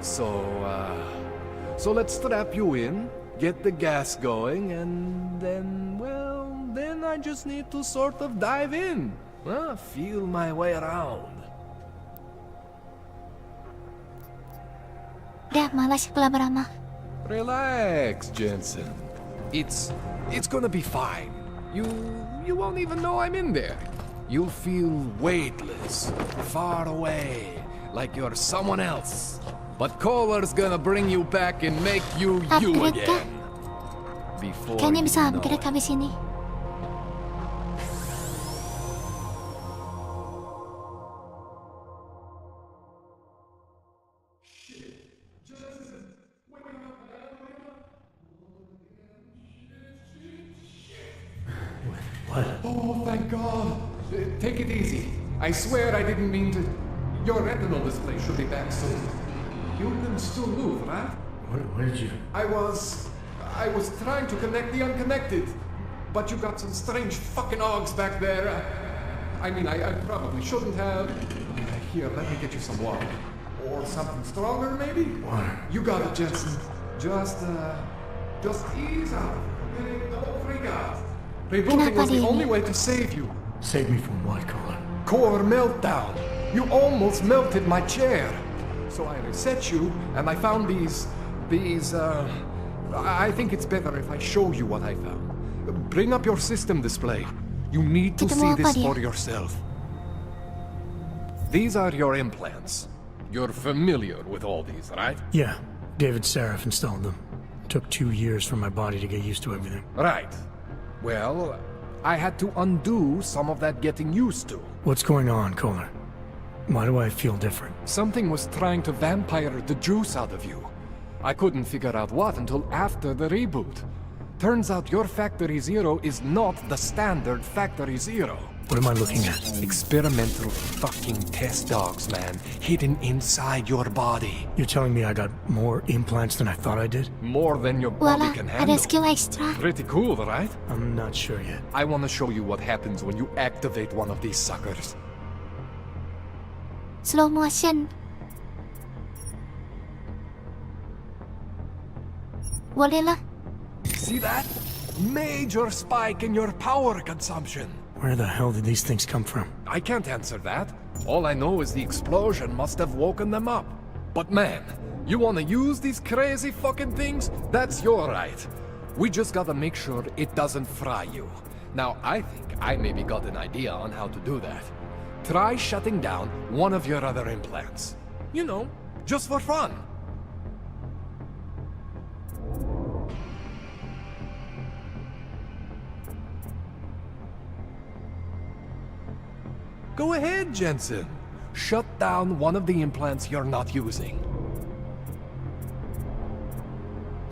So let's strap you in, get the gas going, and then, well, then I just need to sort of dive in. Feel my way around. Udah, malas lama-lama. Relax, Jensen. It's gonna be fine. You won't even know I'm in there. You'll feel weightless, far away, like you're someone else. But Kohler's gonna bring you back and make you you Upgrade kah? again. Before Kayaknya you bisa know upgrade it. habis ini. Oh, thank God. Take it easy. I swear I didn't mean to. Your retinal display should be back soon. You can still move, right? What did you... I was trying to connect the unconnected, but you got some strange fucking ogs back there. I mean, I probably shouldn't have. Here, let me get you some water. Or something stronger, maybe? Water. You got it, Jensen. Just ease out. Don't freak out. Rebooting was the only way to save you. Save me from what, Kohler? Core meltdown. You almost melted my chair. So I reset you, and I found these, I think it's better if I show you what I found. Bring up your system display. You need to see this for yourself. These are your implants. You're familiar with all these, right? Yeah. David Seraph installed them. Took 2 years for my body to get used to everything. Right. Well, I had to undo some of that getting used to. What's going on, Kohler? Why do I feel different? Something was trying to vampire the juice out of you. I couldn't figure out what until after the reboot. Turns out your Factory Zero is not the standard Factory Zero. What am I looking at? Experimental fucking test dogs, man. Hidden inside your body. You're telling me I got more implants than I thought I did? More than your body can handle. Ada skill extra. Pretty cool, right? I'm not sure yet. I want to show you what happens when you activate one of these suckers. Slow motion. Boleh lah. See that? Major spike in your power consumption. Where the hell did these things come from? I can't answer that. All I know is the explosion must have woken them up. But man, you wanna use these crazy fucking things? That's your right. We just gotta make sure it doesn't fry you. Now, I think I maybe got an idea on how to do that. Try shutting down one of your other implants. You know, just for fun. Go ahead, Jensen. Shut down one of the implants you're not using.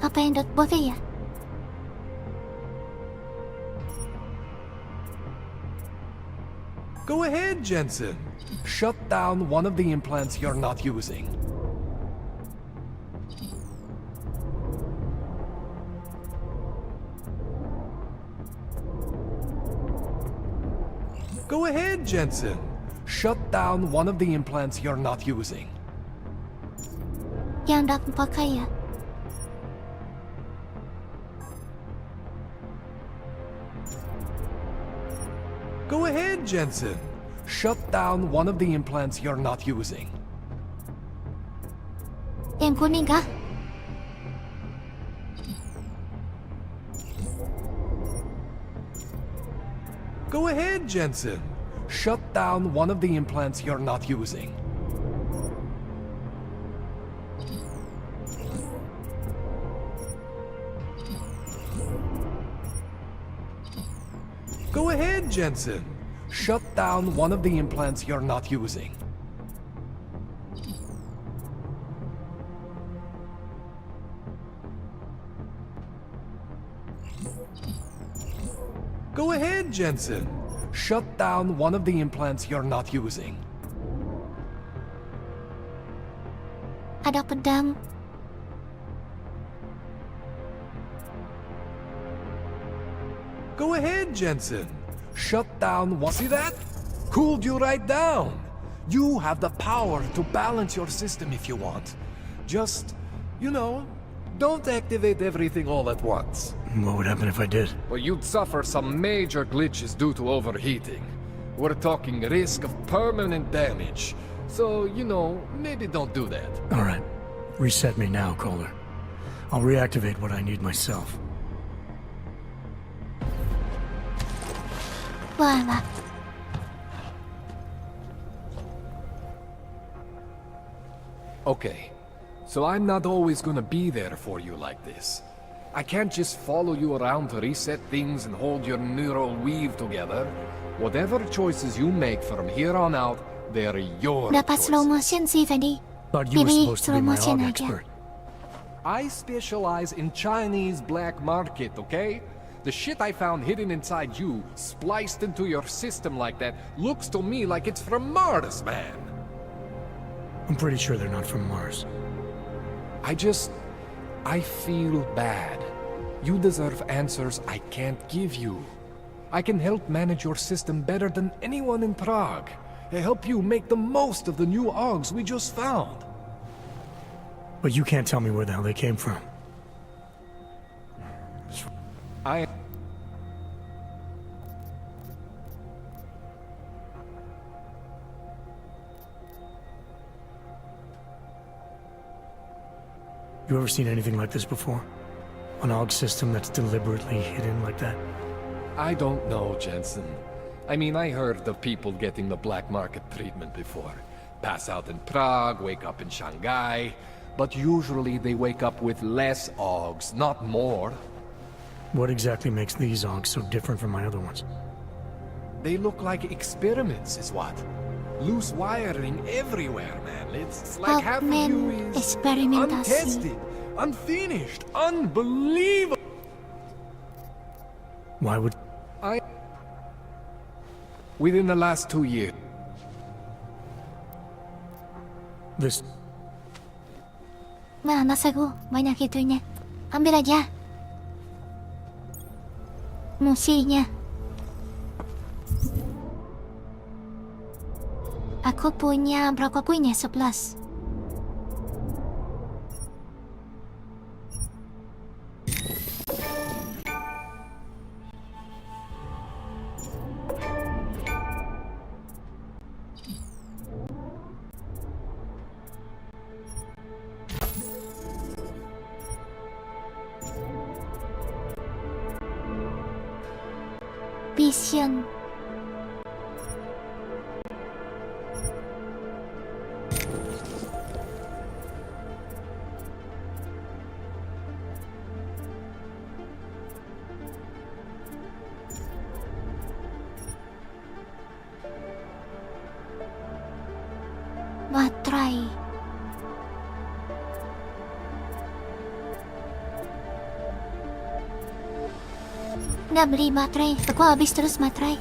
Apa yang dot boleh ya? Go ahead, Jensen. Shut down one of the implants you're not using. Go ahead, Jensen. Shut down one of the implants you're not using. Yang dak pakai ya? Go ahead, Jensen. Shut down one of the implants you're not using. Yang kuning kah? Go ahead, Jensen. Shut down one of the implants you're not using. Go ahead, Jensen. Shut down one of the implants you're not using. Go ahead, Jensen. Shut down one of the implants you're not using. Ada pedang. Go ahead, Jensen. Shut down one. See that? Cooled you right down. You have the power to balance your system if you want. Just, you know, don't activate everything all at once. What would happen if I did? Well, you'd suffer some major glitches due to overheating. We're talking risk of permanent damage. So, you know, maybe don't do that. All right. Reset me now, Kohler. I'll reactivate what I need myself. Wala. Okay, so I'm not always gonna be there for you like this. I can't just follow you around to reset things and hold your neural weave together. Whatever choices you make from here on out, they're your Dapat choices. slow motion sih tadi. Thought you were Maybe supposed to slow be my motion hog aja. expert. I specialize in Chinese black market, okay? The shit I found hidden inside you, spliced into your system like that, looks to me like it's from Mars, man. I'm pretty sure they're not from Mars. I feel bad. You deserve answers I can't give you. I can help manage your system better than anyone in Prague. I help you make the most of the new Augs we just found. But you can't tell me where the hell they came from. You ever seen anything like this before? An AUG system that's deliberately hidden like that? I don't know, Jensen. I mean, I heard of people getting the black market treatment before. Pass out in Prague, wake up in Shanghai. But usually they wake up with less AUGs, not more. What exactly makes these AUGs so different from my other ones? They look like experiments, is what? Loose wiring everywhere, man. It's like half of you is untested, unfinished, unbelievable. Why would... Within the last 2 years. This... Mana sagu, banyak itunya. Ambil aja. Musinya. Aku punya berapa poin ya? 11. Vision. Baterai. Udah beli baterai, aku habis terus baterai.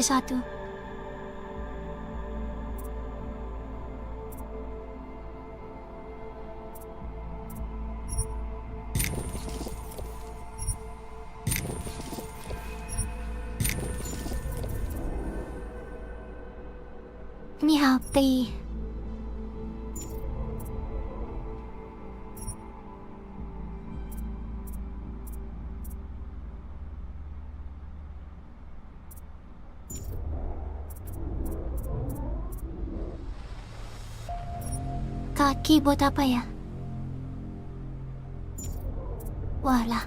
Satu. Ini healthy. Kaki buat apa ya? Walah.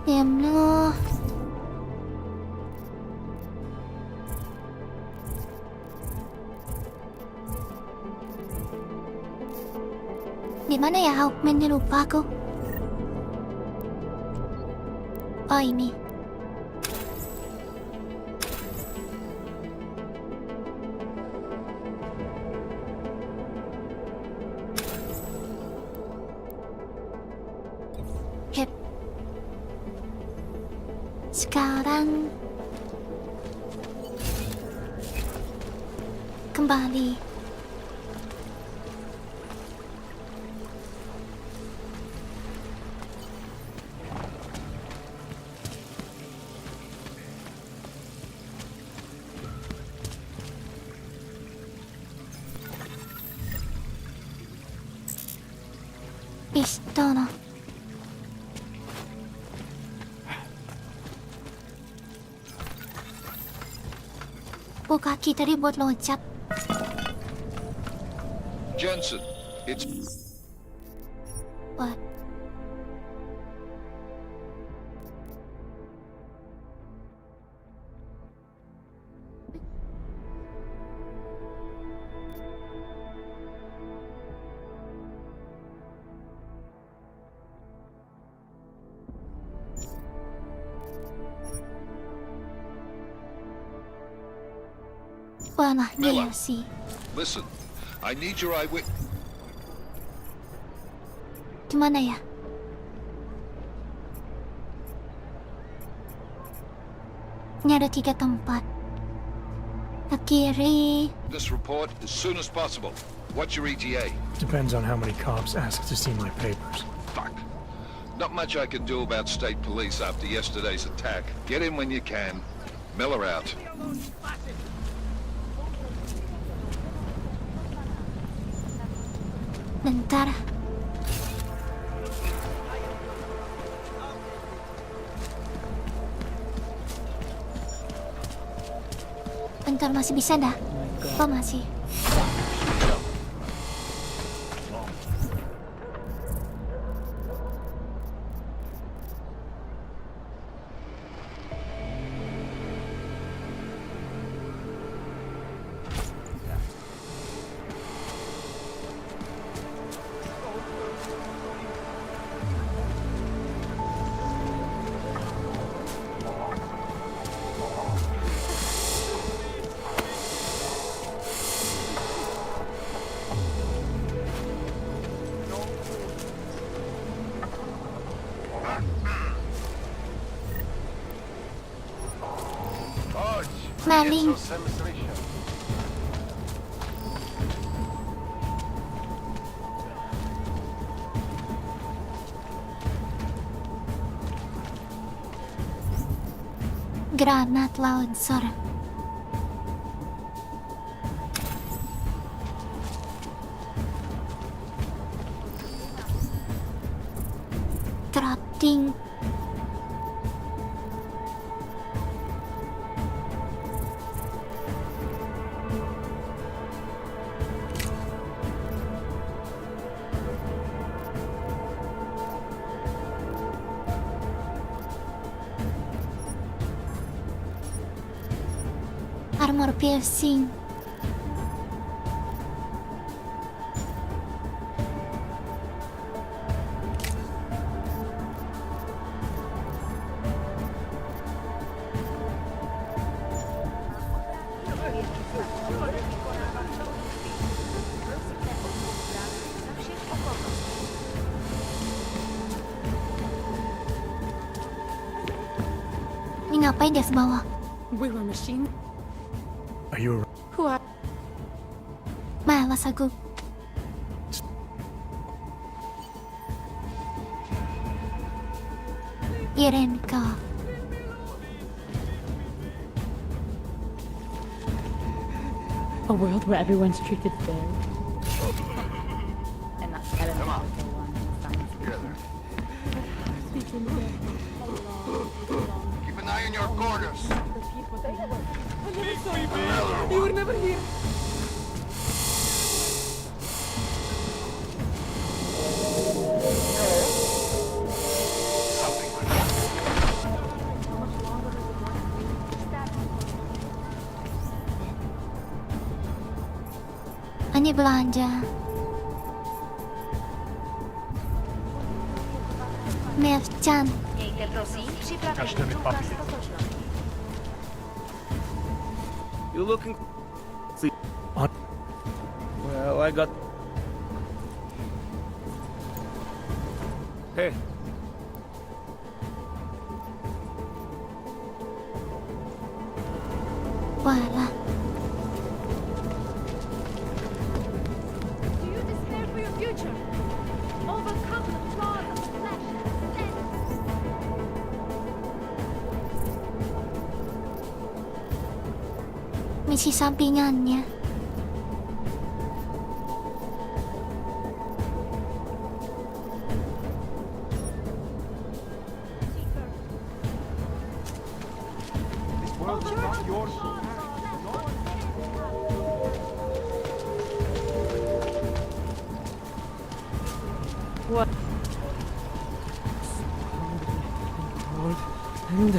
Diam lu. Di mana ya Hawkman-nya, lupa aku. Oh, ini. Hip. Sekarang kembali. Pistola. Buka kaki tadi buat loncat. Jensen, it's... What? Wala, ngayon si. Listen, I need your eyewitness. Gimana ya? Ini ada 3 tempat. Ke kiri. This report as soon as possible. What's your ETA? Depends on how many cops ask to see my papers. Fuck. Not much I can do about state police after yesterday's attack. Get in when you can. Miller out. Bentar. Bentar, masih bisa dah? Oh, masih. Maling. Granat launcher. Trotting. Armor piercing. Ini ngapain dia sebawah? We're a machine. Are you Who are... Malas aku. Irenka. A world where everyone's treated fair. And that's better than one. Keep an eye on your corners. You were never here. Ini belanja. Merchant. You looking? See. Well, I got. Hey, Wala. Do you despair for your future? Overcome the flaws of flesh and sin. May sisampingan niya. What? And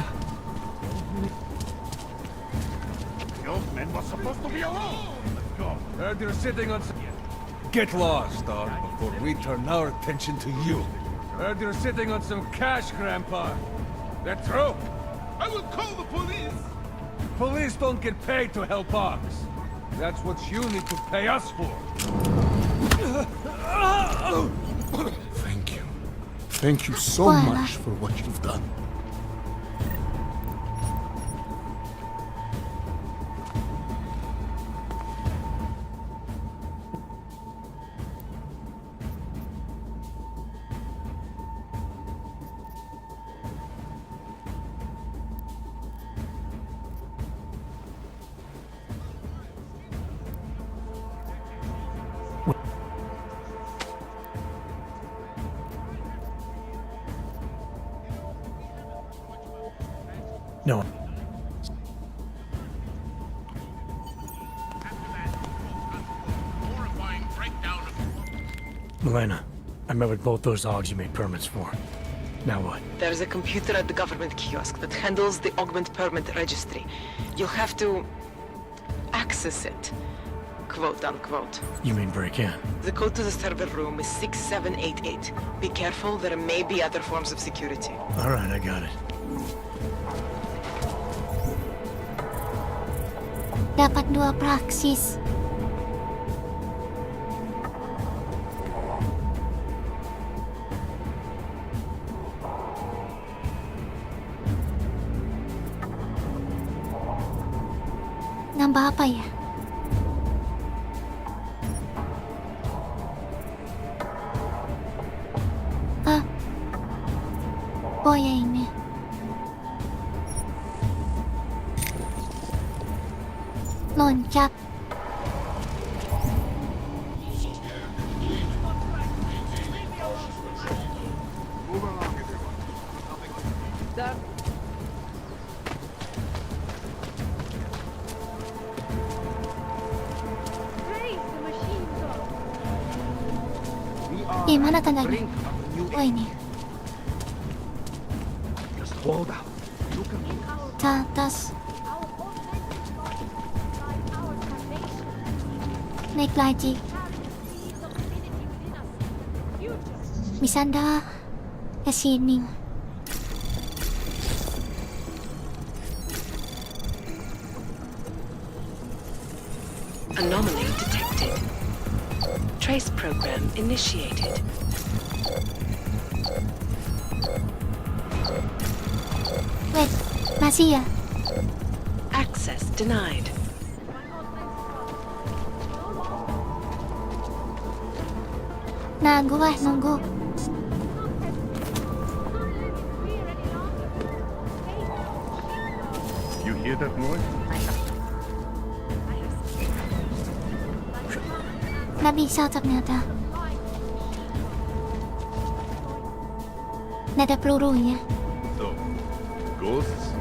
The old man was supposed to be alone. Let's go. Heard you're sitting on some... Get lost, dog, before we turn our attention to you. Heard you're sitting on some cash, Grandpa. That true? I will call the police. Police don't get paid to help us. That's what you need to pay us for. Thank you. Thank you so much for what you've done. No. Milena, I met with both those Augs you made permits for. Now what? there's a computer at the government kiosk that handles the augment permit registry. You'll have to access it, quote unquote. You mean break in? The code to the server room is 6788. Be careful, there may be other forms of security. All right, I got it. Dapat 2 praksis. Nambah apa ya? Ah. Oh ya ini. Loncat. Gimana tandanya? Oh ini. Just hold out. Look at me. Ke atas. Naik lagi. Bisa dah ke sini. Anomaly detected. Trace program initiated. Wait, masih ya? Access denied. Nunggu. You hear that noise? Nggak bisa ternyata. Nggak ada pelurunya. So, ghosts?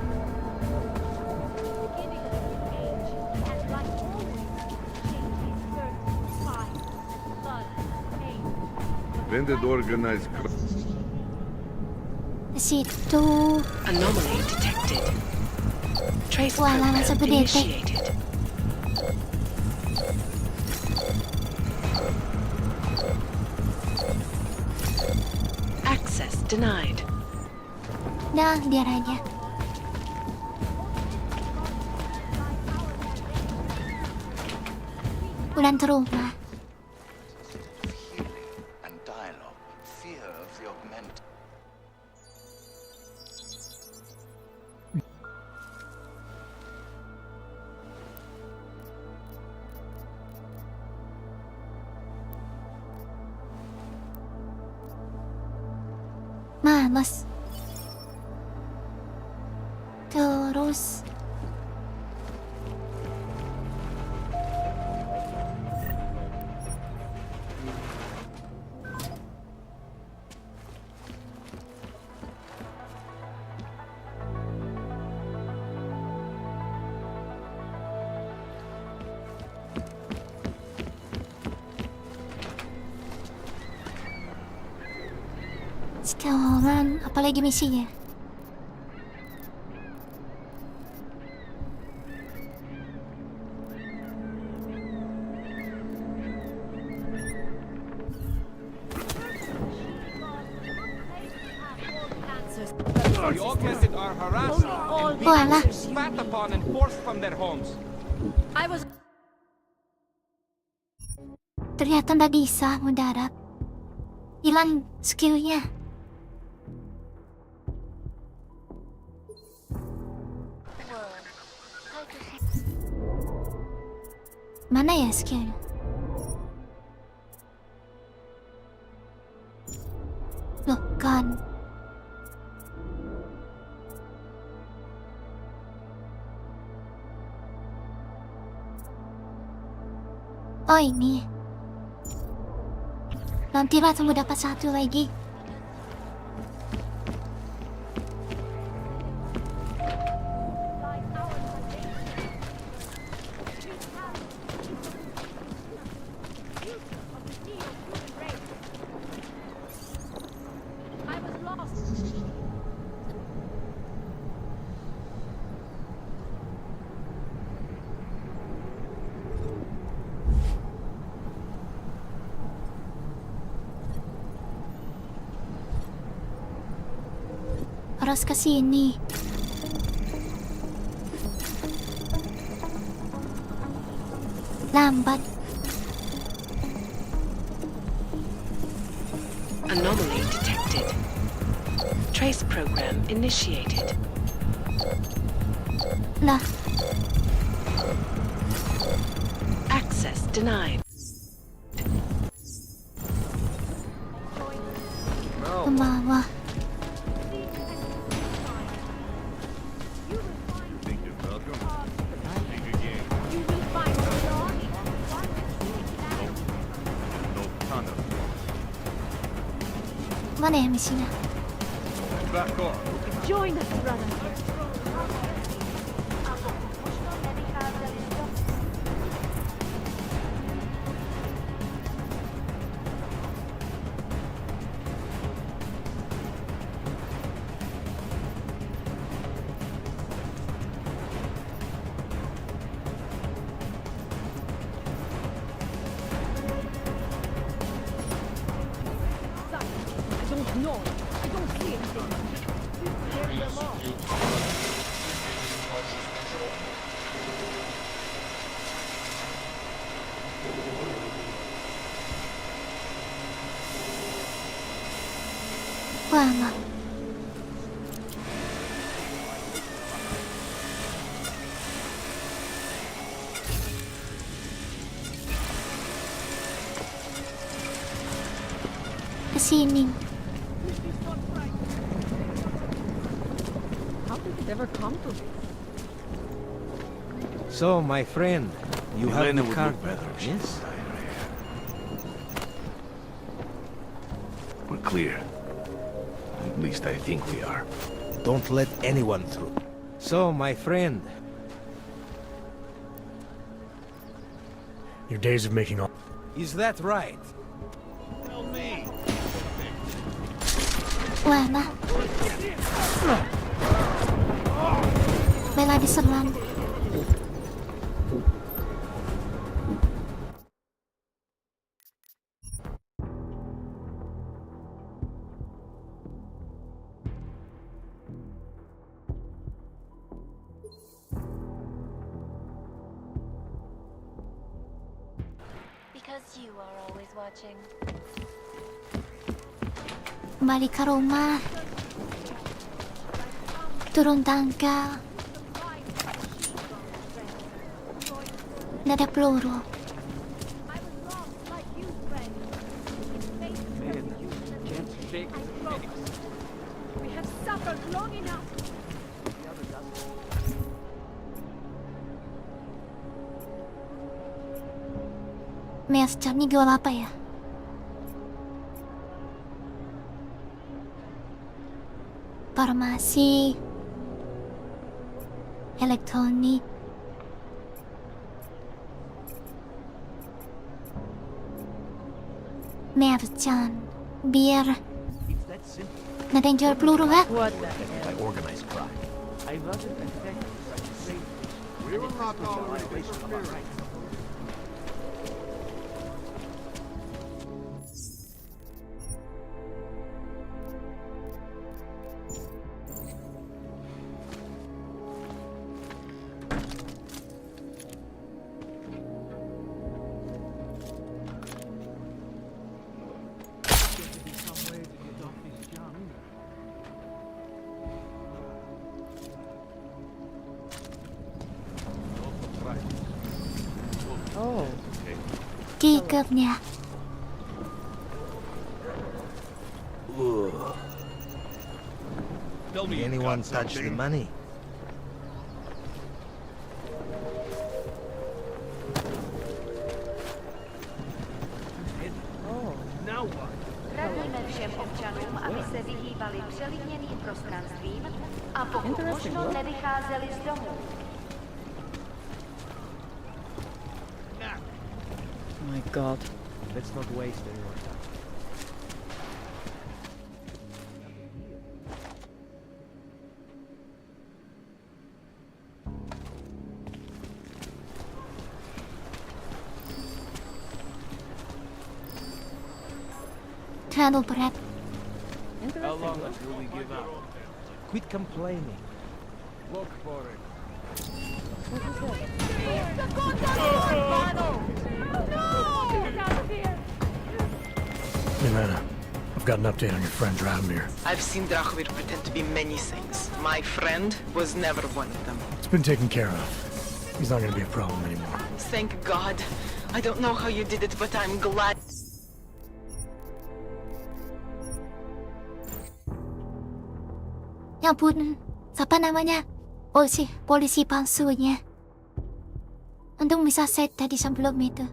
When did organized crime? Situ. Anomaly detected. Trace Wala program sa pedete. initiated. Access denied. Dah, biar aja. Ulan terumah. And dialogue, fear of the augment. males. Terus sekarang apalagi misinya? The augmented are harassed and Walah. beaten, spat upon, and forced from their homes. I was Ternyata nggak bisa mendarat. Hilang skillnya. Mana ya skillnya? Loh kan. Oh ini. Nantilah tunggu dapat satu lagi. Harus ke sini. Lambat. Anomaly detected. Trace program initiated. Lah. Access denied. Ke bawah. Mana ya misinya? Back off. join us, brother. No, I don't see anything. Carry them off. Wala. Kasini. How did it ever come to this? So, my friend, you have Elena the would car, look better if she yes? was We're clear. At least I think we are. Don't let anyone through. So, my friend, Your days of making all... is that right? Tell me. Wala. Bella diserang. Because you are always watching. Kembali ke rumah. Turun tangga. Nggak ada peluru. desert long enough. Mes jam ni jual apa ya? Farmasi, elektronik, merchant, bir. Ada yang jual peluru ha? What the hell? By organized crime. I wasn't expecting such a strange. We will not tolerate interference. Oh. Kikapnya. Anyone touch the money? Now what? Radíme všem občanům, aby se vyhýbali přelidněným prostranstvím a pokud možno nevycházeli z domů. Oh my god. Let's not waste any more time. Terlalu berat. How long until we give up? Quit complaining. Look for it. Joanna, I've got an update on your friend Drahomir. I've seen Drahomir pretend to be many things. My friend was never one of them. It's been taken care of. He's not gonna be a problem anymore. Thank God. I don't know how you did it, but I'm glad. Ya ampun, siapa namanya? Oh si polisi palsunya. Untung bisa set tadi sebelum itu.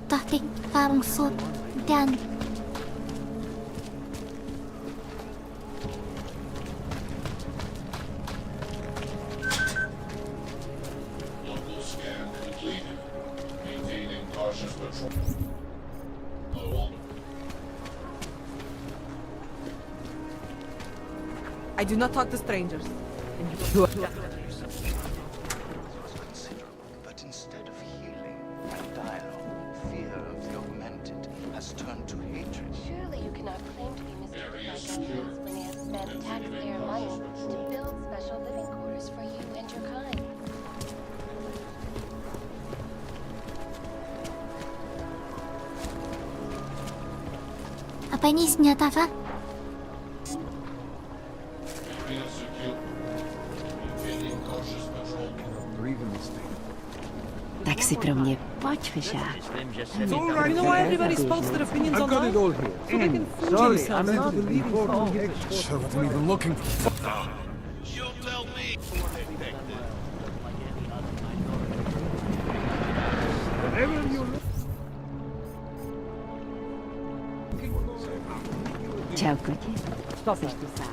Taktik langsung dan I do not talk to strangers. And you But instead of healing and dialogue, fear of the augmented has turned to hatred. Surely you cannot claim to be Mr. Government when he has spent taxpayer money to build special living quarters for you and your kind. apa ini senjata kah? Tak si pro mě pojď, Fisher. You know why everybody's posted opinions I've got it all online? here. So they can fool Sorry, themselves. I'm not believing I wasn't even looking for. You tell me. Čau, kotě. Jsi tu sám.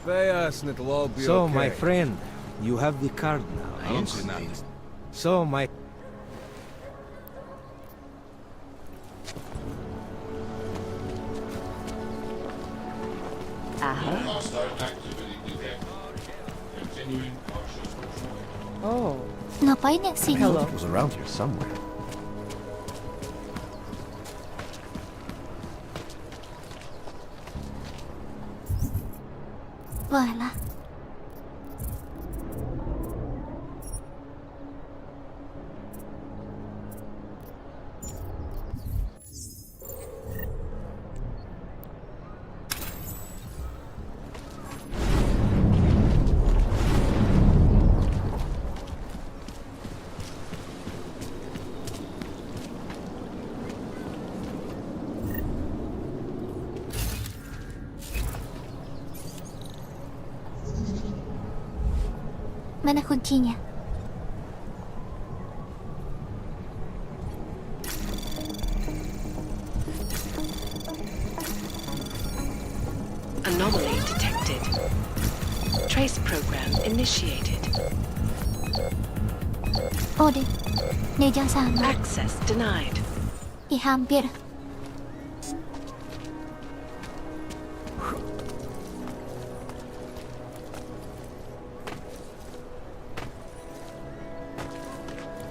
Fast and it'll all be So, okay. my friend, you have the card now. I don't see nothing. So, my... Ahoj. Oh. Ngapain yang sini? It was around here somewhere. Walah. Mana kuncinya? Anomaly detected. Trace program initiated. Oh deh, Nejang sama. Access denied. Hampir.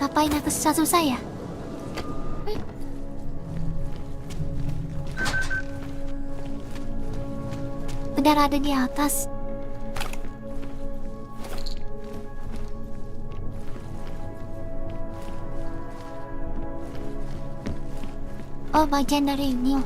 Ngapain aku susah-susah ya? Benar ada di atas. Oh, bagian dari ini.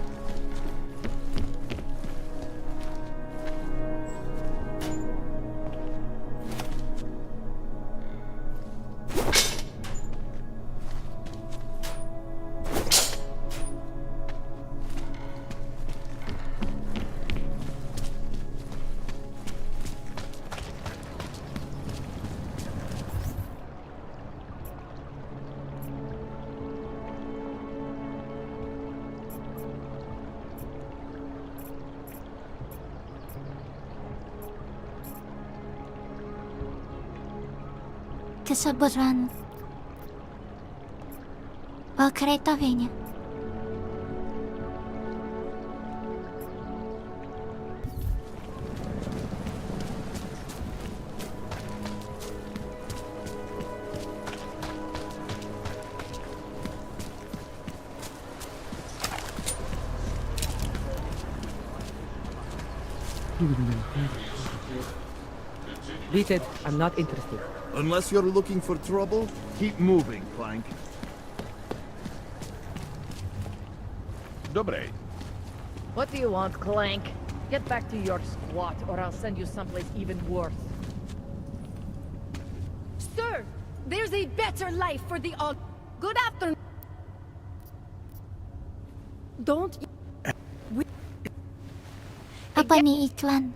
Kesabaran. Oh, kereta kayaknya. Beat it. I'm not interested. Unless you're looking for trouble, keep moving, Clank. Dobre. What do you want, Clank? Get back to your squat, or I'll send you someplace even worse. Sir, there's a better life for the all. Good afternoon. Don't. Apa nih iklan?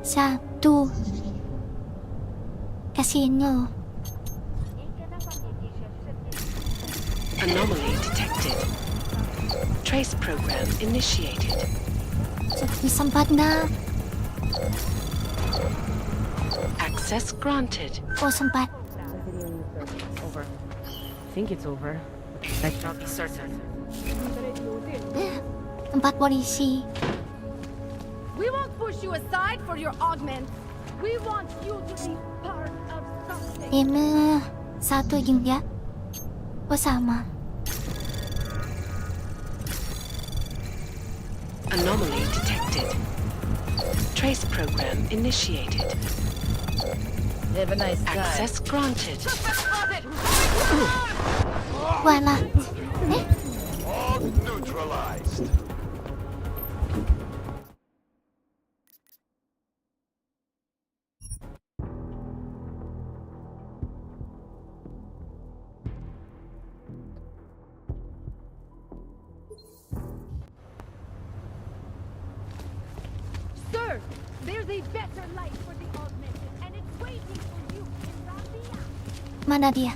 Satu. Casino. Anomaly detected. Trace program initiated. Sempat na. Access granted. Oh, sempat. Over. I think it's over. I can't be certain. Tempat polisi. We won't push you aside for your augment. We want you to be part of something. Satu juga. Oh, sama. Anomaly detected. Trace program initiated. Have a nice time. Access granted. Wala. All neutralized. Sir, there's a better life for the augmented, and it's waiting for you in Rambia. Mana dia?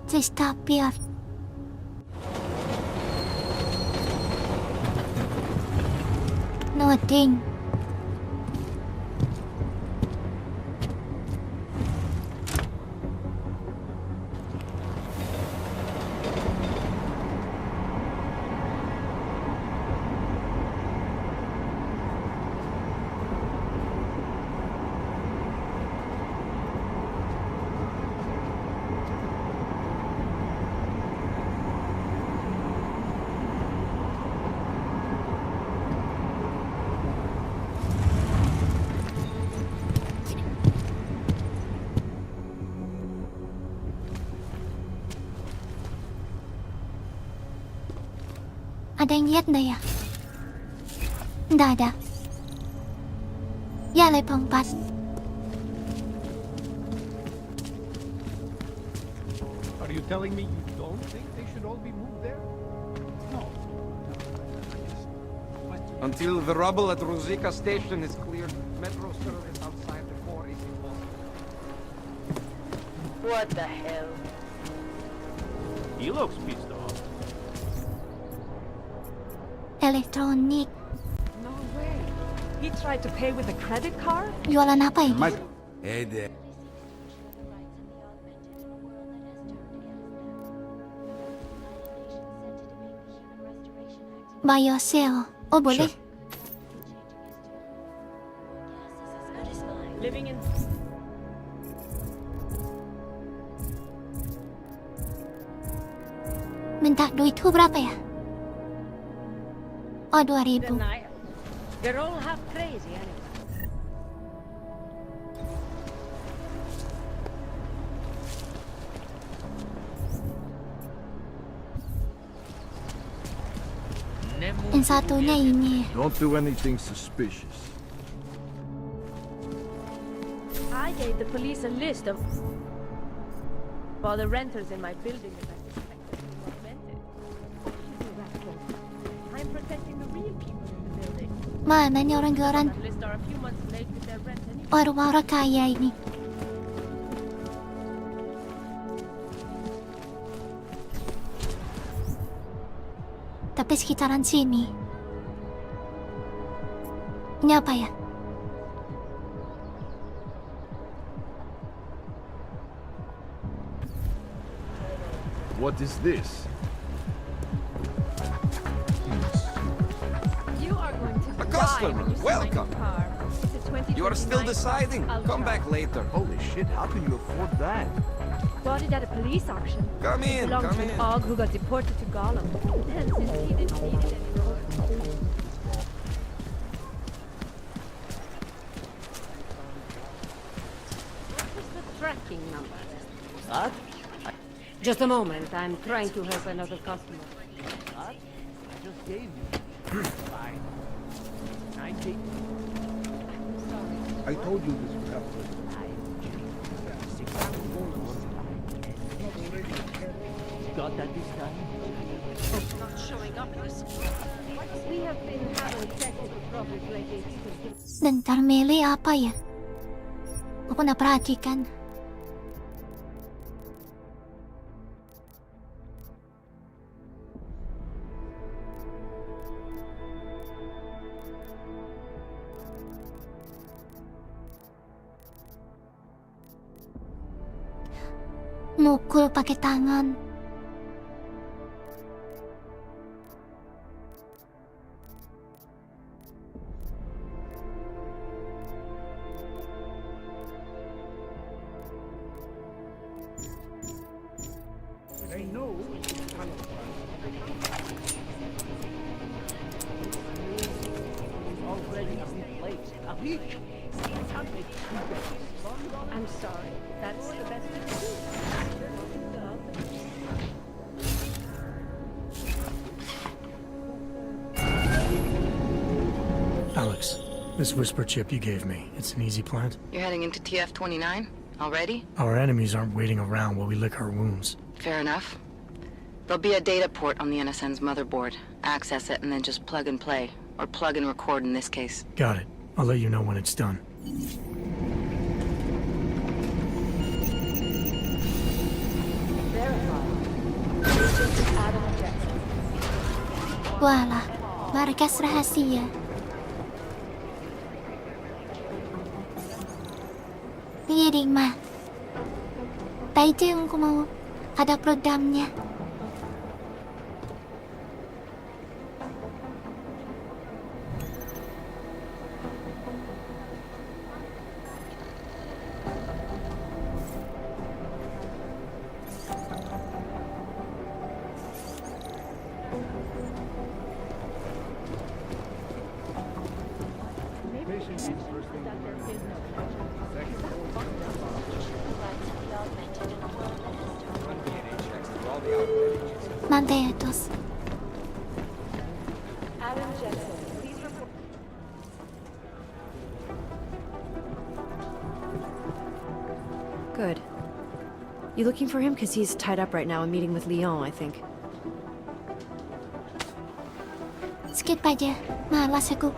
Disappear. Nothing. Ada yang lihat nggak ya? Nggak ada. Ya, lepong 4. Are you telling me you don't think they should all be moved there? No. Until the rubble at Rosika station is cleared, metro service outside the core is impossible. What the hell? He looks pissed off. Elektronik. No way. He tried to pay with a credit card? Jualan apa ini? Hey there. Biosale. Oh, boleh. Living in... Minta duit tuh berapa ya? Oh, 2.000. They're all half crazy anyway. Yang satunya ini. Don't do anything suspicious. I gave the police a list of all the renters in my building that I suspected were rented. I'm protecting the real people in the building. Mana nih orang-orang? That list are a few months late with their rent anyway. Orang-orang kaya ini. Tapi sekitaran sini. Ini apa ya? What is this? You are going to A customer, welcome. car. It's a 2029 You are still deciding? Ultra. Come back later. Holy shit, how can you afford that? Bought it at a police auction. Come It in, belonged come to an in. Og who got deported to Gollum. And since he didn't need it anymore. What was the tracking number? What? Just a moment. I'm trying to help another customer. What? I just gave you. Fine. 90. I told you this would happen. Got that this time? Not showing up in this. We have been having technical problems lately. Bentar, mele apa ya? Aku nggak perhatikan. Mukul pakai tangan. They know it's kind of Already a bit late. A week. I'm sorry. That's the best we can do. Alex, this whisper chip you gave me, it's an easy plant? You're heading into TF-29 already? Our enemies aren't waiting around while we lick our wounds. Fair enough. There'll be a data port on the NSN's motherboard. Access it and then just plug and play. Or plug and record in this case. Got it. I'll let you know when it's done. Walah, markas rahasia. Piring mah. Tadi itu yang aku mau. Ada peredamnya. Nanti ya, Tos. Good. You looking for him? Because he's tied up right now and meeting with Leon, I think. Skip aja. Malas aku.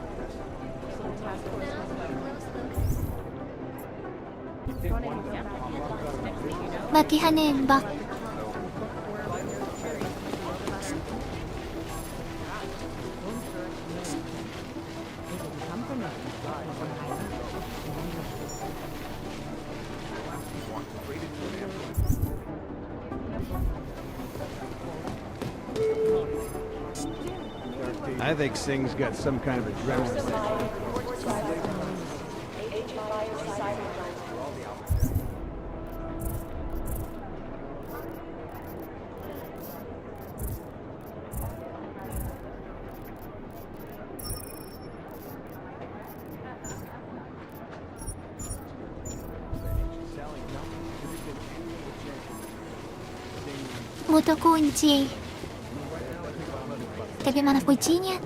Latihan nembak. I think Singh's got some kind of adrenaline. Butuh kunci. Tapi mana kuncinya?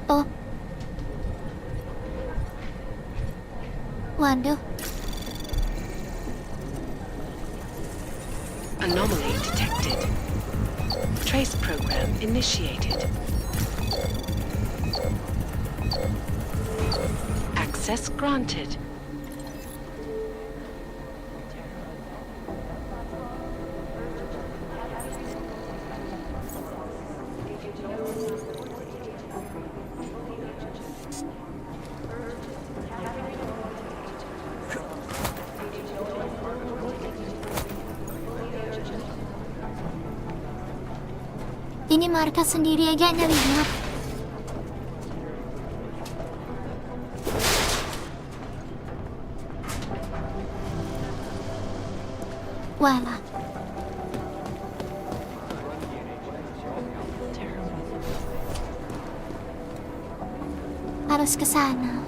Oh. Waduh. Anomaly detected. Trace program initiated. Access granted. Ini markas sendiri aja nggak lihat. Walah. Harus ke sana.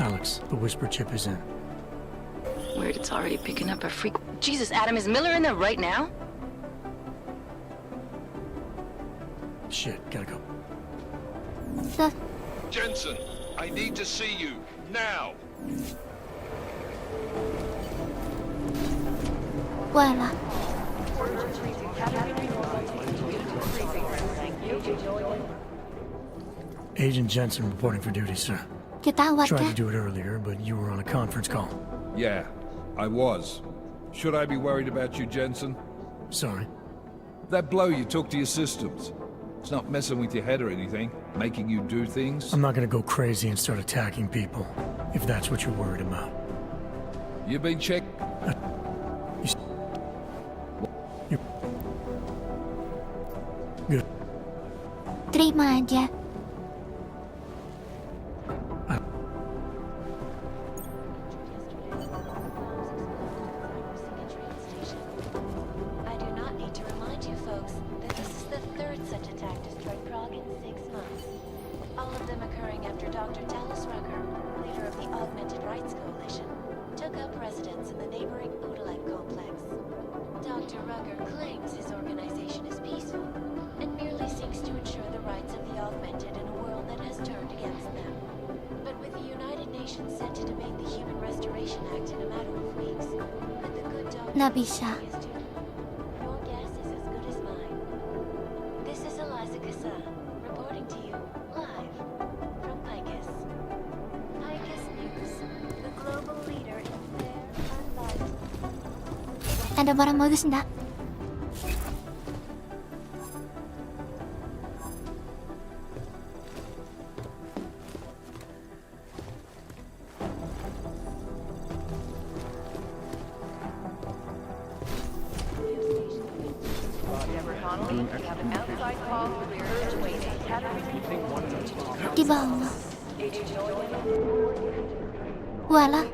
Alex, the whisper chip is in. Weird, it's already picking up a freak. Jesus, Adam, is Miller in there right now? Shit, gotta go. Jensen, I need to see you, now! Walah. Agent Jensen reporting for duty, sir. Ketawat Tried ka? to do it earlier, but you were on a conference call. Yeah, I was. Should I be worried about you, Jensen? Sorry. That blow you took to your systems. It's not messing with your head or anything, making you do things. I'm not gonna go crazy and start attacking people, if that's what you're worried about. You've been checked. Good. Terima aja. I do not need to remind you Rugger claims his organization is peaceful and merely seeks to ensure the rights of the augmented in a world that has turned against them. But with the United Nations set to debate the Human Restoration Act in a matter of weeks, could the good doctor Nggak bisa. Your guess is as good as mine. This is Eliza Kassan, reporting to you live from Picus. Picus News, the global leader in fair, unbiased. Ada barang bagus nggak? Di bawah. Walah.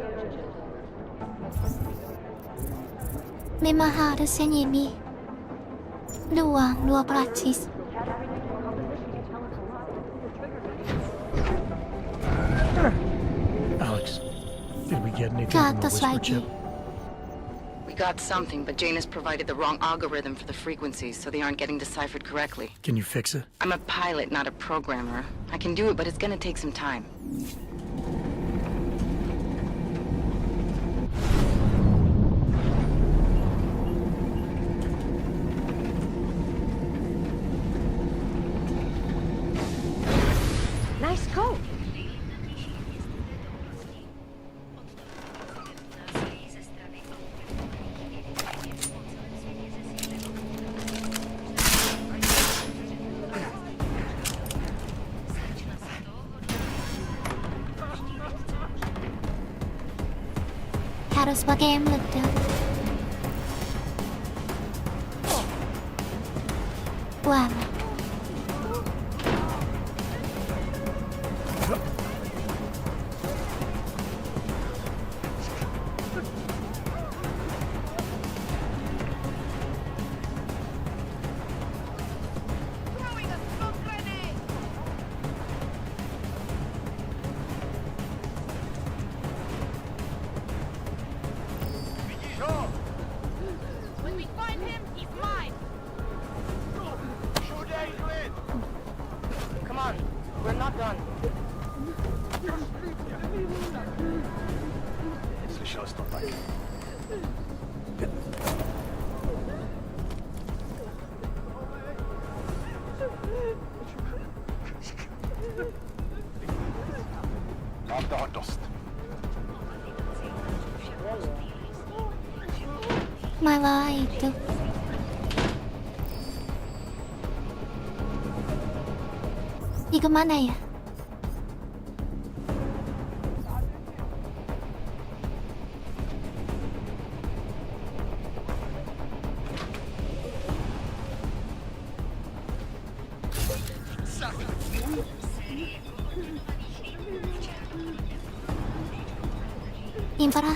Memang harusnya ini. Dua praktis. Alex, did we get anything Ke from the atas whisper lagi. chip? We got something, but Jane has provided the wrong algorithm for the frequencies, so they aren't getting deciphered correctly. Can you fix it? I'm a pilot, not a programmer. I can do it, but it's gonna take some time. Nice coat. Harus pakai meledak. Wah. When we find him, he's mine. Come on, we're not done. It's the showstopper. After hot dust. Malah itu. Ini kemana ya? Impara.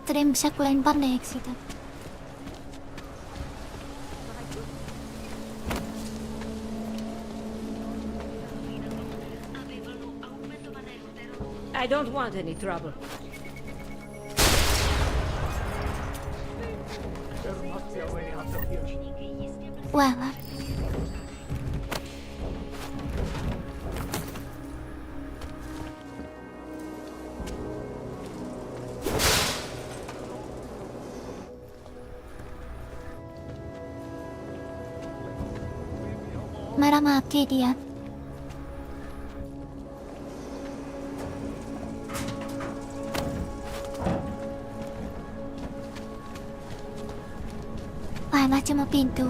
Tren bisa kulempar deh situ. I don't want any trouble. Well. Marah mati dia. Wala cuma pintu.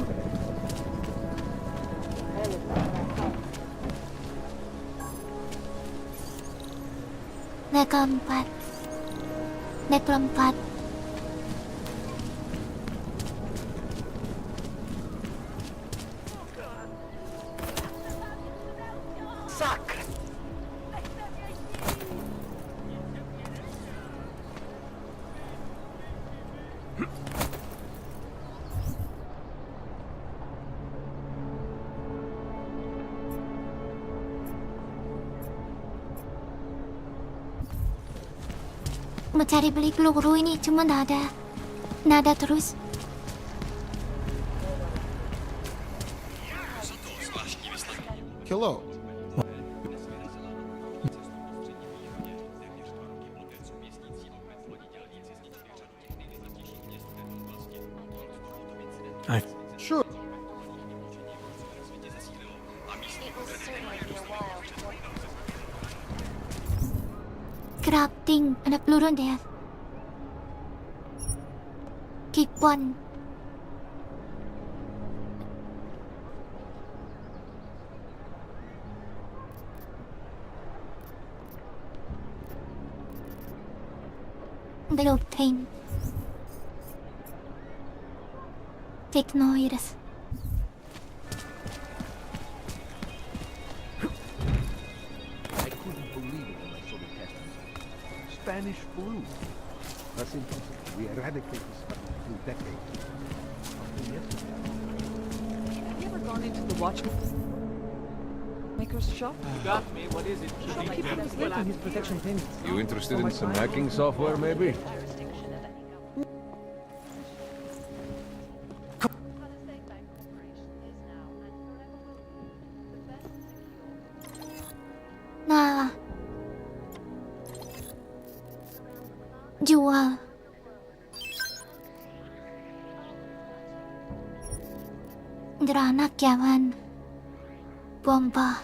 Leg keempat. Leg keempat. Suck! Mencari beli peluru ini cuma nada terus. Hello. Sure. Crafting, ada peluru deh. Keep one. Belum obtain. Take noise. I couldn't believe it when I saw the test results. Spanish flu. That's impossible. We eradicated Spanish flu decades ago. Have you ever gone into the watchmaker's shop? You got me. What is it? He keeps misleading his protection pins. You interested in some hacking software, maybe? Nah, jual. Sederhana kawan. Bomba.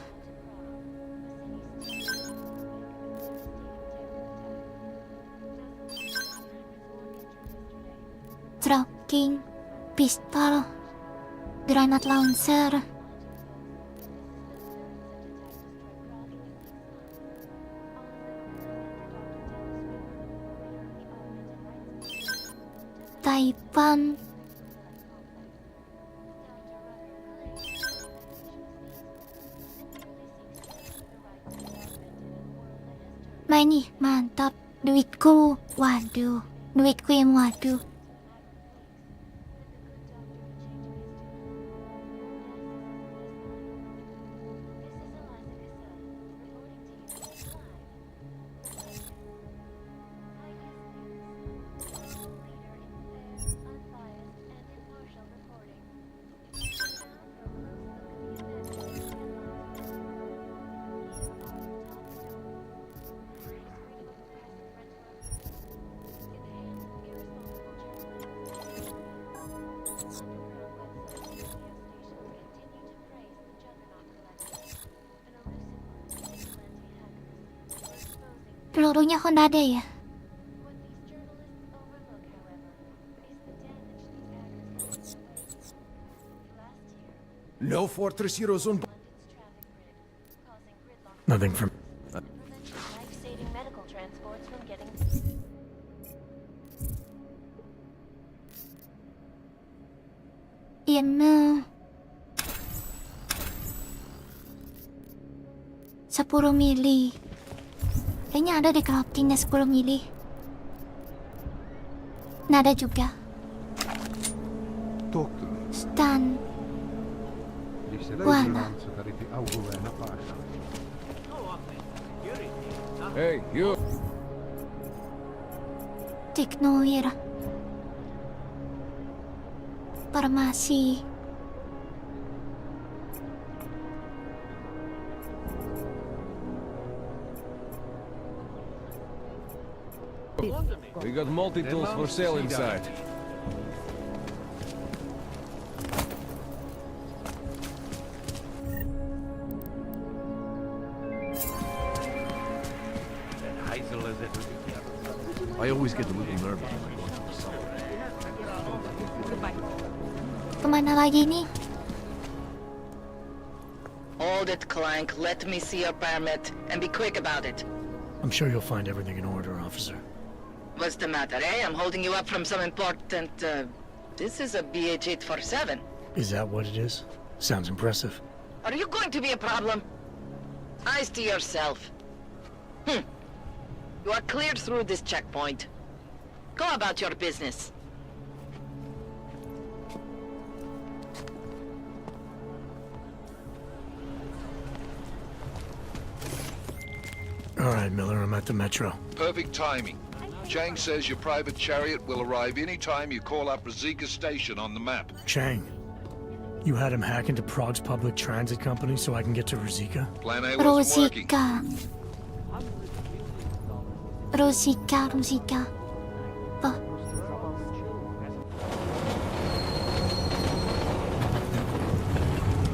Tracking, pistol, granat launcher. Taipan. Nih, mantap. Duitku. Waduh. Duitku yang waduh. Pelurunya Honda ada ya? No Fortress Heroes on. Nothing from. Life-saving medical transports from getting. Yan 10 mili. Kayaknya ada di craftingnya 10 mili. Nada juga. Stun. Wala. Hey, you. Teknoir. Farmasi. We got multi-tools for sale inside. I always get a little nervous when I go into the summer. Kemana lagi nih? Hold it, Clank. Let me see your permit. And be quick about it. I'm sure you'll find everything in order, officer. What's the matter, eh? I'm holding you up from some important, This is a BH-847. Is that what it is? Sounds impressive. Are you going to be a problem? Eyes to yourself. You are cleared through this checkpoint. Go about your business. All right, Miller, I'm at the metro. Perfect timing. Chang says your private chariot will arrive any time you call up Rosika Station on the map. Chang, you had him hack into Prague's public transit company so I can get to Rosika? Plan A wasn't working. Rosika. Oh.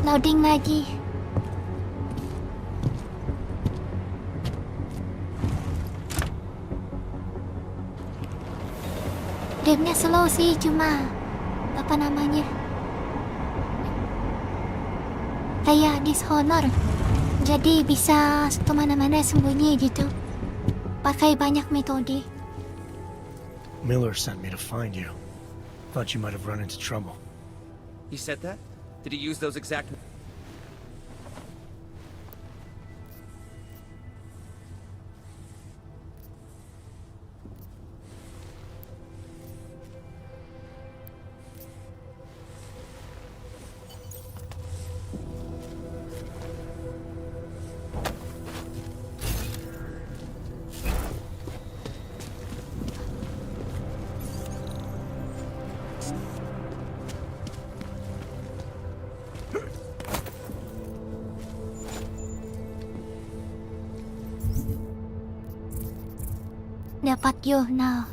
Loading lagi. Gamenya slow sih, cuma apa namanya, kayak Dishonor, jadi bisa kemana-mana sembunyi gitu, pakai banyak metode. Miller sent me to find you. Thought you might have run into trouble. He said that? Did he use those exact... Dapat yun now.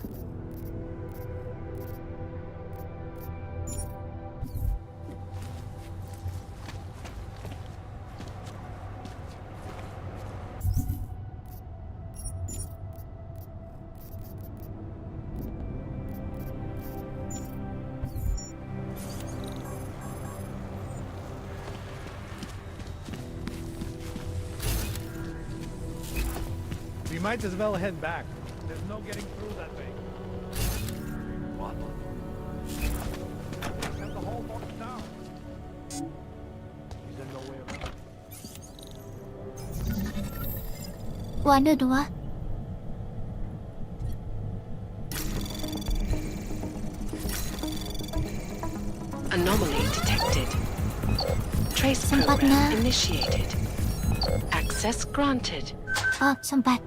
We might as well head back. There's no getting through that way. What? Send the whole box down. Is there no way around? Waduh, dua. Anomaly detected. Trace program initiated. Access granted. Oh, sempat.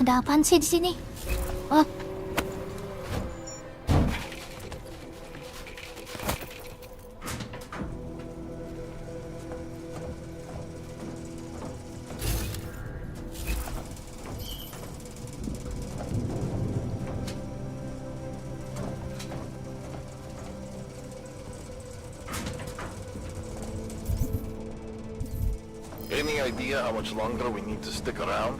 Ada apaan sih di sini? Oh. Any idea how much longer we need to stick around?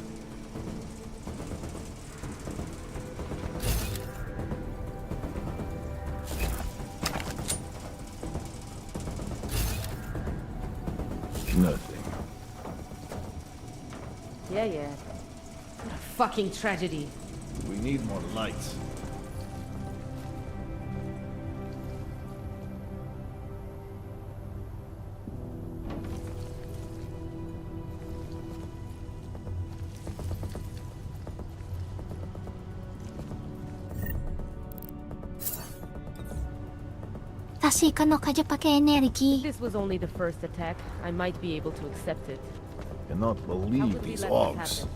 Nothing. Yeah. What a fucking tragedy. We need more lights. Kasih kanok aja pakai energi. If this was only the first attack, I might be able to accept it. Cannot believe these orcs.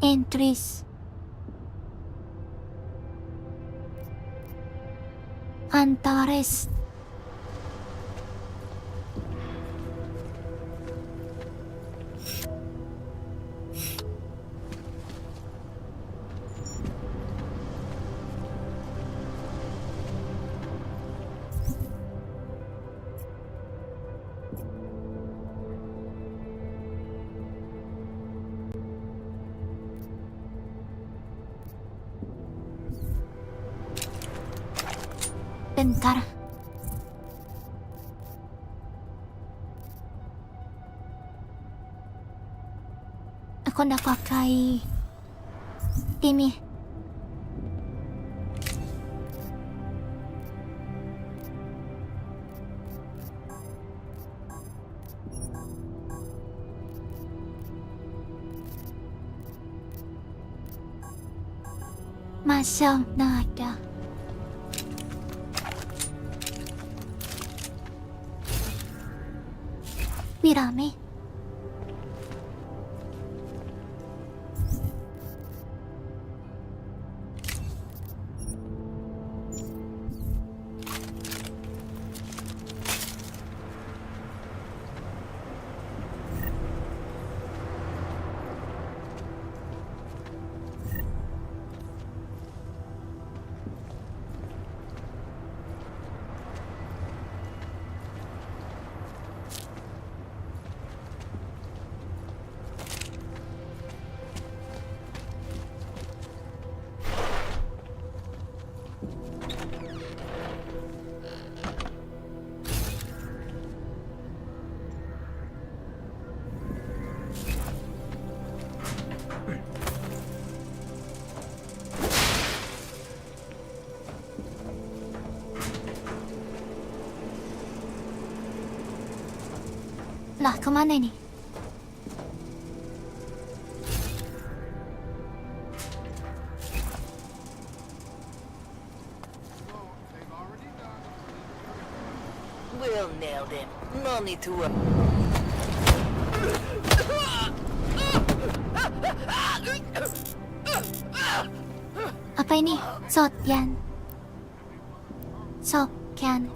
Entries. Antares. Bentar. Aku udah pakai ini. Masa nggak ada. Rame. Lah, kemana ini? We'll nail them. No need to worry. Apa ini? Sotyan. Sokyan.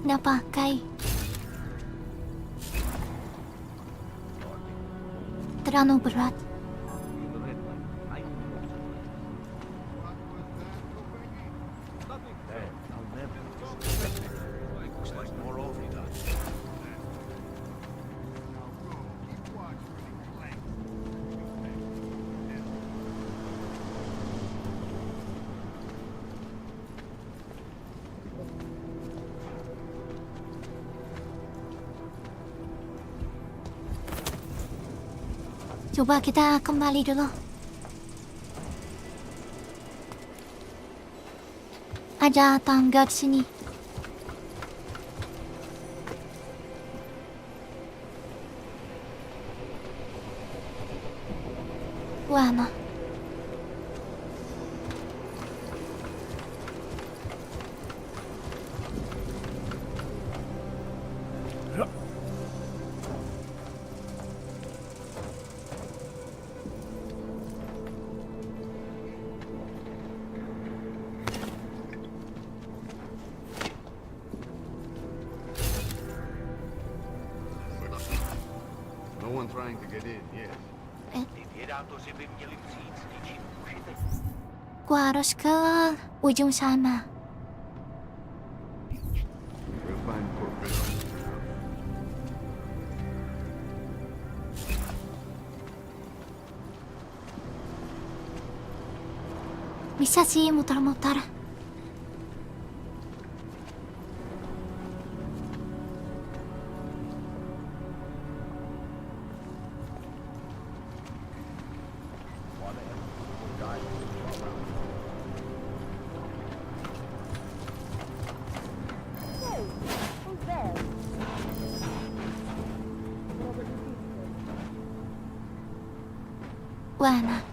Napakai. Terlalu berat. Coba kita kembali dulu. Ada tangga di sini. Wah, nah. No one trying to get in yet. Gua harus ke ujung sana. We'll find Corbett. Bisa sih muter-muter. Wah, nah.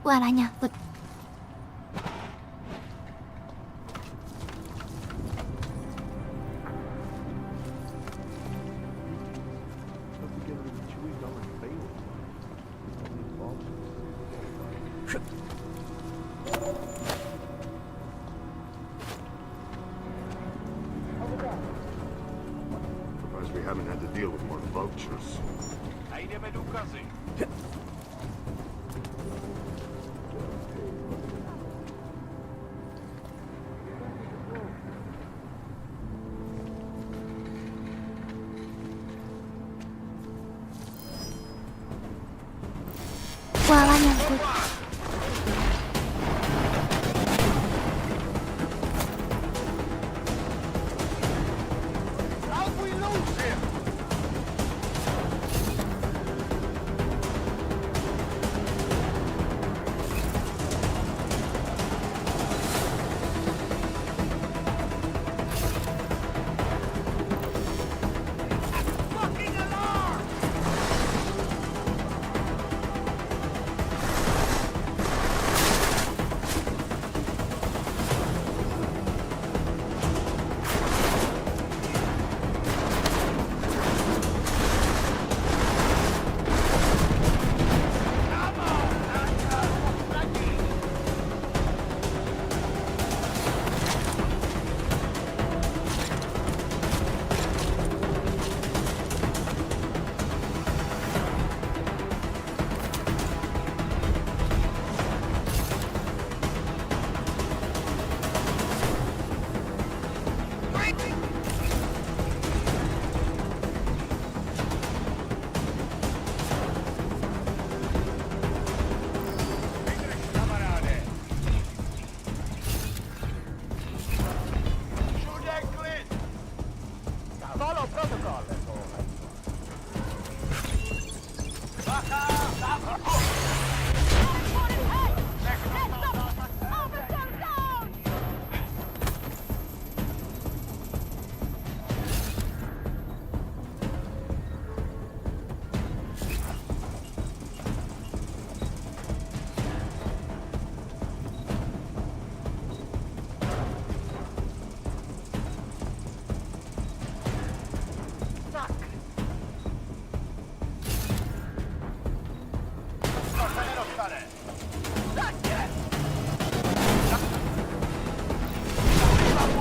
Wala nyangkut. Surprised we haven't had to deal with more vultures. Wala nyangkut.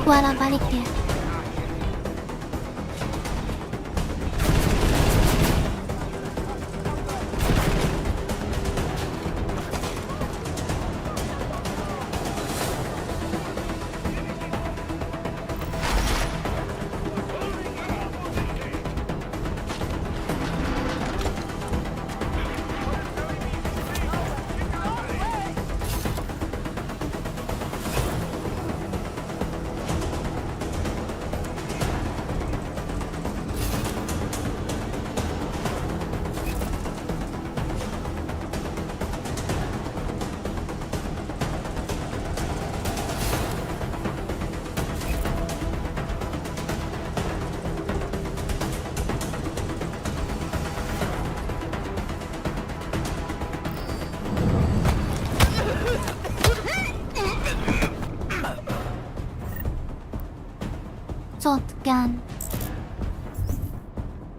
Wala balik dia. Shotgun.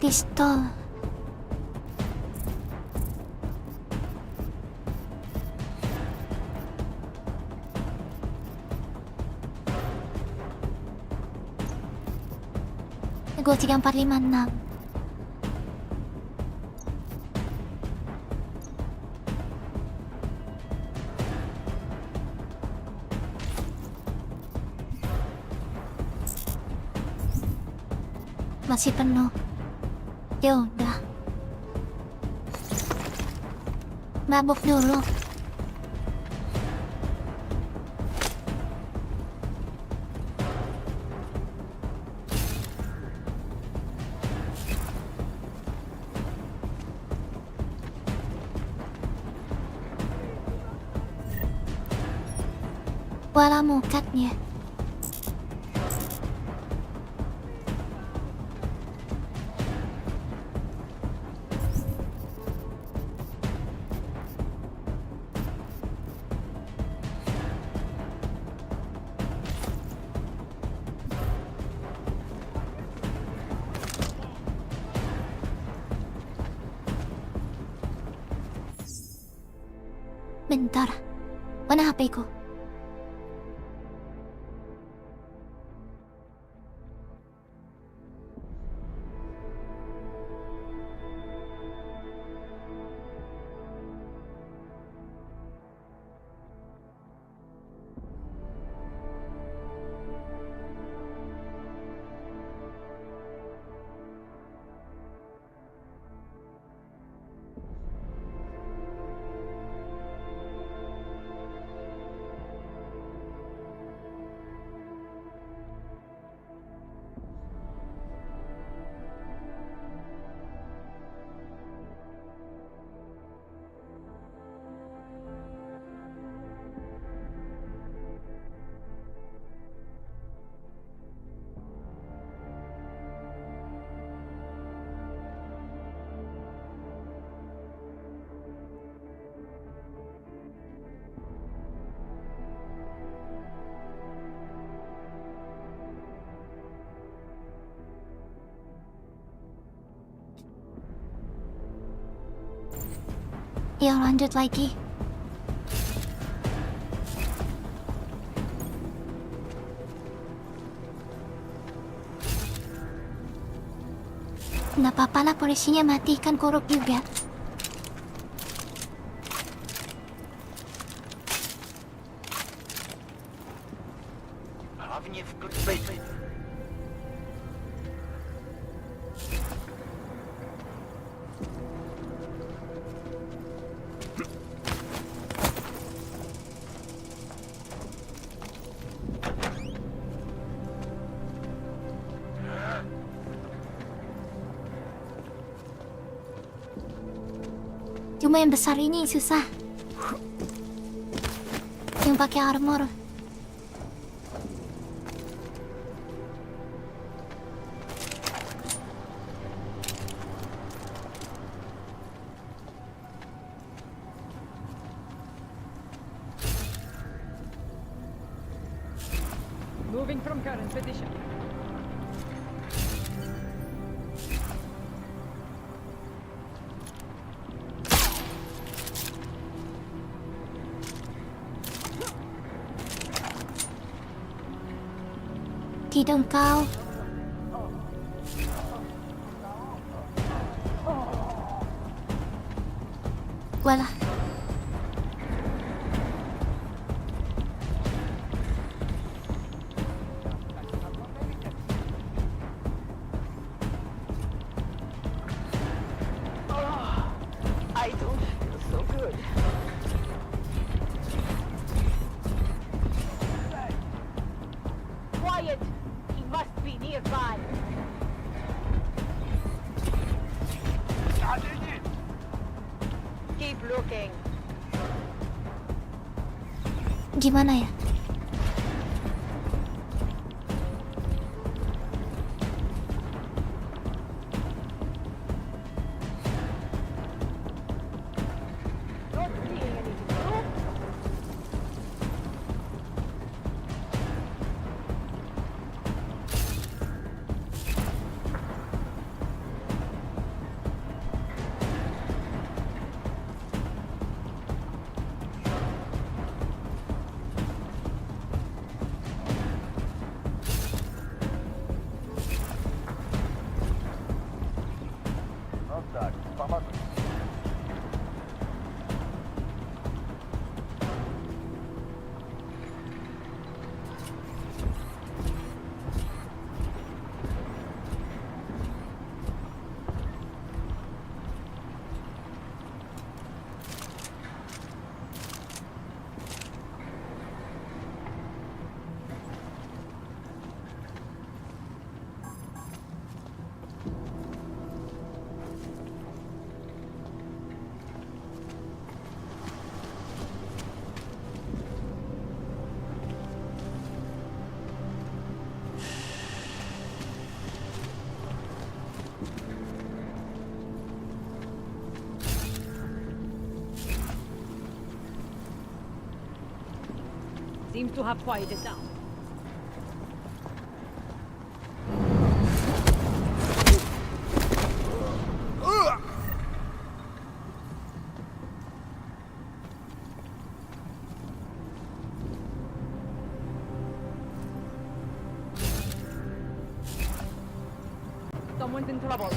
Pistol. Gue 3456. Masih penuh. Ya udah. Mabuk dulu. Wala mukatnya. Bentar, mana HP-ku? Ya lanjut lagi. Nggak apa-apa lah, polisinya mati, kan korup juga. Cuma yang besar ini susah. Yang pakai armor. Moving from current position. Tidak kau. Walah. I don't feel so good. Quiet! He must be nearby. Keep looking. Gimana ya? Seems to have quieted down. Someone's in trouble.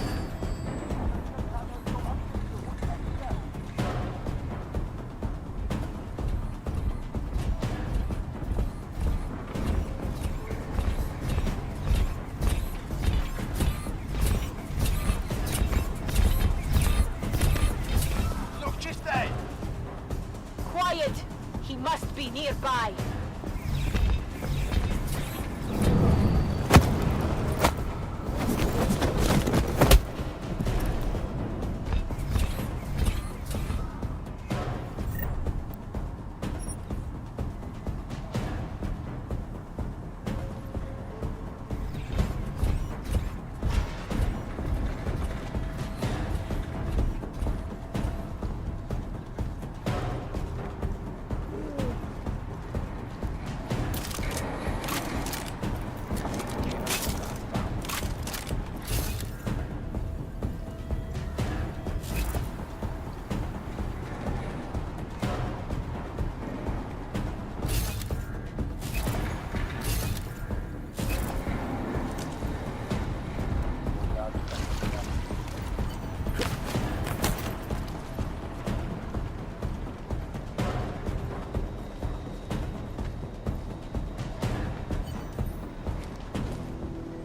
Look, just there! Quiet! He must be nearby.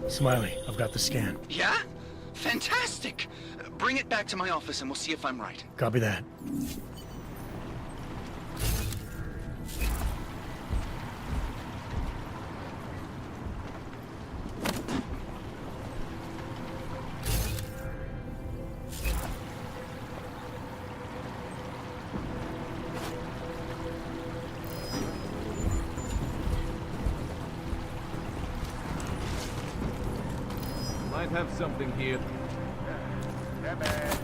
Smiley, I've got the scan. Yeah? Fantastic! Bring it back to my office and we'll see if I'm right. Copy that. Might have something here. Yeah, man.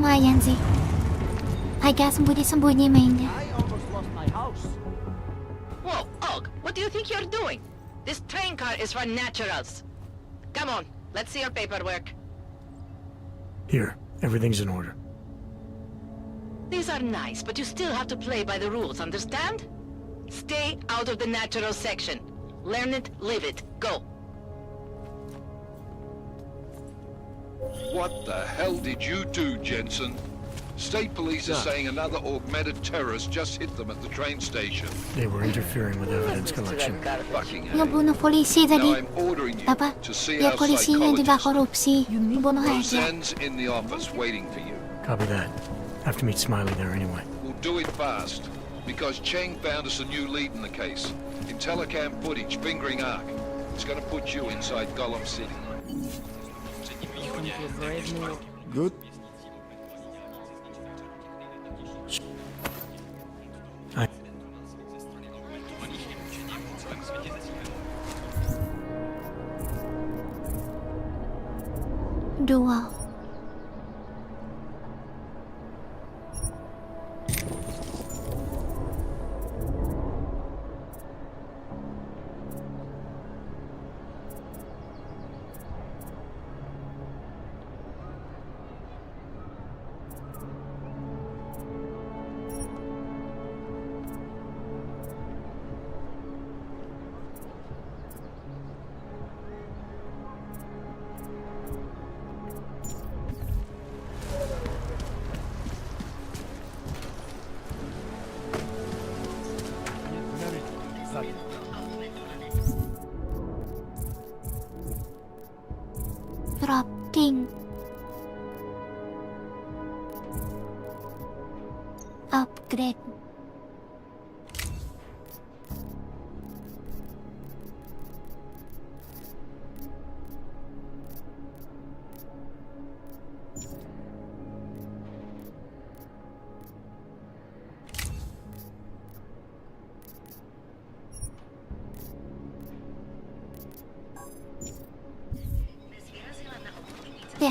lumayan sih. Agak sembunyi-sembunyi mainnya. I almost lost my house. Whoa, Og, what do you think you're doing? This train car is for naturals. Come on, let's see your paperwork. Here, everything's in order. These are nice, but you still have to play by the rules, understand? Stay out of the natural section. Learn it, live it. Go. What the hell did you do, Jensen? State police are saying another augmented terrorist just hit them at the train station. They were interfering with evidence collection. Fucking Yang bunuh polisi tadi. Now I'm ordering you Apa? to see Ya our polisinya juga psychologist. korupsi. Bunuh aja. Roseanne's in the office waiting for you. Copy that. Have to meet Smiley there anyway. We'll do it fast, because Cheng found us a new lead in the case. Intellicam footage fingering Ark. It's gonna put you inside Gollum City. Good. Dual. Crafting. Upgrade. Ya.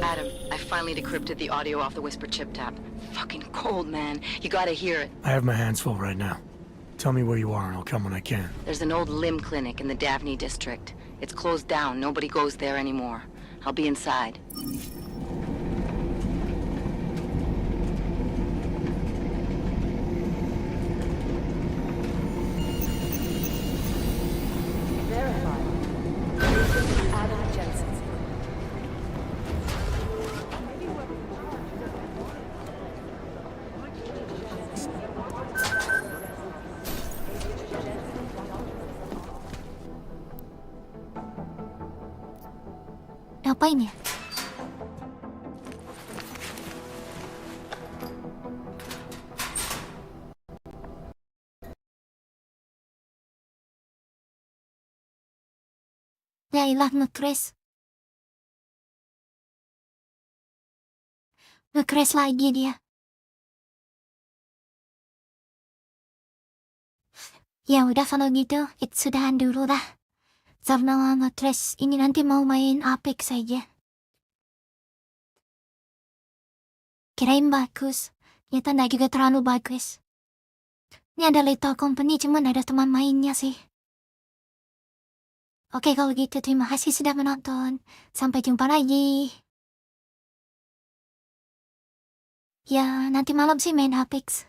Adam, I finally decrypted the audio off the Whisper chip tap. Fucking cold, man. You gotta hear it. I have my hands full right now. Tell me where you are and I'll come when I can. There's an old limb clinic in the Daphne district. It's closed down. Nobody goes there anymore. I'll be inside. Adam Jensen. Ngapain ya? Ya ilah nge-crash. Nge-crash lagi dia. Ya udah kalau gitu, sudahan dulu dah. Karena nge-crash ini nanti mau main Apex saja. Kirain bagus, ternyata nggak juga terlalu bagus. Ini ada Little Company, cuman ada teman mainnya sih. Oke kalau gitu terima kasih sudah menonton. Sampai jumpa lagi. Ya nanti malam sih main Apex.